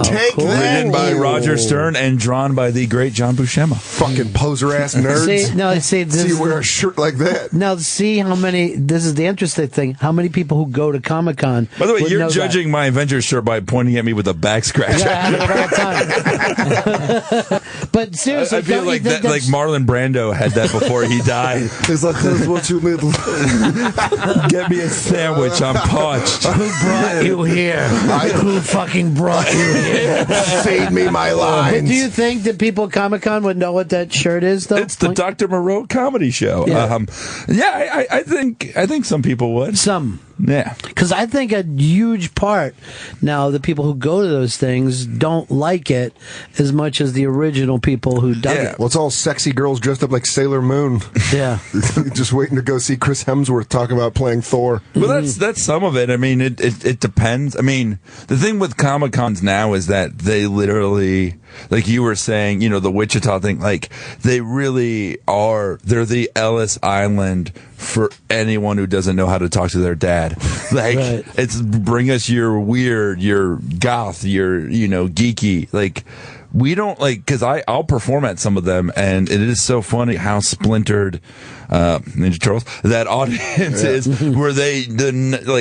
Take that. Written by Roger Stern and drawn by the great John Buscema. Fucking poser-ass nerds. See you wear a shirt like that. Now, see how many, this is the interesting thing, how many people who go to Comic-Con. By the way, you're judging my Avengers shirt by pointing at me with a back scratch. But seriously, I feel like that, like Marlon Brando had that before he died. It's like, what you little. Get me a sandwich. I'm parched. Who brought you here? Who fucking brought you here? Feed me my lines. But do you think that people at Comic-Con would know what that shirt is, though? It's the Dr. Moreau comedy show. I think some people would. Some. Yeah. Because I think a huge part now, the people who go to those things don't like it as much as the original people who dug it. Well, it's all sexy girls dressed up like Sailor Moon. Yeah. Just waiting to go see Chris Hemsworth talk about playing Thor. Well, that's some of it. I mean, it depends. I mean, the thing with Comic-Cons now is that they literally, like you were saying, the Wichita thing, like, they really are, they're the Ellis Island for anyone who doesn't know how to talk to their dad. Like, it's bring us your weird, your goth, your, geeky. Like, we don't, because I'll perform at some of them, and it is so funny how splintered Ninja Turtles that audience is, where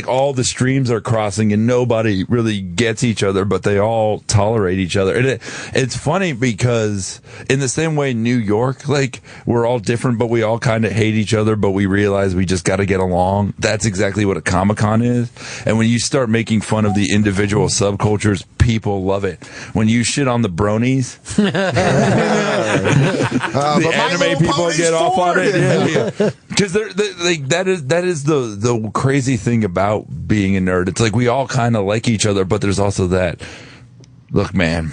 all the streams are crossing and nobody really gets each other, but they all tolerate each other. And it's funny because in the same way New York, like, we're all different, but we all kind of hate each other, but we realize we just got to get along. That's exactly what a Comic-Con is. And when you start making fun of the individual subcultures, people love it. When you shit on the bronies, the anime people get off on it. Because that is the crazy thing about being a nerd. It's like we all kind of like each other, but there's also that. Look, man,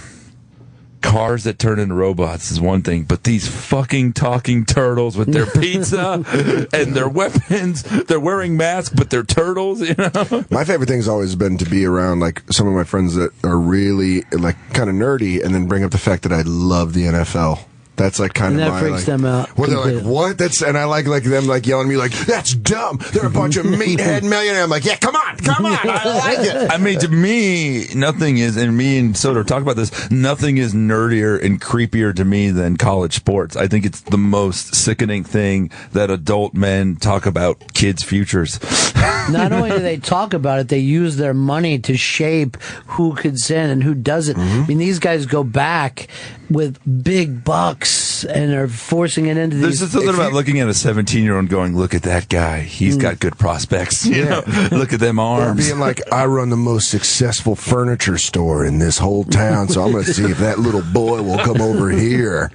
cars that turn into robots is one thing, but these fucking talking turtles with their pizza and their weapons, they're wearing masks, but they're turtles. My favorite thing has always been to be around like some of my friends that are really like kind of nerdy, and then bring up the fact that I love the NFL. That's like kind of that freaks them out. Well, they're like, what? And I like them like yelling at me like, that's dumb. They're a bunch of meathead millionaires. I'm like, yeah, come on, I like it. I mean, to me, nothing is, and me and Soder talk about this, nothing is nerdier and creepier to me than college sports. I think it's the most sickening thing that adult men talk about kids' futures. Not only do they talk about it, they use their money to shape who could sin and who doesn't. I mean, these guys go back with big bucks and are forcing it into There's these. just something about looking at a 17-year-old going, look at that guy. He's got good prospects. You know? Look at them Or arms. being like, I run the most successful furniture store in this whole town, so I'm going to see if that little boy will come over here.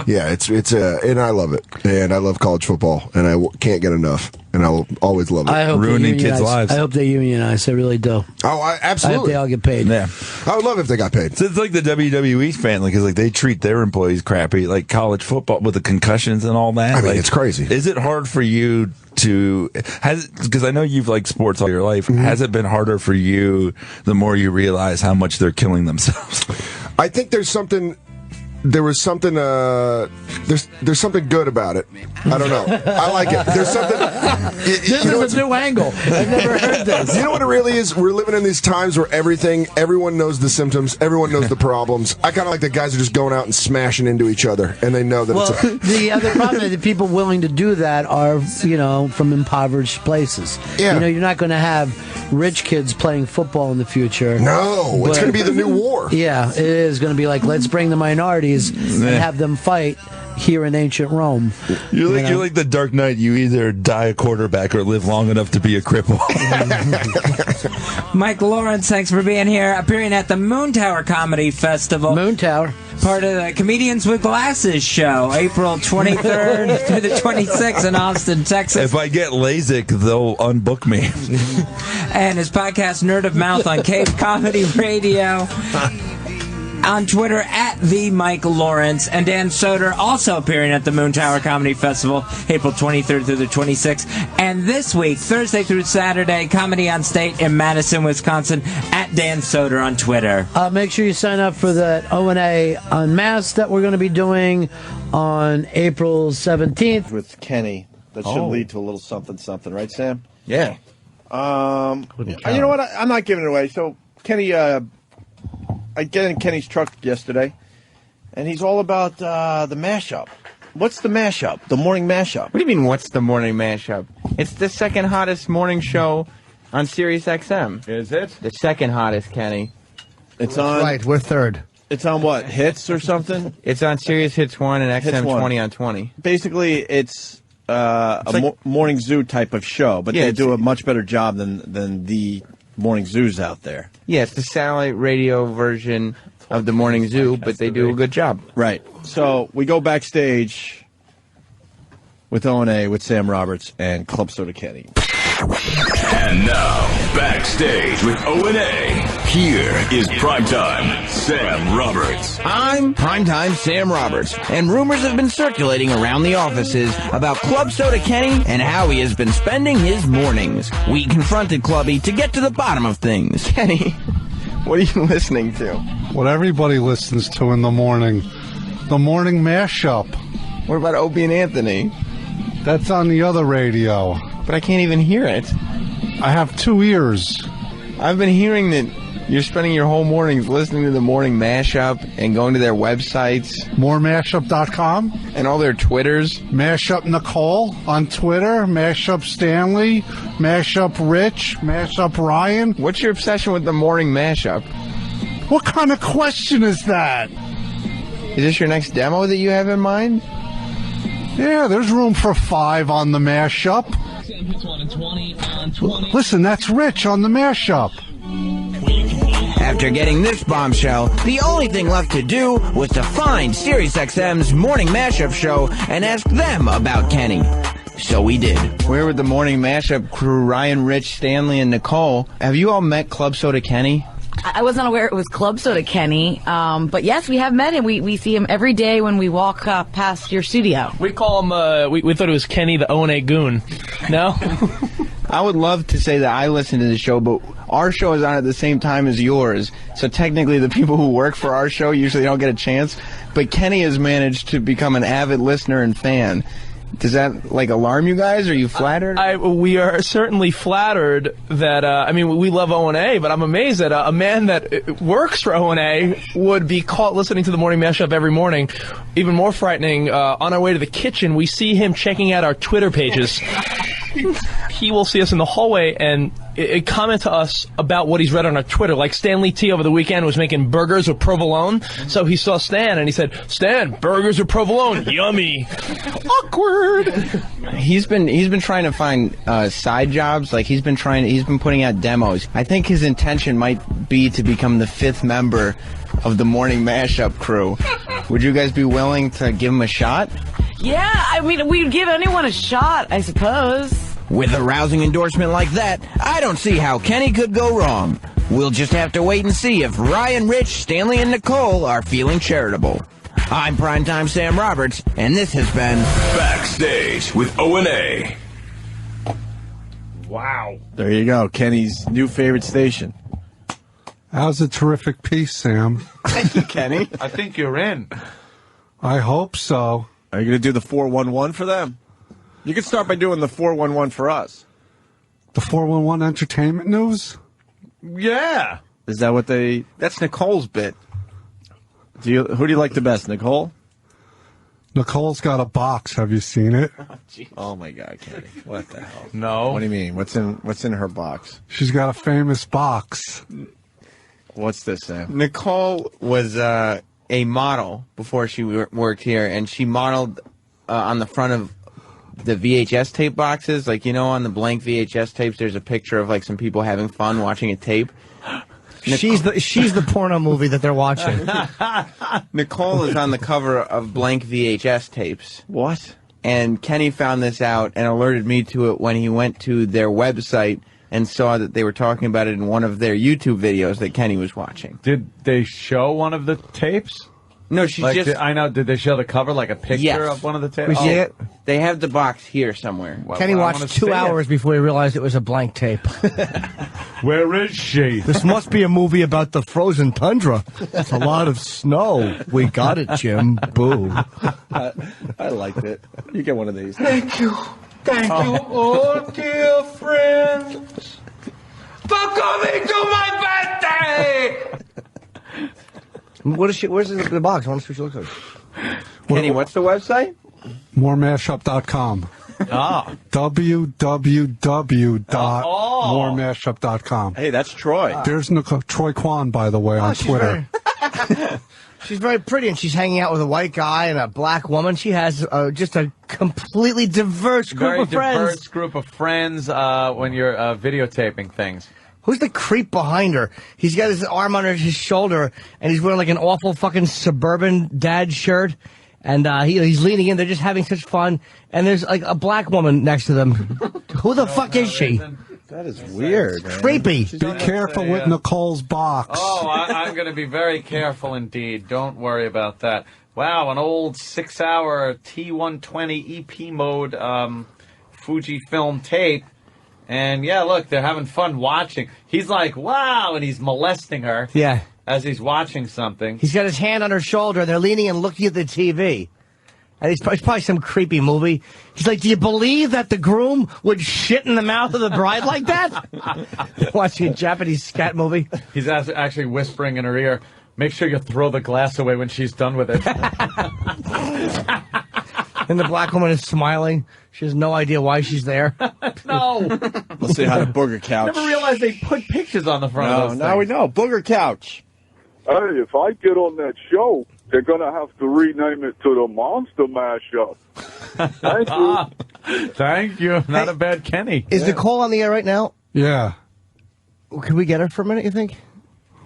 Yeah, and I love it, and I love college football, and I can't get enough, and I will always love it. I hope Ruining they kids' unionize. lives. I hope they unionize. I really do. Oh, absolutely. I hope they all get paid. Yeah. I would love if they got paid. So it's like the WWE family because like they treat their employees crappy, like college football with the concussions and all that. I mean, like, it's crazy. Is it hard for you to because I know you've liked sports all your life? Has it been harder for you the more you realize how much they're killing themselves? I think there's something there's something good about it. I don't know. I like it. There's something. This is a new angle. I've never heard this. You know what it really is? We're living in these times where everyone knows the symptoms, everyone knows the problems. I kind of like that guys are just going out and smashing into each other, and they know that it's the other problem is the people willing to do that are, from impoverished places. Yeah. You're not going to have rich kids playing football in the future. No, it's going to be the new war. Yeah, it is going to be like, let's bring the minorities and have them fight here in ancient Rome. You're like the Dark Knight. You either die a quarterback or live long enough to be a cripple. Mike Lawrence, thanks for being here, appearing at the Moon Tower Comedy Festival. Moon Tower. Part of the Comedians with Glasses show, April 23rd through the 26th in Austin, Texas. If I get LASIK, they'll unbook me. And his podcast, Nerd of Mouth, on Cape Comedy Radio. On Twitter, at the Mike Lawrence. And Dan Soder also appearing at the Moon Tower Comedy Festival, April 23rd through the 26th. And this week, Thursday through Saturday, Comedy on State in Madison, Wisconsin, at Dan Soder on Twitter. Make sure you sign up for that O&A Unmasked that we're going to be doing on April 17th. With Kenny. That should lead to a little something, right, Sam? Yeah. You know what? I'm not giving it away. So, Kenny, I get in Kenny's truck yesterday, and he's all about the mashup. What's the mashup? The morning mashup. What do you mean, what's the morning mashup? It's the second hottest morning show on Sirius XM. Is it? The second hottest, Kenny. It's on. Right, we're third. It's on what? Hits or something? It's on Sirius Hits 1 and XM 20 on 20. Basically, it's a morning zoo type of show, but they do a much better job than the morning zoos out there. Yeah, it's the satellite radio version of the morning zoo, but they do a good job. Right. So we go backstage with O&A with Sam Roberts and Club Soda Kenny. And now, backstage with O&A. Here is Primetime Sam Roberts. I'm Primetime Sam Roberts, and rumors have been circulating around the offices about Club Soda Kenny and how he has been spending his mornings. We confronted Clubby to get to the bottom of things. Kenny, what are you listening to? What everybody listens to in the morning. The morning mashup. What about Opie and Anthony? That's on the other radio. But I can't even hear it. I have 2 ears. I've been hearing that you're spending your whole mornings listening to the morning mashup and going to their websites. Moremashup.com. And all their Twitters. Mashup Nicole on Twitter. Mashup Stanley. Mashup Rich. Mashup Ryan. What's your obsession with the morning mashup? What kind of question is that? Is this your next demo that you have in mind? Yeah, there's room for 5 on the mashup. Listen, that's Rich on the mashup. After getting this bombshell, the only thing left to do was to find SiriusXM's morning mashup show and ask them about Kenny. So we did. We're with the morning mashup crew, Ryan, Rich, Stanley, and Nicole. Have you all met Club Soda Kenny? I was not aware it was Club Soda Kenny, but yes, we have met him. We see him every day when we walk past your studio. We call him, we thought it was Kenny the O&A goon. No? I would love to say that I listen to the show, but our show is on at the same time as yours. So technically the people who work for our show usually don't get a chance. But Kenny has managed to become an avid listener and fan. Does that, alarm you guys? Are you flattered? We are certainly flattered that, we love O&A, but I'm amazed that a man that works for O&A would be caught listening to the morning mashup every morning. Even more frightening, on our way to the kitchen, we see him checking out our Twitter pages. He will see us in the hallway, and comment to us about what he's read on our Twitter. Like Stanley T over the weekend was making burgers with provolone, so he saw Stan and he said, "Stan, burgers with provolone, yummy." Awkward. He's been trying to find side jobs. Like he's been putting out demos. I think his intention might be to become the 5th member of the Morning Mashup crew. Would you guys be willing to give him a shot? Yeah, I mean, we'd give anyone a shot, I suppose. With a rousing endorsement like that, I don't see how Kenny could go wrong. We'll just have to wait and see if Ryan, Rich, Stanley, and Nicole are feeling charitable. I'm Primetime Sam Roberts, and this has been Backstage with O&A. Wow. There you go. Kenny's new favorite station. That was a terrific piece, Sam. Thank you, Kenny. I think you're in. I hope so. Are you going to do the 411 for them? You could start by doing the 411 for us. The 411 entertainment news? Yeah. Is that what they... That's Nicole's bit. Who do you like the best, Nicole? Nicole's got a box. Have you seen it? Oh my God, Kenny. What the hell? No. What do you mean? What's in her box? She's got a famous box. What's this, Sam? Nicole was a model before she worked here, and she modeled on the front of the VHS tape boxes. Like, you know, on the blank VHS tapes, there's a picture of like some people having fun watching a tape. She's the porno movie that they're watching. Nicole is on the cover of blank VHS tapes. What? And Kenny found this out and alerted me to it when he went to their website and saw that they were talking about it in one of their YouTube videos that Kenny was watching. Did they show one of the tapes? No, she's like, just... I know. Did they show the cover, like a picture of one of the tapes? Oh, they have the box here somewhere. Kenny watched 2 hours before he realized it was a blank tape. Where is she? This must be a movie about the frozen tundra. It's a lot of snow. We got it, Jim. Boo. I liked it. You get one of these. Thank you. Thank you, all dear friends, for coming to my birthday! Where's the box? I want to see what she looks like. Kenny, what's the website? Moremashup.com. Ah. www.moremashup.com. Hey, that's Troy. There's Troy Kwan, by the way, on Twitter. She's very pretty, and she's hanging out with a white guy and a black woman. She has just a completely diverse group of friends. Very diverse group of friends when you're videotaping things. Who's the creep behind her? He's got his arm under his shoulder, and he's wearing like an awful fucking suburban dad shirt. And he's leaning in. They're just having such fun. And there's like a black woman next to them. Who the fuck is she? That is weird. Creepy. Be careful with Nicole's box. Oh, I'm going to be very careful indeed. Don't worry about that. Wow, an old 6-hour T120 EP mode Fujifilm tape. And yeah, look, they're having fun watching. He's like, wow, and he's molesting her. Yeah. As he's watching something. He's got his hand on her shoulder, and they're leaning and looking at the TV. And it's probably some creepy movie. He's like, do you believe that the groom would shit in the mouth of the bride like that? Watching a Japanese scat movie. He's actually whispering in her ear, make sure you throw the glass away when she's done with it. And the black woman is smiling. She has no idea why she's there. No. Let's say hi to Booger Couch. Never realized they put pictures on the front of those things. Now we know. Booger Couch. Hey, if I get on that show, they're going to have to rename it to the Monster Mashup. Thank you. Thank you. Not a bad Kenny. Is Nicole on the air right now? Yeah. Can we get her for a minute, you think?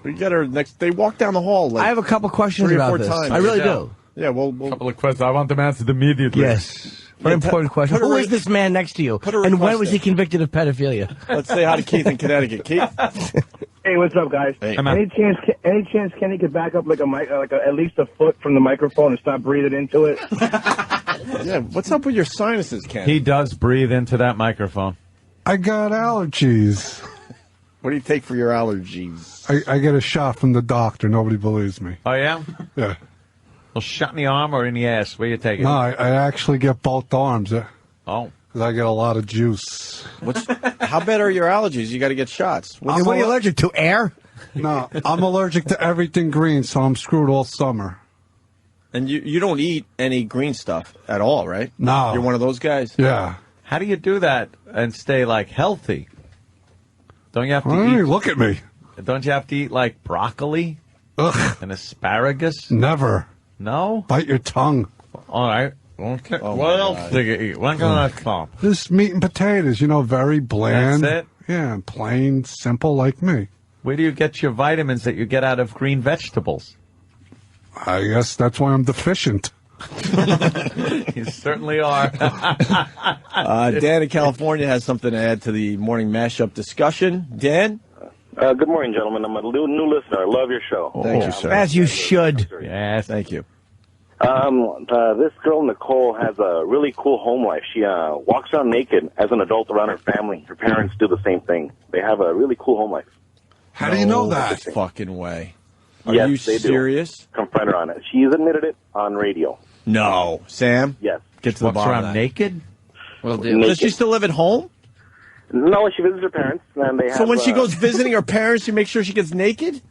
We get her next. They walk down the hall. Like I have a couple questions 3 or about 4 this. times. I really do. Yeah, well, a couple of questions. I want them answered immediately. Yes. Very important question. Who is this man next to you? And when was he convicted of pedophilia? Let's say hi to Keith in Connecticut. Keith? Hey, what's up, guys? Hey. Any chance Kenny could back up like at least a foot from the microphone and stop breathing into it? Yeah, what's up with your sinuses, Ken? He does breathe into that microphone. I got allergies. What do you take for your allergies? I get a shot from the doctor. Nobody believes me. Oh, yeah? Yeah. Well, shot in the arm or in the ass? Where you taking No, it? I actually get both arms. Oh. Because I get a lot of juice. How bad are your allergies? You got to get shots. What are you allergic to? Air? No, I'm allergic to everything green, so I'm screwed all summer. And you don't eat any green stuff at all, right? No. You're one of those guys? Yeah. How do you do that and stay, like, healthy? Don't you have to Hey, eat? look at me. Don't you have to eat like broccoli and asparagus? Never. No. Bite your tongue. All right. Okay. What else do you eat? What can I call? This meat and potatoes, very bland. That's it? Yeah, plain, simple like me. Where do you get your vitamins that you get out of green vegetables? I guess that's why I'm deficient. You certainly are. Dan in California has something to add to the morning mashup discussion. Dan? Good morning, gentlemen. I'm a new listener. I love your show. Thank you, sir. As you should. Yes. Thank you. This girl, Nicole, has a really cool home life. She walks around naked as an adult around her family. Her parents do the same thing. They have a really cool home life. How do you know that? Fucking way. Are Yes, you they do. serious? Confront her on it. She's admitted it on radio. No. Sam? Yes. Get to the Walks bottom around of that. naked? Well, Does she still live at home? No, she visits her parents, and they have. So when she goes visiting her parents, you make sure she gets naked?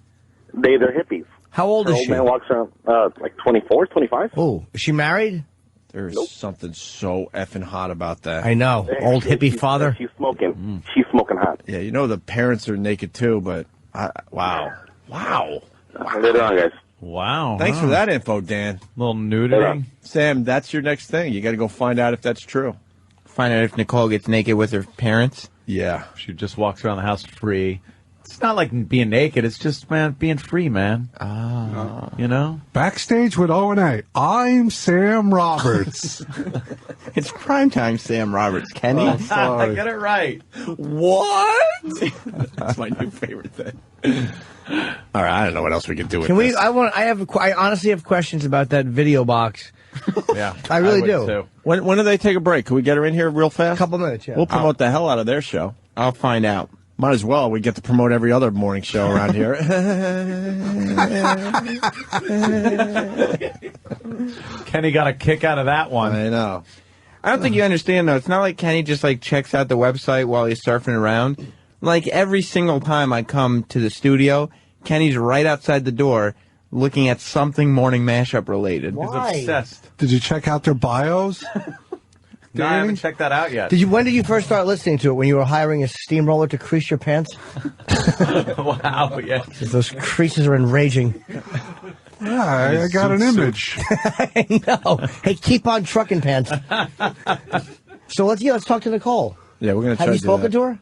they're hippies. How old Her is old she? man walks around like 24, 25. Oh, is she married? There's something so effing hot about that. I know. Old hippie father. She's smoking. She's smoking hot. Yeah, the parents are naked too, but wow. Later on, guys. Wow. Thanks for that info, Dan. Little nudity. Sam, that's your next thing. You got to go find out if that's true. Find out if Nicole gets naked with her parents. Yeah. She just walks around the house free. It's not like being naked. It's just, man, being free, man. You know? Backstage with O&A. I'm Sam Roberts. It's primetime Sam Roberts, Kenny. Oh, sorry. I got it right. What? That's my new favorite thing. All right, I don't know what else we can do with Can we? this. I honestly have questions about that video box. Yeah, I really would do. too. When do they take a break? Can we get her in here real fast? Couple minutes, yeah. We'll promote the hell out of their show. I'll find out. Might as well. We get to promote every other morning show around here. Kenny got a kick out of that one. I know. I don't think you understand, though. It's not like Kenny just, checks out the website while he's surfing around. Like, every single time I come to the studio, Kenny's right outside the door looking at something morning mashup related. Why? He's obsessed. Did you check out their bios? No, I haven't checked that out yet. When did you first start listening to it? When you were hiring a steamroller to crease your pants? Wow, yeah. Those creases are enraging. Yeah, I got an image. I know. Hey, keep on trucking pants. So let's talk to Nicole. Yeah, we're gonna try Have you to do spoken that. to her?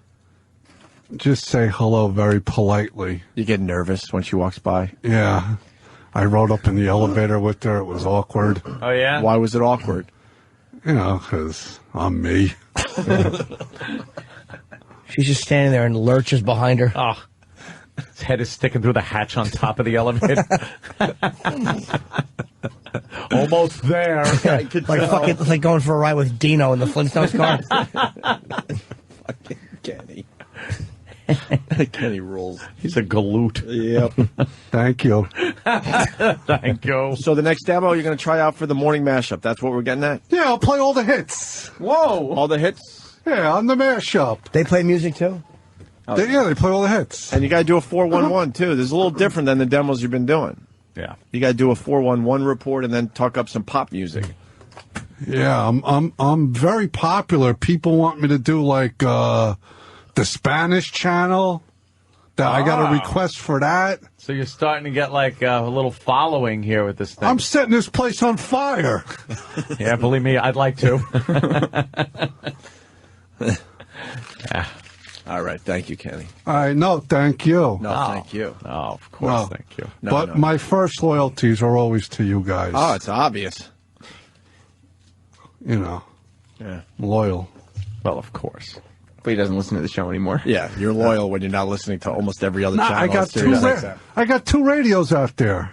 Just say hello very politely. You get nervous when she walks by. Yeah. I rode up in the elevator with her. It was awkward. Oh, yeah? Why was it awkward? Because I'm me. She's just standing there and lurches behind her. Oh, his head is sticking through the hatch on top of the elevator. Almost there. Like going for a ride with Dino in the Flintstones car. Fucking Kenny. Kenny rules. He's a galoot. Yep. Thank you. Thank you. So the next demo you're going to try out for the morning mashup. That's what we're getting at? Yeah, I'll play all the hits. Whoa. All the hits? Yeah, on the mashup. They play music too? They play all the hits. And you got to do a 411 too. This is a little different than the demos you've been doing. Yeah. You got to do a 411 report and then talk up some pop music. Yeah, I'm very popular. People want me to do the Spanish channel. I got a request for that. So you're starting to get a little following here with this thing. I'm setting this place on fire. Yeah, believe me, I'd like to. Yeah. All right. Thank you, Kenny. All right, no, thank you. No, thank you. Oh, of course, thank you. But my first loyalties are always to you guys. Oh, it's obvious. Yeah. Loyal. Well, of course. But he doesn't listen to the show anymore. Yeah, you're loyal when you're not listening to almost every other channel. I got two radios out there.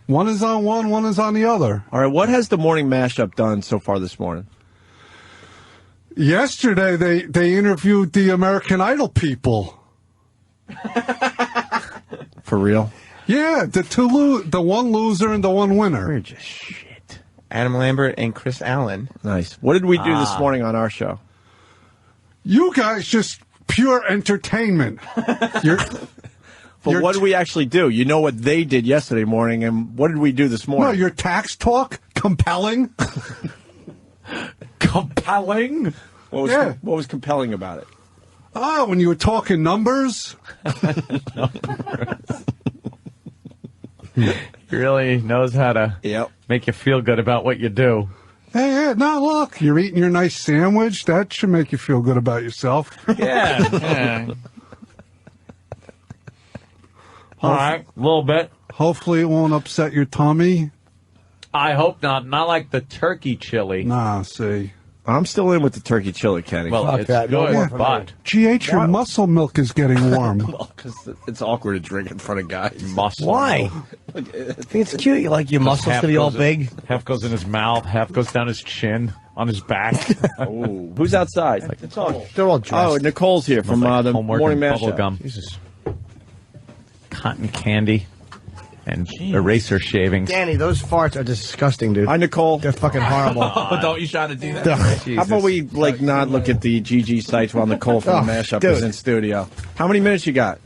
One is on one is on the other. All right, what has the morning mashup done so far this morning? Yesterday, they interviewed the American Idol people. For real? Yeah, the one loser and the one winner. We're just shit. Adam Lambert and Chris Allen. Nice. What did we do this morning on our show? You guys just pure entertainment. But what did we actually do? You know what they did yesterday morning, and what did we do this morning? No, your tax talk, compelling. Compelling? What was compelling about it? Oh, when you were talking numbers? He really knows how to make you feel good about what you do. Hey, now look, you're eating your nice sandwich. That should make you feel good about yourself. Yeah. All right, a little bit. Hopefully it won't upset your tummy. I hope not. Not like the turkey chili. Nah, see. I'm still in with the turkey chili, Kenny. Well, it's good, but... GH, your muscle milk is getting warm. Because it's awkward to drink in front of guys. Muscle. Why? I think it's cute. You like your muscles to be all big. Half goes in his mouth, half goes down his chin, on his back. Who's outside? It's all, they're all dressed. Oh, Nicole's here from the homework Morning and Mashup. bubble gum. Jesus. Cotton candy and eraser shavings. Danny, those farts are disgusting, dude. Hi, Nicole. They're fucking horrible. Don't you try to do that. How about we not look at the GG sites while Nicole from the Mashup is in studio? How many minutes you got?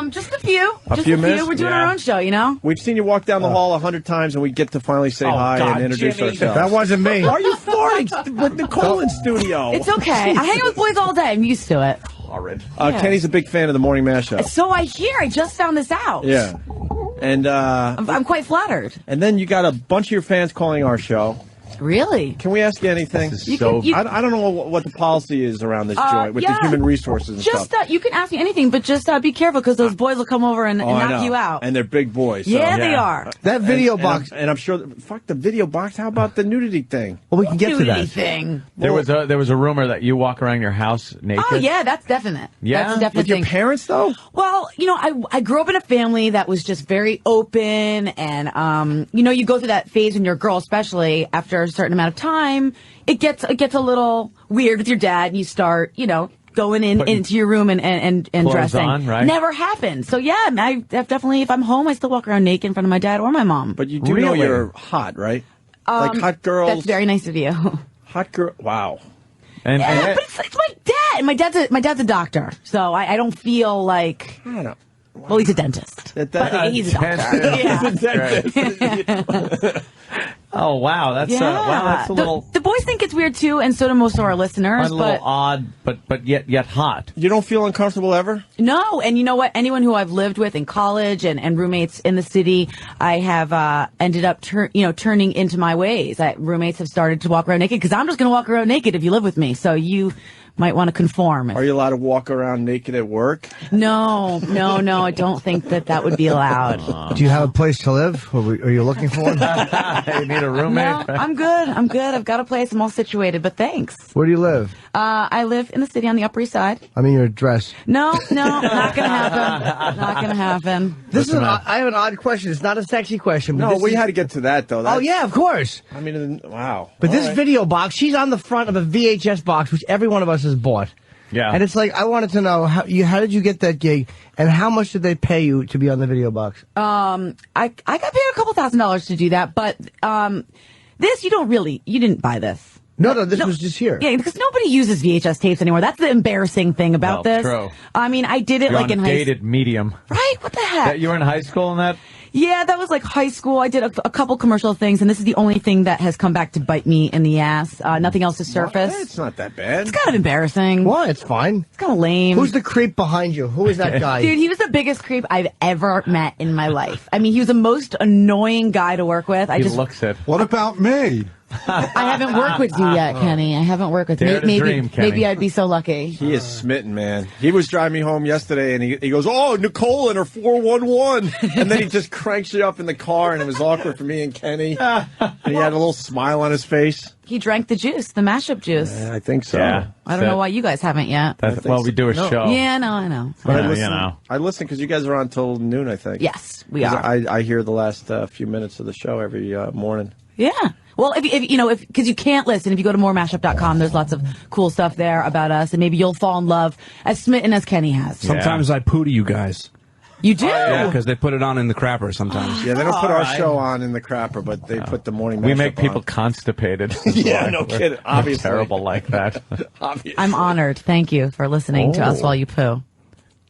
Just a few. A few minutes? We're doing our own show, you know? We've seen you walk down the hall 100 times, and we get to finally say hi and introduce ourselves. That wasn't me. Why are you farting with Nicole in studio? It's okay. I hang out with boys all day. I'm used to it. Horrid. Kenny's a big fan of the Morning Mashup. So I hear. I just found this out. Yeah. And I'm quite flattered. And then you got a bunch of your fans calling our show. Really? Can we ask you anything? I don't know what the policy is around this joint with the human resources and stuff. You can ask me anything, but just be careful because those boys will come over and knock you out. And they're big boys. So. Yeah, they are. That video box. And I'm sure. Fuck the video box. How about the nudity thing? Well, we can get to that. Thing. There was a rumor that you walk around your house naked. Oh yeah, that's definite. Yeah, that's a definite with your parents though. Well, I grew up in a family that was just very open, and you go through that phase when you're a girl, especially after a certain amount of time. It gets a little weird with your dad, and you start, going into your room and dressing. On, right? Never happened. So yeah, I definitely, if I'm home, I still walk around naked in front of my dad or my mom. But you do know you're hot, right? Like hot girls. That's very nice of you. Hot girl. Wow. But it's my dad. My dad's a doctor, so I don't feel like. I don't know. Well, he's a dentist. But he's a doctor. He's a dentist. Oh wow, that's a little. The boys think it's weird too, and so do most of our listeners. A little odd, but yet hot. You don't feel uncomfortable ever? No, and you know what? Anyone who I've lived with in college and roommates in the city, I have ended up turning into my ways. Roommates have started to walk around naked because I'm just going to walk around naked if you live with me. So you might want to conform. Are you allowed to walk around naked at work? No, I don't think that would be allowed. Do you have a place to live? Are you looking for one? You need a roommate? No, I'm good. I've got a place. I'm all situated, but thanks. Where do you live? I live in the city on the Upper East Side. I mean your address. No, not gonna happen. Not gonna happen. I have an odd question. It's not a sexy question. But No, we had to get to that though. Oh yeah, of course. I mean, wow. But this video box, she's on the front of a VHS box, which every one of us has bought. Yeah. And it's like, I wanted to know, how did you get that gig, and how much did they pay you to be on the video box? I got paid a couple $1,000s to do that, but this, you didn't buy this. No, this was just here. Yeah, because nobody uses VHS tapes anymore. That's the embarrassing thing about this. True. I mean, I did it You're like in dated medium. Right? What the heck? You were in high school in that? Yeah, that was like high school. I did a couple commercial things, and this is the only thing that has come back to bite me in the ass. Nothing else has surfaced. It's not that bad. It's kind of embarrassing. Why? It's fine. It's kind of lame. Who's the creep behind you? Who is that guy? Dude, he was the biggest creep I've ever met in my life. I mean, he was the most annoying guy to work with. He looks it. What about me? I haven't worked with you yet, Kenny. I haven't worked with you. Maybe I'd be so lucky. He is smitten, man. He was driving me home yesterday, and he goes, "Oh, Nicole and her 411," and then he just cranks you up in the car, and it was awkward for me and Kenny. And he had a little smile on his face. He drank the juice, the mashup juice. I think so. Yeah. I don't know why you guys haven't yet. We do a show. Yeah, I know. But I listen because you guys are on till noon, I think. Yes, we are. I hear the last few minutes of the show every morning. Yeah. Well, because you can't listen, if you go to moremashup.com, there's lots of cool stuff there about us, and maybe you'll fall in love as smitten as Kenny has. Sometimes I poo to you guys. You do? Yeah, because they put it on in the crapper sometimes. Yeah, they don't put our show on in the crapper, but they put the morning mashup We make people on. constipated. Yeah, no kidding. Obviously. Terrible like that. Obviously. I'm honored. Thank you for listening to us while you poo.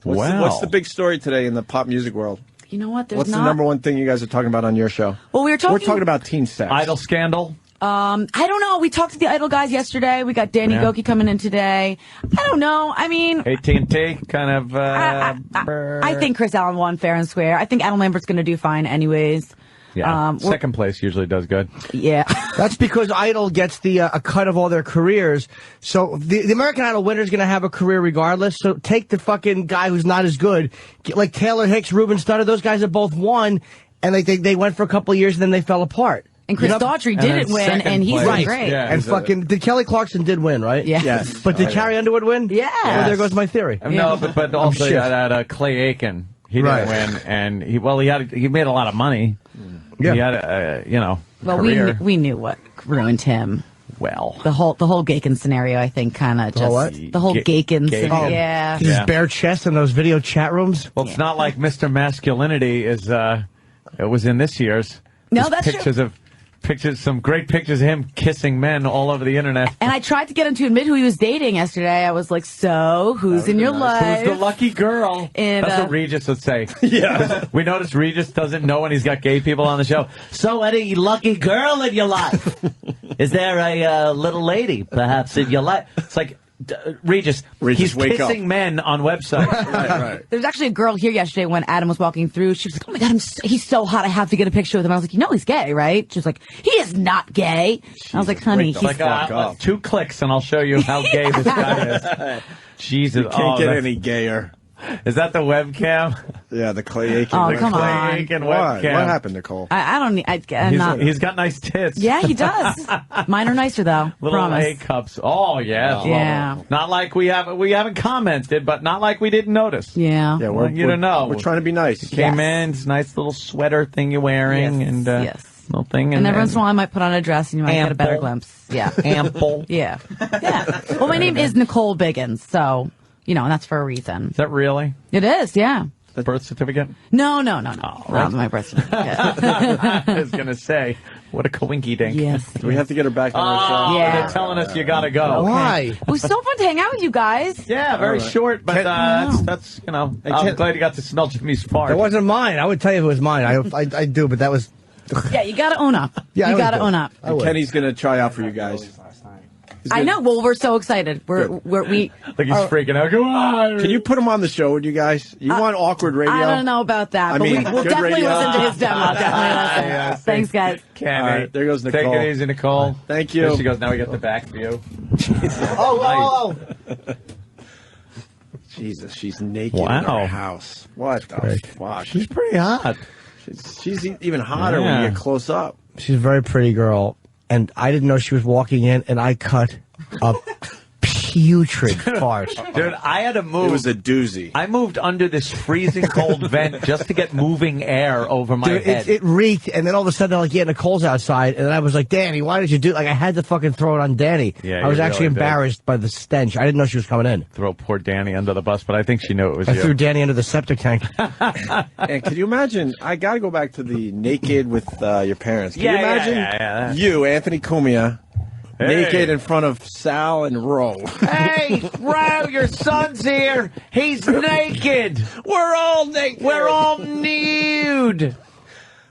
What's the big story today in the pop music world? You know what? What's the number one thing you guys are talking about on your show? Well, we're talking about teen sex. Idol scandal. I don't know. We talked to the Idol guys yesterday. We got Danny Goki coming in today. I don't know. I mean, AT&T kind of. I think Chris Allen won fair and square. I think Adam Lambert's going to do fine anyways. Yeah, second place usually does good. Yeah. That's because Idol gets a cut of all their careers. So the American Idol winner is going to have a career regardless. So take the fucking guy who's not as good. Like Taylor Hicks, Ruben Studdard, those guys have both won, and they went for a couple of years and then they fell apart. And Chris Daughtry didn't win, and he's doing great. Yeah, and did Kelly Clarkson did win, right? Yeah. Yes. But did Carrie Underwood win? Yeah. Well, there goes my theory. No, but also you had Clay Aiken. He didn't win, and he made a lot of money. Yeah. He had Well, career. we knew what ruined him. Well, the whole Gaken scenario, I think, kind of just the whole Gaken scenario. Yeah. His bare chest in those video chat rooms. Well, it's not like Mr. Masculinity is. It was in this year's. No, that's true. Some great pictures of him kissing men all over the internet. And I tried to get him to admit who he was dating yesterday. I was like, so, who's in your life? Who's the lucky girl? And, that's what Regis would say. Yeah. We noticed Regis doesn't know when he's got gay people on the show. So, any lucky girl in your life? Is there a little lady, perhaps, in your life? It's like, Regis he's wake kissing up. men on websites. Right. There was actually a girl here yesterday when Adam was walking through. She was like, oh my God, he's so hot. I have to get a picture with him. I was like, you know he's gay, right? She was like, he is not gay. I was like, honey, he's like 2 clicks and I'll show you how gay this guy is. Jesus. You can't get any gayer. Is that the webcam? Yeah, the Clay Aiken. Oh, come on. Clay Aiken What webcam. What happened, Nicole? I don't need. I'm not. He's got nice tits. Yeah, he does. Mine are nicer though. Little Promise. A cups. Oh yes. Yeah. Not like we haven't commented, but not like we didn't notice. Yeah. Yeah, you don't know. We're trying to be nice. Came in, it's a nice little sweater thing you're wearing, and little thing. And every once in a while, I might put on a dress, and you might get a better Ample. glimpse. Yeah. Ample. Yeah. Well, my name is Nicole Biggins, so and that's for a reason. Is that really? It is. Yeah. The birth certificate? No. Oh, Not my birth certificate. I was gonna say, what a coinky dink. Yes. Do we have to get her back on our show? Yeah. They're telling us you gotta go. Okay. Why? It was so fun to hang out with you guys. Yeah, very short, but that's I'm glad you got to smell Jimmy's fart. It wasn't mine. I would tell you if it was mine. I do, but that was. Yeah, you got to own up. Yeah, you I got to would. own up. And Kenny's going to try out for you guys. I know. Well, we're so excited. We Like he's freaking out. Come on. Can you put him on the show with you guys? You want awkward radio? I don't know about that, I but mean, we'll good definitely radio. listen to his demo. Definitely listen. Thanks, guys. Kenny. All right, there goes Nicole. Take it easy, Nicole. Thank you. There she goes. Now we get the back view. Oh. Jesus, she's naked in Wow. her house. What the fuck? She's pretty hot. She's even hotter when you get close up. She's a very pretty girl, and I didn't know she was walking in, and I cut a putrid fart. Dude, I had to move. It was a doozy. I moved under this freezing cold vent just to get moving air over my head. It reeked, and then all of a sudden, like, Nicole's outside, and then I was like, Danny, why did you do it? Like, I had to fucking throw it on Danny. Yeah, I was you actually really did. embarrassed by the stench. I didn't know she was coming in. Throw poor Danny under the bus, but I think she knew it was I you. threw Danny under the septic tank. And can you imagine? I got to go back to the naked with your parents. Can Yeah, you imagine yeah. you, Anthony Cumia, Hey. naked in front of Sal and Ro? Hey, Ro, your son's here. He's naked. We're all naked. We're all nude.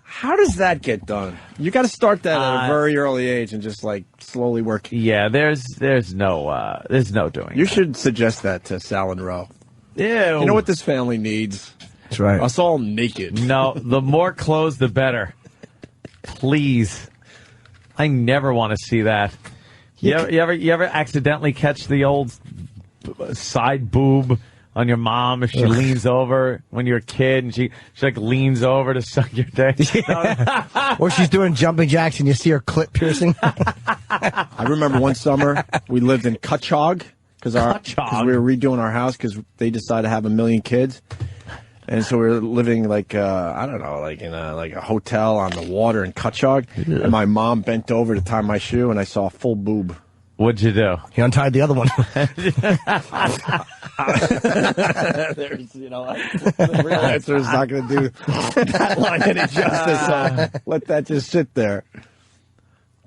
How does that get done? You got to start that at a very early age and just like slowly work. Yeah, there's no doing. You should suggest that to Sal and Ro. Ew. You know what this family needs? That's right. Us all naked. No, the more clothes, the better. Please. I never want to see that. You ever accidentally catch the old side boob on your mom if she leans over when you're a kid and she like leans over to suck your dick? Or she's doing jumping jacks and you see her clit piercing. I remember one summer we lived in Cutchogue because we were redoing our house because they decided to have 1 million kids. And so we were living like I don't know, like in a hotel on the water in Cutchogue. And my mom bent over to tie my shoe, and I saw a full boob. What'd you do? He untied the other one. There's, the real answer is not going to do that line any justice. So let that just sit there.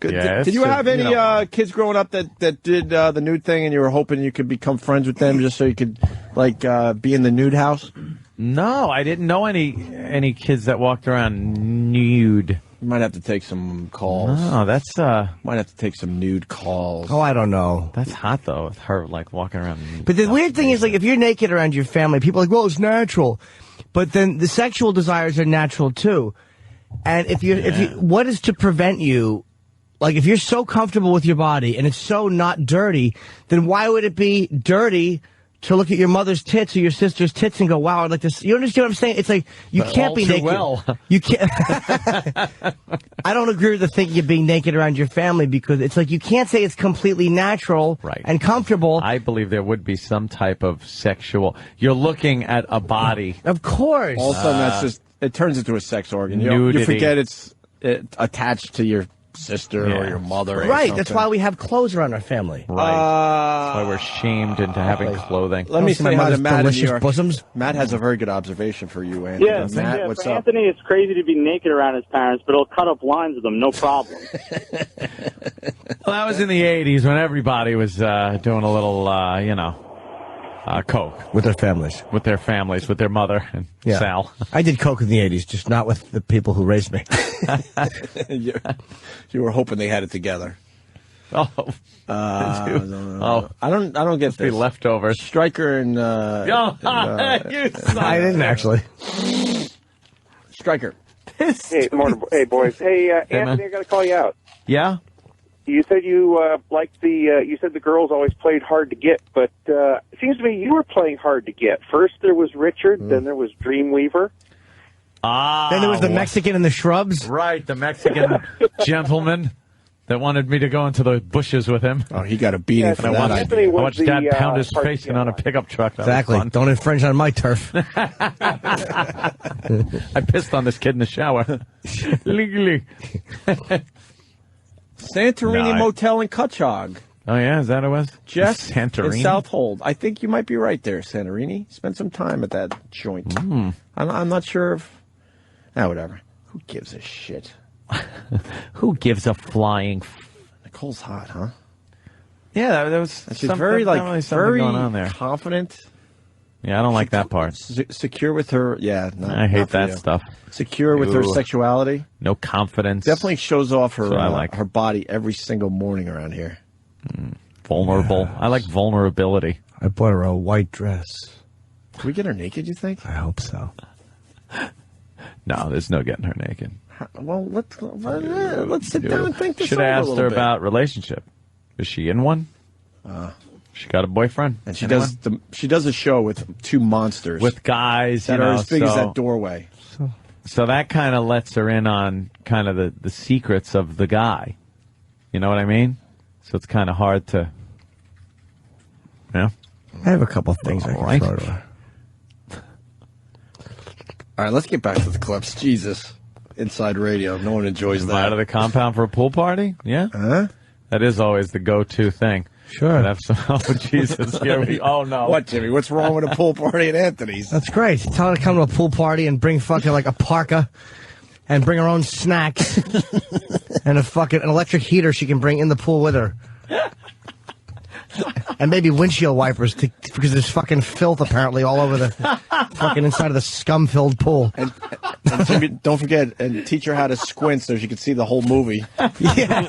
Good. Yeah, did you have any kids growing up that did the nude thing, and you were hoping you could become friends with them just so you could like be in the nude house? No, I didn't know any kids that walked around nude. You might have to take some calls. Oh, that's might have to take some nude calls. Oh, I don't know. That's hot though, with her like walking around. But the weird thing is, like, if you're naked around your family, people are like, well, it's natural. But then the sexual desires are natural too. And if what is to prevent you? Like, if you're so comfortable with your body and it's so not dirty, then why would it be dirty to look at your mother's tits or your sister's tits and go, wow, I'd like this? You understand what I'm saying? It's like, you can't be naked. Well. You can't. I don't agree with the thinking of being naked around your family, because it's like, you can't say it's completely natural and comfortable. I believe there would be some type of sexual. You're looking at a body. Of course. All of a sudden, that's just, it turns into a sex organ. Nudity. You forget it's attached to your sister or your mother. Right. That's why we have clothes around our family. Right. That's why we're shamed into having clothing. Let me say hi to Matt in New York. Bosoms. Matt has a very good observation for you, Anthony. Yeah, Matt, what's for up? Anthony, it's crazy to be naked around his parents, but he'll cut up lines with them, no problem. Well, that was in the 80s when everybody was doing a little, coke. With their families. With their families, with their mother and Sal. I did coke in the 80s, just not with the people who raised me. You were hoping they had it together. Oh. I don't get the leftovers. Stryker and I didn't actually. Stryker. Hey, morning, hey boys. Hey, Anthony, I got to call you out. Yeah. You said you liked you said the girls always played hard to get, but it seems to me you were playing hard to get. First there was Richard, then there was Dreamweaver. Then there was the Mexican in the shrubs. Right, the Mexican gentleman that wanted me to go into the bushes with him. Oh, he got a beating for that. Anthony I was watched the, Dad pound his hard face to in get on a one. pickup truck. That Exactly. was fun. Don't infringe on my turf. I pissed on this kid in the shower. Legally. Santorini Motel in Cutchogue. Oh, yeah? Is that what it was? Jeff Santorini? in Southold. I think you might be right there, Santorini. Spend some time at that joint. I'm not sure if... whatever. Who gives a shit? Who gives a flying... Nicole's hot, huh? Yeah, that was... She's very going on there. Confident. Yeah, I don't like that part. Secure with her... Yeah, I hate that stuff. Secure with her sexuality. No confidence. Definitely shows off her her body every single morning around here. Vulnerable. Yes. I like vulnerability. I bought her a white dress. Can we get her naked, you think? I hope so. No, there's no getting her naked. Well, let's sit down and think this Should over have a asked little her bit. about relationship. Is she in one? She got a boyfriend. And she does a show with two monsters. With guys that are as big as that doorway. So that kind of lets her in on kind of the secrets of the guy. You know what I mean? So it's kind of hard to... Yeah. I have a couple of things I can throw to her. All right, let's get back to the clips. Jesus. Inside radio. No one enjoys that. Out of the compound for a pool party? Yeah. Huh? That is always the go-to thing. Sure. Have some, oh, Jesus. Here we, oh, no. What, Jimmy? What's wrong with a pool party at Anthony's? That's great. Tell her to come to a pool party and bring fucking like a parka and bring her own snacks and an electric heater she can bring in the pool with her. And maybe windshield wipers because there's fucking filth apparently all over the fucking inside of the scum-filled pool. And Jimmy, don't forget, and teach her how to squint so she can see the whole movie. Yeah.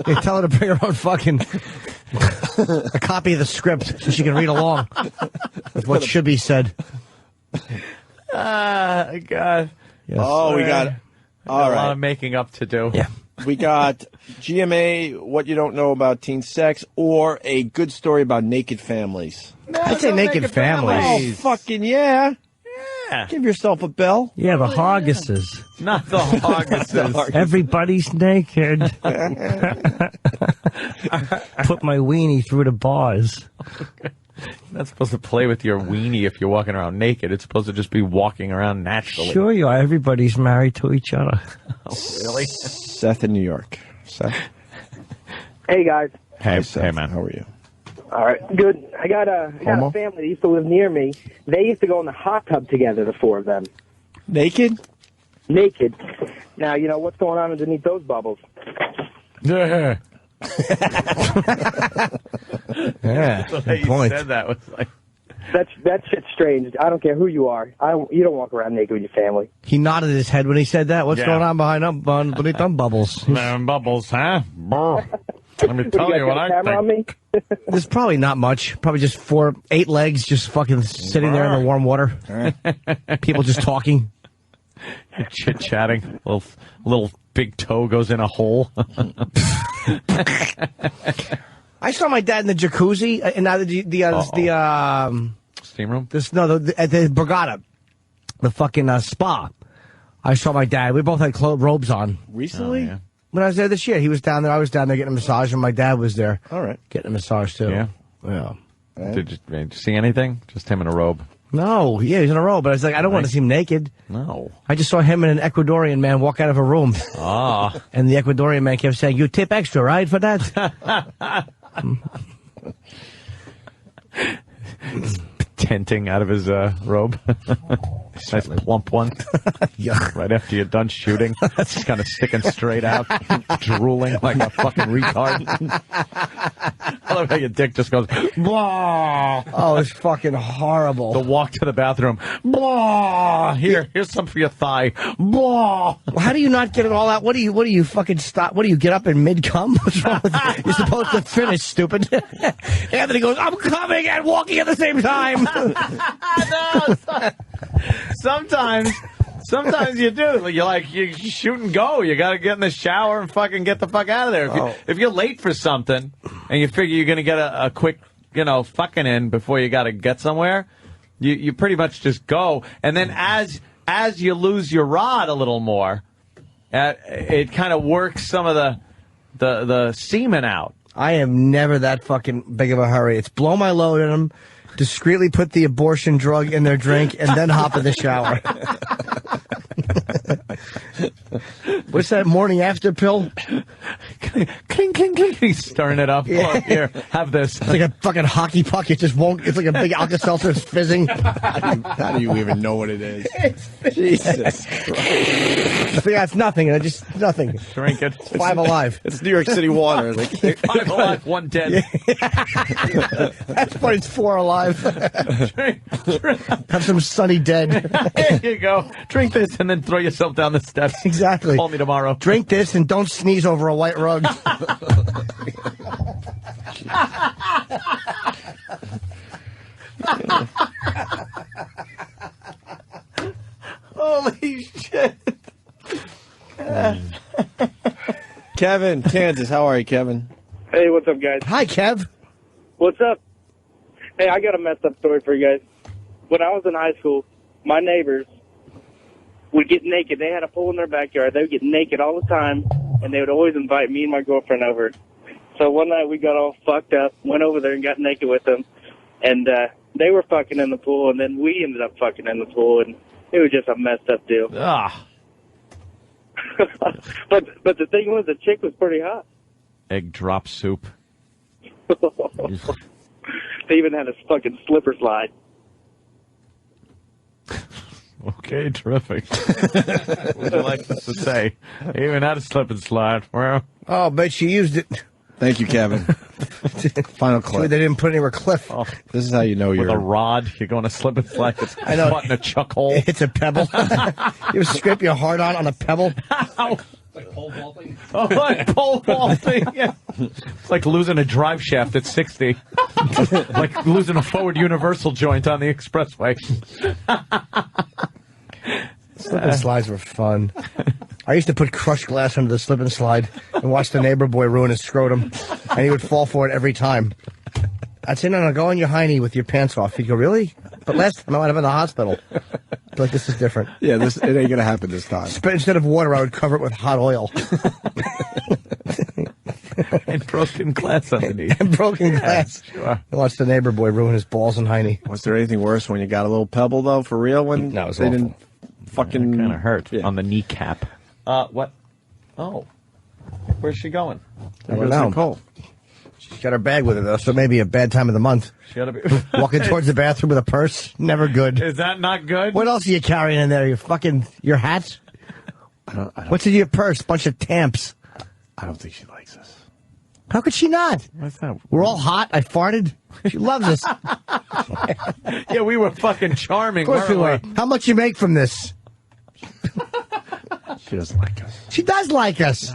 They tell her to bring her own fucking a copy of the script so she can read along with what should be said. God. Yes. Oh, we got... All a right. lot of making up to do. Yeah. We got GMA, What You Don't Know About Teen Sex, or a good story about naked families. I'd say naked families. Oh, fucking yeah. Yeah. Give yourself a bell. Yeah, the Hoggises. Not the Hoggises. Everybody's naked. Put my weenie through the bars. You're not supposed to play with your weenie if you're walking around naked. It's supposed to just be walking around naturally. Sure you are. Everybody's married to each other. Oh, really? Seth in New York. Seth. Hey, guys. Hey, Seth. hey, man. How are you? All right, good. I got a family that used to live near me. They used to go in the hot tub together, the four of them. Naked? Naked. Now, you know, what's going on underneath those bubbles? Yeah. Yeah. The way Good point. you said that was like... That shit's strange. I don't care who you are. You don't walk around naked with your family. He nodded his head when he said that. What's going on beneath them bubbles? Bubbles, huh? Let me tell you what I think. On me? There's probably not much. Probably just 8 legs just fucking sitting there in the warm water. People just talking. Chit-chatting. Little big toe goes in a hole. I saw my dad in the jacuzzi and the steam room. At the Borgata, the fucking spa. I saw my dad. We both had robes on recently. Yeah. When I was there this year, he was down there. I was down there getting a massage, and my dad was there. All right, getting a massage too. Yeah. Did you see anything? Just him in a robe. No, yeah, he's in a robe. But I was like, I don't want to see him naked. No. I just saw him and an Ecuadorian man walk out of a room. And the Ecuadorian man kept saying, "You tip extra, right, for that?" Tenting out of his robe. Nice plump one. Yeah. Right after you're done shooting. Just kind of sticking straight out. Drooling like a fucking retard. I love how your dick just goes, blah. Oh, it's fucking horrible. The walk to the bathroom. Blah. Here's some for your thigh. Blah. Well, how do you not get it all out? What do you fucking stop? What do you get up in mid-cum? What's wrong with you? You're supposed to finish, stupid. Anthony goes, I'm coming and walking at the same time. No, sometimes you do. You're like, you shoot and go. You got to get in the shower and fucking get the fuck out of there. If you're late for something and you figure you're going to get a quick, fucking in before you got to get somewhere, you pretty much just go. And then as you lose your rod a little more, it kind of works some of the semen out. I am never that fucking big of a hurry. It's blow my load in them, discreetly put the abortion drug in their drink, and then hop in the shower. What's that morning after pill? Cling, cling, cling. He's stirring it up. Yeah. Oh, here, have this. It's like a fucking hockey puck. It just won't. It's like a big Alka-Seltzer. It's fizzing. How do you even know what it is? Jesus Christ. Yeah, it's nothing. Just nothing. Drink it. It's 5 Alive. It's New York City water. Like, 5 Alive, 1 dead. That's what it's 4 Alive. Have some Sunny Dead. There you go. Drink this and then throw yourself down the steps. Exactly. Call me tomorrow. Drink this and don't sneeze over a white rug. holy shit. Kevin, Kansas. How are you, Kevin? Hey, what's up, guys? Hi, Kev. What's up? Hey, I got a messed up story for you guys. When I was in high school, my neighbors would get naked. They had a pool in their backyard. They would get naked all the time, and they would always invite me and my girlfriend over. So one night we got all fucked up, went over there and got naked with them, and they were fucking in the pool, and then we ended up fucking in the pool, and it was just a messed up deal. Ah. But the thing was, the chick was pretty hot. Egg drop soup. They even had a fucking slipper slide. Okay, terrific. What would you like us to say? He even had a slip and slide. Well, oh, but she used it. Thank you, Kevin. Final clip. They didn't put it anywhere cliff. Oh, this is how you know with you're a rod. You're going to slip and slide. It's I know. caught in a chuck hole. It's a pebble. You scrape your heart on a pebble. Ow. Like pole vaulting. Oh, like pole vaulting. Yeah. It's like losing a drive shaft at 60. Like losing a forward universal joint on the expressway. Slip and slides were fun. I used to put crushed glass under the slip and slide and watch the neighbor boy ruin his scrotum, and he would fall for it every time. I'd say, no, go on your hiney with your pants off. He'd go, really? But last time I went up in the hospital. I'd be like, this is different. Yeah, it ain't gonna happen this time. Instead of water, I would cover it with hot oil. And broken glass underneath. And broken glass. Sure. I watched the neighbor boy ruin his balls and hiney. Was there anything worse when you got a little pebble, though, for real? When no, it was they awful. didn't fucking... kind of hurt on the kneecap. What? Oh. Where's she going? I don't know. Nicole. She's got her bag with her, though, so maybe a bad time of the month. She gotta be... Walking towards the bathroom with a purse? Never good. Is that not good? What else are you carrying in there? Your hats? I don't What's in your purse? Bunch of tamps. I don't think she likes us. How could she not? What's that? We're all hot. I farted. She loves this. Yeah, we were fucking charming. Of course we were. How much you make from this? She doesn't like us. She does like us.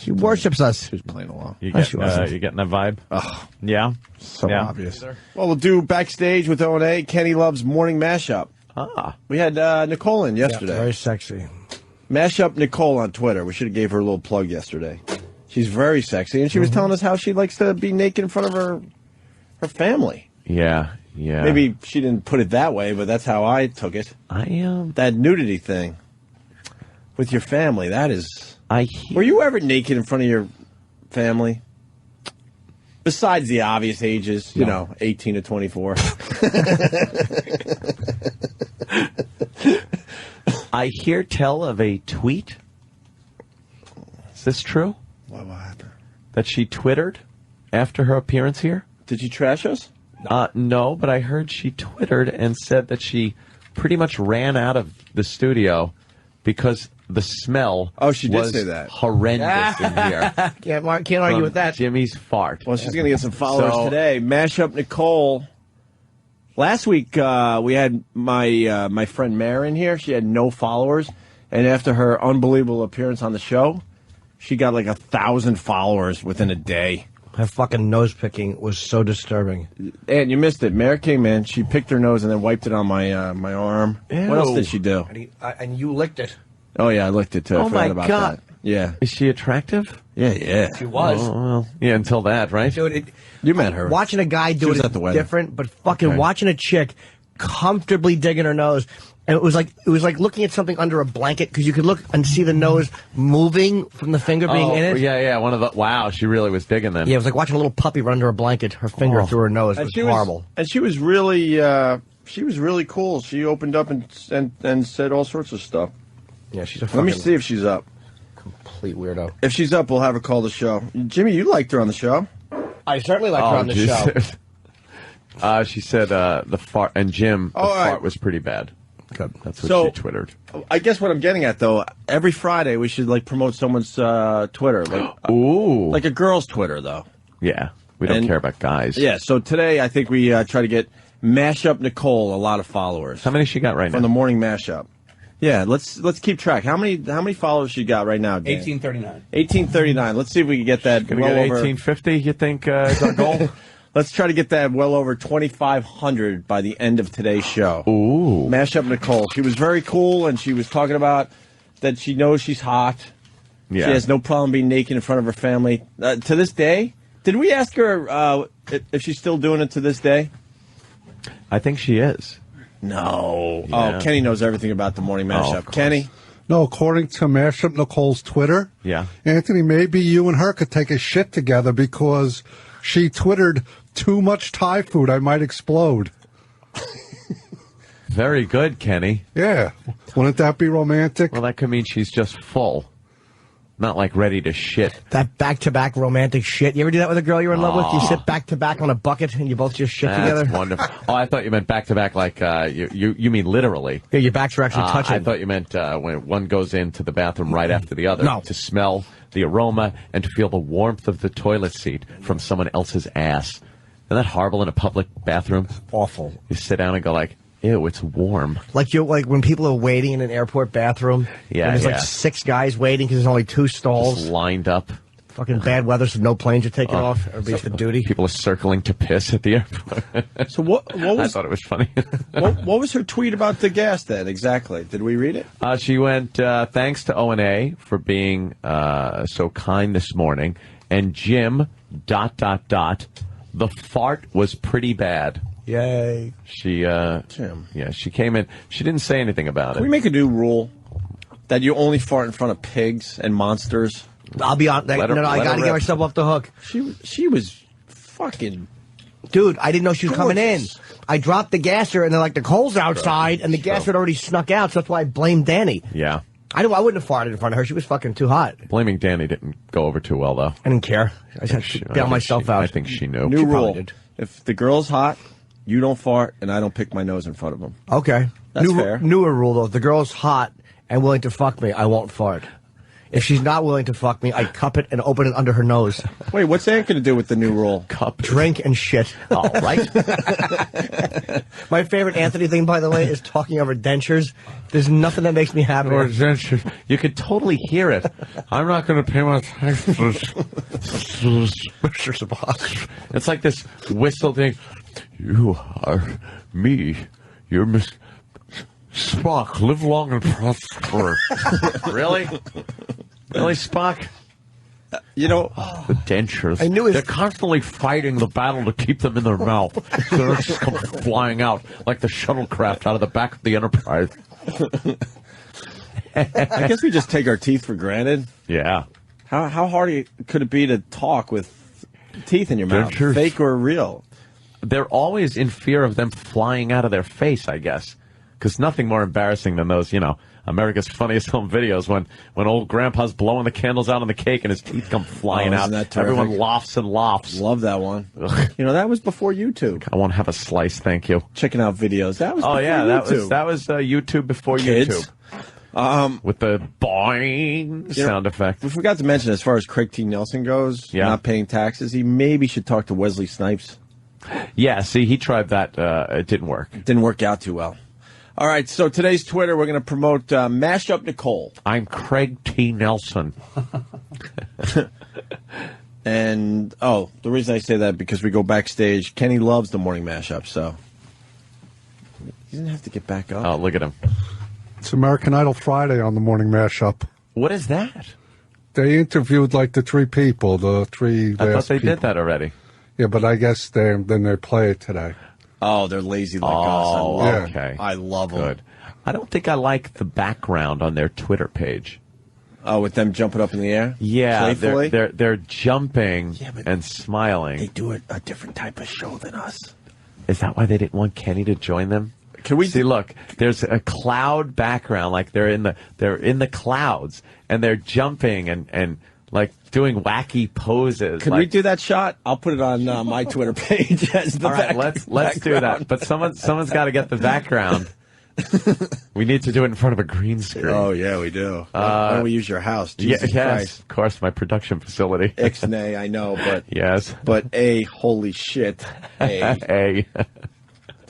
She worships us. She was playing along. You No, she getting, wasn't. you getting that vibe? Oh, Yeah. so Yeah. obvious. Well, we'll do Backstage with O&A. Kenny Love's Morning Mashup. We had Nicole in yesterday. Yeah, very sexy. Mashup Nicole on Twitter. We should have gave her a little plug yesterday. She's very sexy, and she was telling us how she likes to be naked in front of her family. Yeah. Yeah. Maybe she didn't put it that way, but that's how I took it. That nudity thing with your family, that is... Were you ever naked in front of your family? Besides the obvious ages, you know, 18 to 24. I hear tell of a tweet. Is this true? What happened? That she twittered after her appearance here? Did she trash us? No, but I heard she twittered and said that she pretty much ran out of the studio because the smell she did was say that. horrendous in here. Can't argue with that. Jimmy's fart. Well, she's going to get some followers today. Mashup Nicole. Last week, we had my friend Mare in here. She had no followers. And after her unbelievable appearance on the show, she got like 1,000 followers within a day. Her fucking nose picking was so disturbing. And you missed it. Mare came in. She picked her nose and then wiped it on my arm. Ew. What else did she do? And you licked it. Oh, yeah, I licked it, too. I Oh, forgot my about God. that. Yeah. Is she attractive? Yeah. She was. Oh, well, yeah, until that, right? Dude, you met her. Watching a guy She do was it at the is wedding. different, but fucking watching a chick comfortably digging her nose. And it was like looking at something under a blanket because you could look and see the nose moving from the finger being in it. Yeah. One of the wow, she really was digging them. Yeah, it was like watching a little puppy run under a blanket. Her finger through her nose. It was horrible. And she was really cool. She opened up and said all sorts of stuff. Yeah, she's a Let me see if she's up. complete weirdo. If she's up, we'll have her call the show. Jimmy, you liked her on the show. I certainly liked her on the show. She said the fart, and Jim, the fart was pretty bad. Good. That's what she twittered. I guess what I'm getting at, though, every Friday we should like promote someone's Twitter, like a girl's Twitter, though. Yeah, we don't care about guys. Yeah, so today I think we try to get Mashup Nicole a lot of followers. How many she got right now? From the morning mashup. Yeah, let's keep track. How many followers she got right now, Dan? 1839. 1839. Let's see if we can get that Gonna well get over 1850. You think is our goal? Let's try to get that well over 2,500 by the end of today's show. Ooh. Mashup Nicole. She was very cool, and she was talking about that she knows she's hot. Yeah. She has no problem being naked in front of her family. To this day, did we ask her if she's still doing it to this day? I think she is. No. Yeah. Oh, Kenny knows everything about the morning mashup. Kenny? No, according to Mashup Nicole's Twitter, Yeah. Anthony, maybe you and her could take a shit together because she twittered, "Too much Thai food, I might explode." Very good, Kenny. Yeah. Wouldn't that be romantic? Well, that could mean she's just full. Not like ready to shit. That back-to-back romantic shit. You ever do that with a girl you're in love with? You sit back-to-back on a bucket and you both just shit That's together? wonderful. Oh, I thought you meant back-to-back like you mean literally. Yeah, your backs are actually touching. I thought you meant when one goes into the bathroom right after the other. No. To smell the aroma and to feel the warmth of the toilet seat from someone else's ass. Isn't that horrible in a public bathroom? Awful. You sit down and go like, ew, it's warm. Like when people are waiting in an airport bathroom. Yeah, and there's yeah. like 6 guys waiting because there's only 2 stalls. Just lined up. Fucking bad weather, so no planes are taking off. Everybody's for duty. People are circling to piss at the airport. So what was... I thought it was funny. what was her tweet about the gas then, exactly? Did we read it? She went, thanks to O&A for being so kind this morning. And Jim, ... the fart was pretty bad. Yay. She, Jim. Yeah, she came in. She didn't say anything about Can we it. make a new rule that you only fart in front of pigs and monsters? I'll be on. I let got to her get rip. myself off the hook. She was fucking... Dude, I didn't know she was coming in. Gorgeous. I dropped the gasser, and they're like, the coal's outside, and the gasser had already snuck out, so that's why I blamed Danny. Yeah. I wouldn't have farted in front of her. She was fucking too hot. Blaming Danny didn't go over too well, though. I didn't care. I just had to bail myself out. I think she knew. New She probably rule. did. If the girl's hot, you don't fart, and I don't pick my nose in front of them. Okay. That's fair. Newer rule, though. If the girl's hot and willing to fuck me, I won't fart. If she's not willing to fuck me, I cup it and open it under her nose. Wait, what's that going to do with the new rule? Cup, drink, and shit. All right. My favorite Anthony thing, by the way, is talking over dentures. There's nothing that makes me happier. Or dentures. You could totally hear it. I'm not going to pay my taxes. It's like this whistle thing. You are me. You're Miss Spock. Live long and prosper. Really? Really, Spock? You know, the dentures. I knew they're constantly fighting the battle to keep them in their mouth. So they're just come flying out like the shuttlecraft out of the back of the Enterprise. I guess we just take our teeth for granted. Yeah. How hard could it be to talk with teeth in your mouth, Dentures. fake or real? They're always in fear of them flying out of their face, I guess. Because nothing more embarrassing than those, America's Funniest Home Videos when old grandpa's blowing the candles out on the cake and his teeth come flying out. That terrific? Everyone laughs and laughs. Love that one. Ugh. That was before YouTube. I won't have a slice, thank you. Checking out videos. That was Oh before yeah, YouTube. that was YouTube before Kids. YouTube. With the boing sound effect. We forgot to mention, as far as Craig T. Nelson goes, not paying taxes, he maybe should talk to Wesley Snipes. Yeah, see, he tried that. It didn't work. It didn't work out too well. All right, so today's Twitter, we're going to promote Mash Up Nicole. I'm Craig T. Nelson. And, the reason I say that, because we go backstage, Kenny loves the morning mashup, so he doesn't have to get back up. Oh, look at him. It's American Idol Friday on the morning mashup. What is that? They interviewed the three people, the three I last thought they people. did that already. Yeah, but I guess they play it today. Oh, they're lazy like us. Oh, I love okay. I love them. Good. I don't think I like the background on their Twitter page. Oh, with them jumping up in the air? Yeah, Playfully? they're jumping and smiling. They do a different type of show than us. Is that why they didn't want Kenny to join them? Can we see? Look, there's a cloud background, like they're in the clouds, and they're jumping and like doing wacky poses. Can we do that shot? I'll put it on my Twitter page as the All right, let's do that. But someone's got to get the background. We need to do it in front of a green screen. Oh yeah, we do. Why don't we use your house? Jesus yes, Christ. of course, my production facility. Ixnay, I know, but yes, but holy shit, the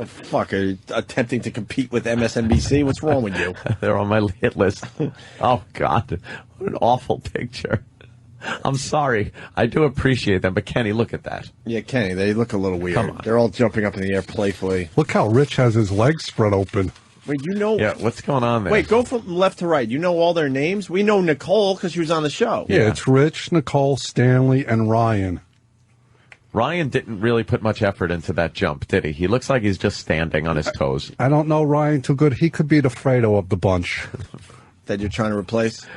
fuck are you attempting to compete with MSNBC? What's wrong with you? They're on my hit list. Oh God, what an awful picture. I'm sorry. I do appreciate them, but Kenny, look at that. Yeah, Kenny, they look a little weird. Come on. They're all jumping up in the air playfully. Look how Rich has his legs spread open. Wait, you know? Yeah, what's going on there? Wait, go from left to right. You know all their names? We know Nicole because she was on the show. Yeah, it's Rich, Nicole, Stanley, and Ryan. Ryan didn't really put much effort into that jump, did he? He looks like he's just standing on his toes. I don't know Ryan too good. He could be the Fredo of the bunch. That you're trying to replace?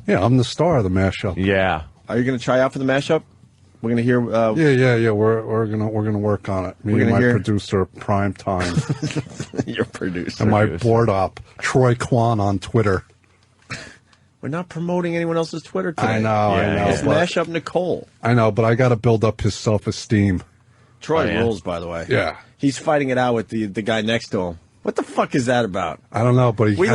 Yeah, I'm the star of the mashup. Yeah. Are you going to try out for the mashup? We're going to hear. Yeah. We're gonna work on it. Me and my producer, Prime Time. Your producer. And my board op, Troy Kwan on Twitter. We're not promoting anyone else's Twitter today. I know. It's Mashup Nicole. I know, but I got to build up his self-esteem. Troy rules, by the way. Yeah. He's fighting it out with the guy next to him. What the fuck is that about? I don't know, but we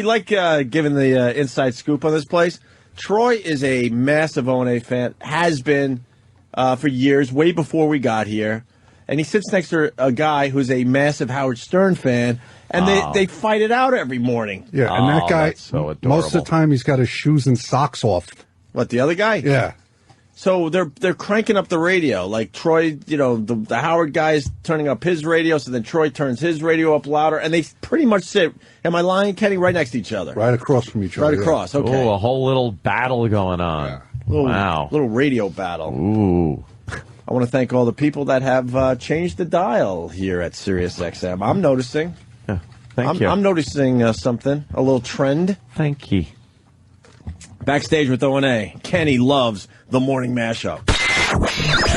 like giving the inside scoop on this place. Troy is a massive O&A fan, has been for years, way before we got here. And he sits next to a guy who's a massive Howard Stern fan, and they fight it out every morning. Yeah, and that guy, so most of the time, he's got his shoes and socks off. What, the other guy? Yeah. So they're cranking up the radio. Like Troy, the Howard guy's turning up his radio, so then Troy turns his radio up louder, and they pretty much sit, am I lying, Kenny, right next to each other? Right across from each other. Right across, okay. Oh, a whole little battle going on. Yeah. Wow. Little radio battle. Ooh. I want to thank all the people that have changed the dial here at Sirius XM. I'm noticing. Yeah, thank you. I'm noticing something, a little trend. Thank you. Backstage with O&A. Kenny loves the morning mashup.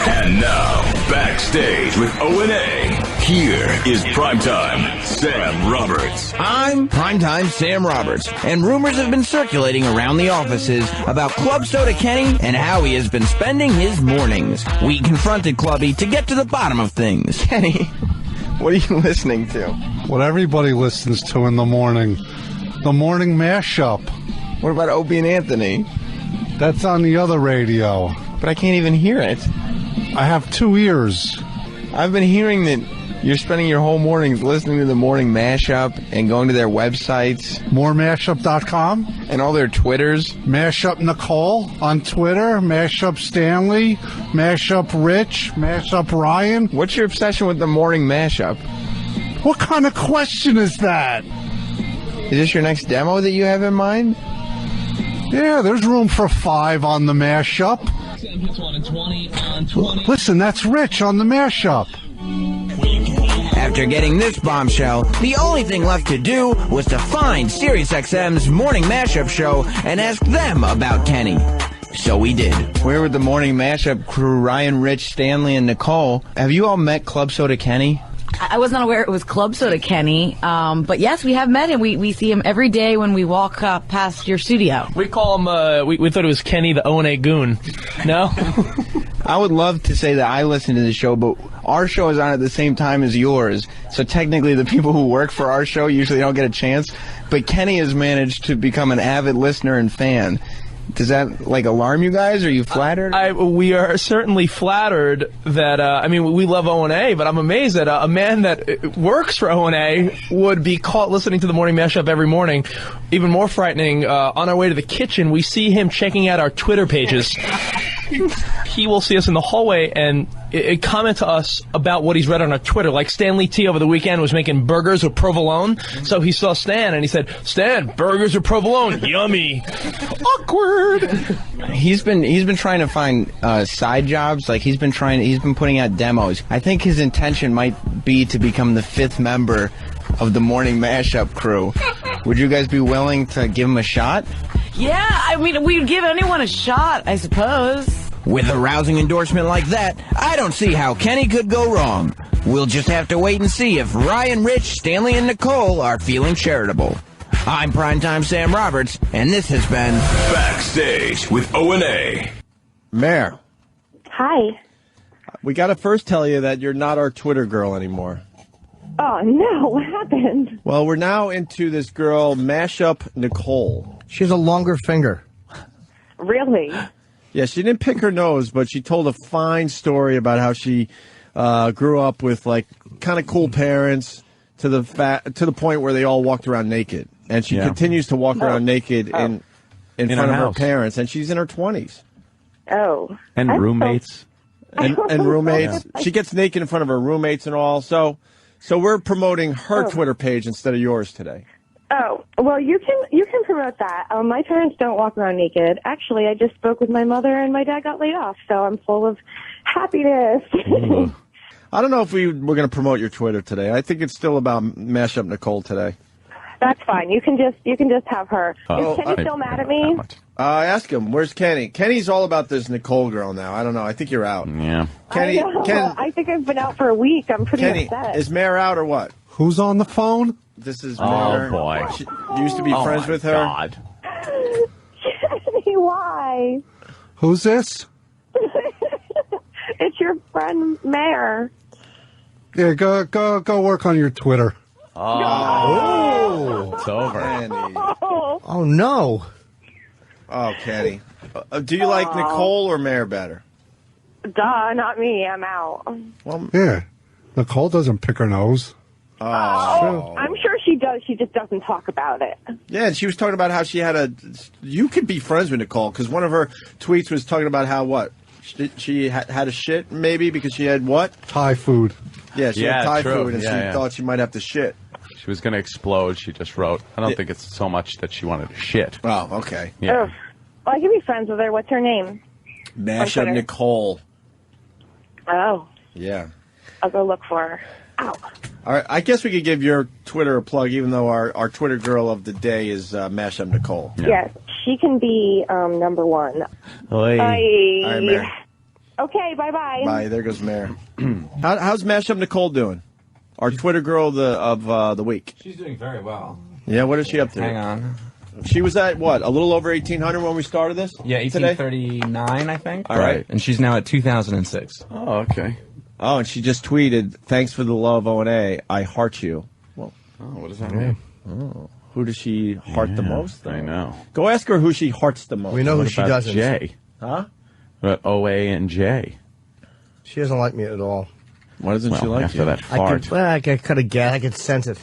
And now, backstage with O&A. Here is Primetime Sam Roberts. I'm Primetime Sam Roberts, and rumors have been circulating around the offices about Club Soda Kenny and how he has been spending his mornings. We confronted Clubby to get to the bottom of things. Kenny, what are you listening to? What everybody listens to in the morning. The morning mashup. What about Opie and Anthony? That's on the other radio. But I can't even hear it. I have 2 ears. I've been hearing that you're spending your whole mornings listening to the morning mashup and going to their websites. Moremashup.com. And all their Twitters. Mashup Nicole on Twitter. Mashup Stanley. Mashup Rich. Mashup Ryan. What's your obsession with the morning mashup? What kind of question is that? Is this your next demo that you have in mind? Yeah, there's room for 5 on the mashup. Listen, that's Rich on the mashup. After getting this bombshell, the only thing left to do was to find SiriusXM's morning mashup show and ask them about Kenny. So we did. Where would the morning mashup crew, Ryan, Rich, Stanley, and Nicole, have you all met Club Soda Kenny? I was not aware it was Club Soda Kenny, but yes, we have met him. We see him every day when we walk past your studio. We call him, we thought it was Kenny the O&A goon. No? I would love to say that I listen to the show, but our show is on at the same time as yours, so technically the people who work for our show usually don't get a chance, but Kenny has managed to become an avid listener and fan. Does that, like, alarm you guys? Are you flattered? We are certainly flattered that, we love O&A, but I'm amazed that a man that works for O&A would be caught listening to the morning mashup every morning. Even more frightening, on our way to the kitchen, we see him checking out our Twitter pages. He will see us in the hallway and comment to us about what he's read on our Twitter. Like Stanley T over the weekend was making burgers with provolone, so he saw Stan and he said, "Stan, burgers with provolone, yummy." Awkward. He's been trying to find side jobs. Like he's been putting out demos. I think his intention might be to become the 5th member of the morning mashup crew. Would you guys be willing to give him a shot? Yeah, we'd give anyone a shot, I suppose. With a rousing endorsement like that, I don't see how Kenny could go wrong. We'll just have to wait and see if Ryan, Rich, Stanley, and Nicole are feeling charitable. I'm Primetime Sam Roberts, and this has been Backstage with O&A. Mare. Hi. We got to first tell you that you're not our Twitter girl anymore. Oh, no. What happened? Well, we're now into this girl, Mashup Nicole. She has a longer finger. Really? Yeah, she didn't pick her nose, but she told a fine story about how she grew up with, like, kind of cool parents to the point where they all walked around naked. And she continues to walk around naked in front of her parents, and she's in her 20s. Oh. And roommates. And roommates. She gets naked in front of her roommates and all. So we're promoting her Twitter page instead of yours today. Oh, well, you can promote that. My parents don't walk around naked. Actually, I just spoke with my mother, and my dad got laid off, so I'm full of happiness. I don't know if we're going to promote your Twitter today. I think it's still about Mashup Nicole today. That's fine. You can just have her. Is Kenny still mad at me? Ask him. Where's Kenny? Kenny's all about this Nicole girl now. I don't know. I think you're out. Yeah. Kenny, I think I've been out for a week. I'm pretty Kenny, upset. is Mare out or what? Who's on the phone? This is Oh, Mare. boy. She used to be friends with her. God. Kenny, why? Who's this? It's your friend Mare. Yeah, go work on your Twitter. Oh. It's over. Kenny. Oh, no. Oh, Kenny. Do you like Nicole or Mare better? Duh, not me. I'm out. Well, yeah. Nicole doesn't pick her nose. Oh. I'm sure she does. She just doesn't talk about it. Yeah, and she was talking about how she had you could be friends with Nicole, because one of her tweets was talking about how, what? She had a shit, maybe, because she had what? Thai food. Yeah, she had Thai true. food, and she thought she might have to shit. She was going to explode, she just wrote. I don't think it's so much that she wanted to shit. Oh, okay. Yeah. Ugh. Well, I can be friends with her. What's her name? Mashup Nicole. Oh. Yeah. I'll go look for her. Ow. All right, I guess we could give your Twitter a plug, even though our Twitter girl of the day is Mashup Nicole. Yeah. Yes, she can be number one. Oi. Bye. All right, Mare. Okay, bye-bye. Bye. There goes Mare. How's Mashup Nicole doing? Our Twitter girl of the week. She's doing very well. Yeah, what is she up to? Hang on. She was at, what, a little over 1,800 when we started this? Yeah, 1839, I think. All right. And she's now at 2006. Oh, okay. Oh, and she just tweeted, "Thanks for the love, O&A. I heart you." Well, what does that mean? Oh, Who does she heart the most? Though? I know. Go ask her who she hearts the most. We know What who she about doesn't. Jay? Huh? OA and J. She doesn't like me at all. Why doesn't she like after you? that fart. I could sense it.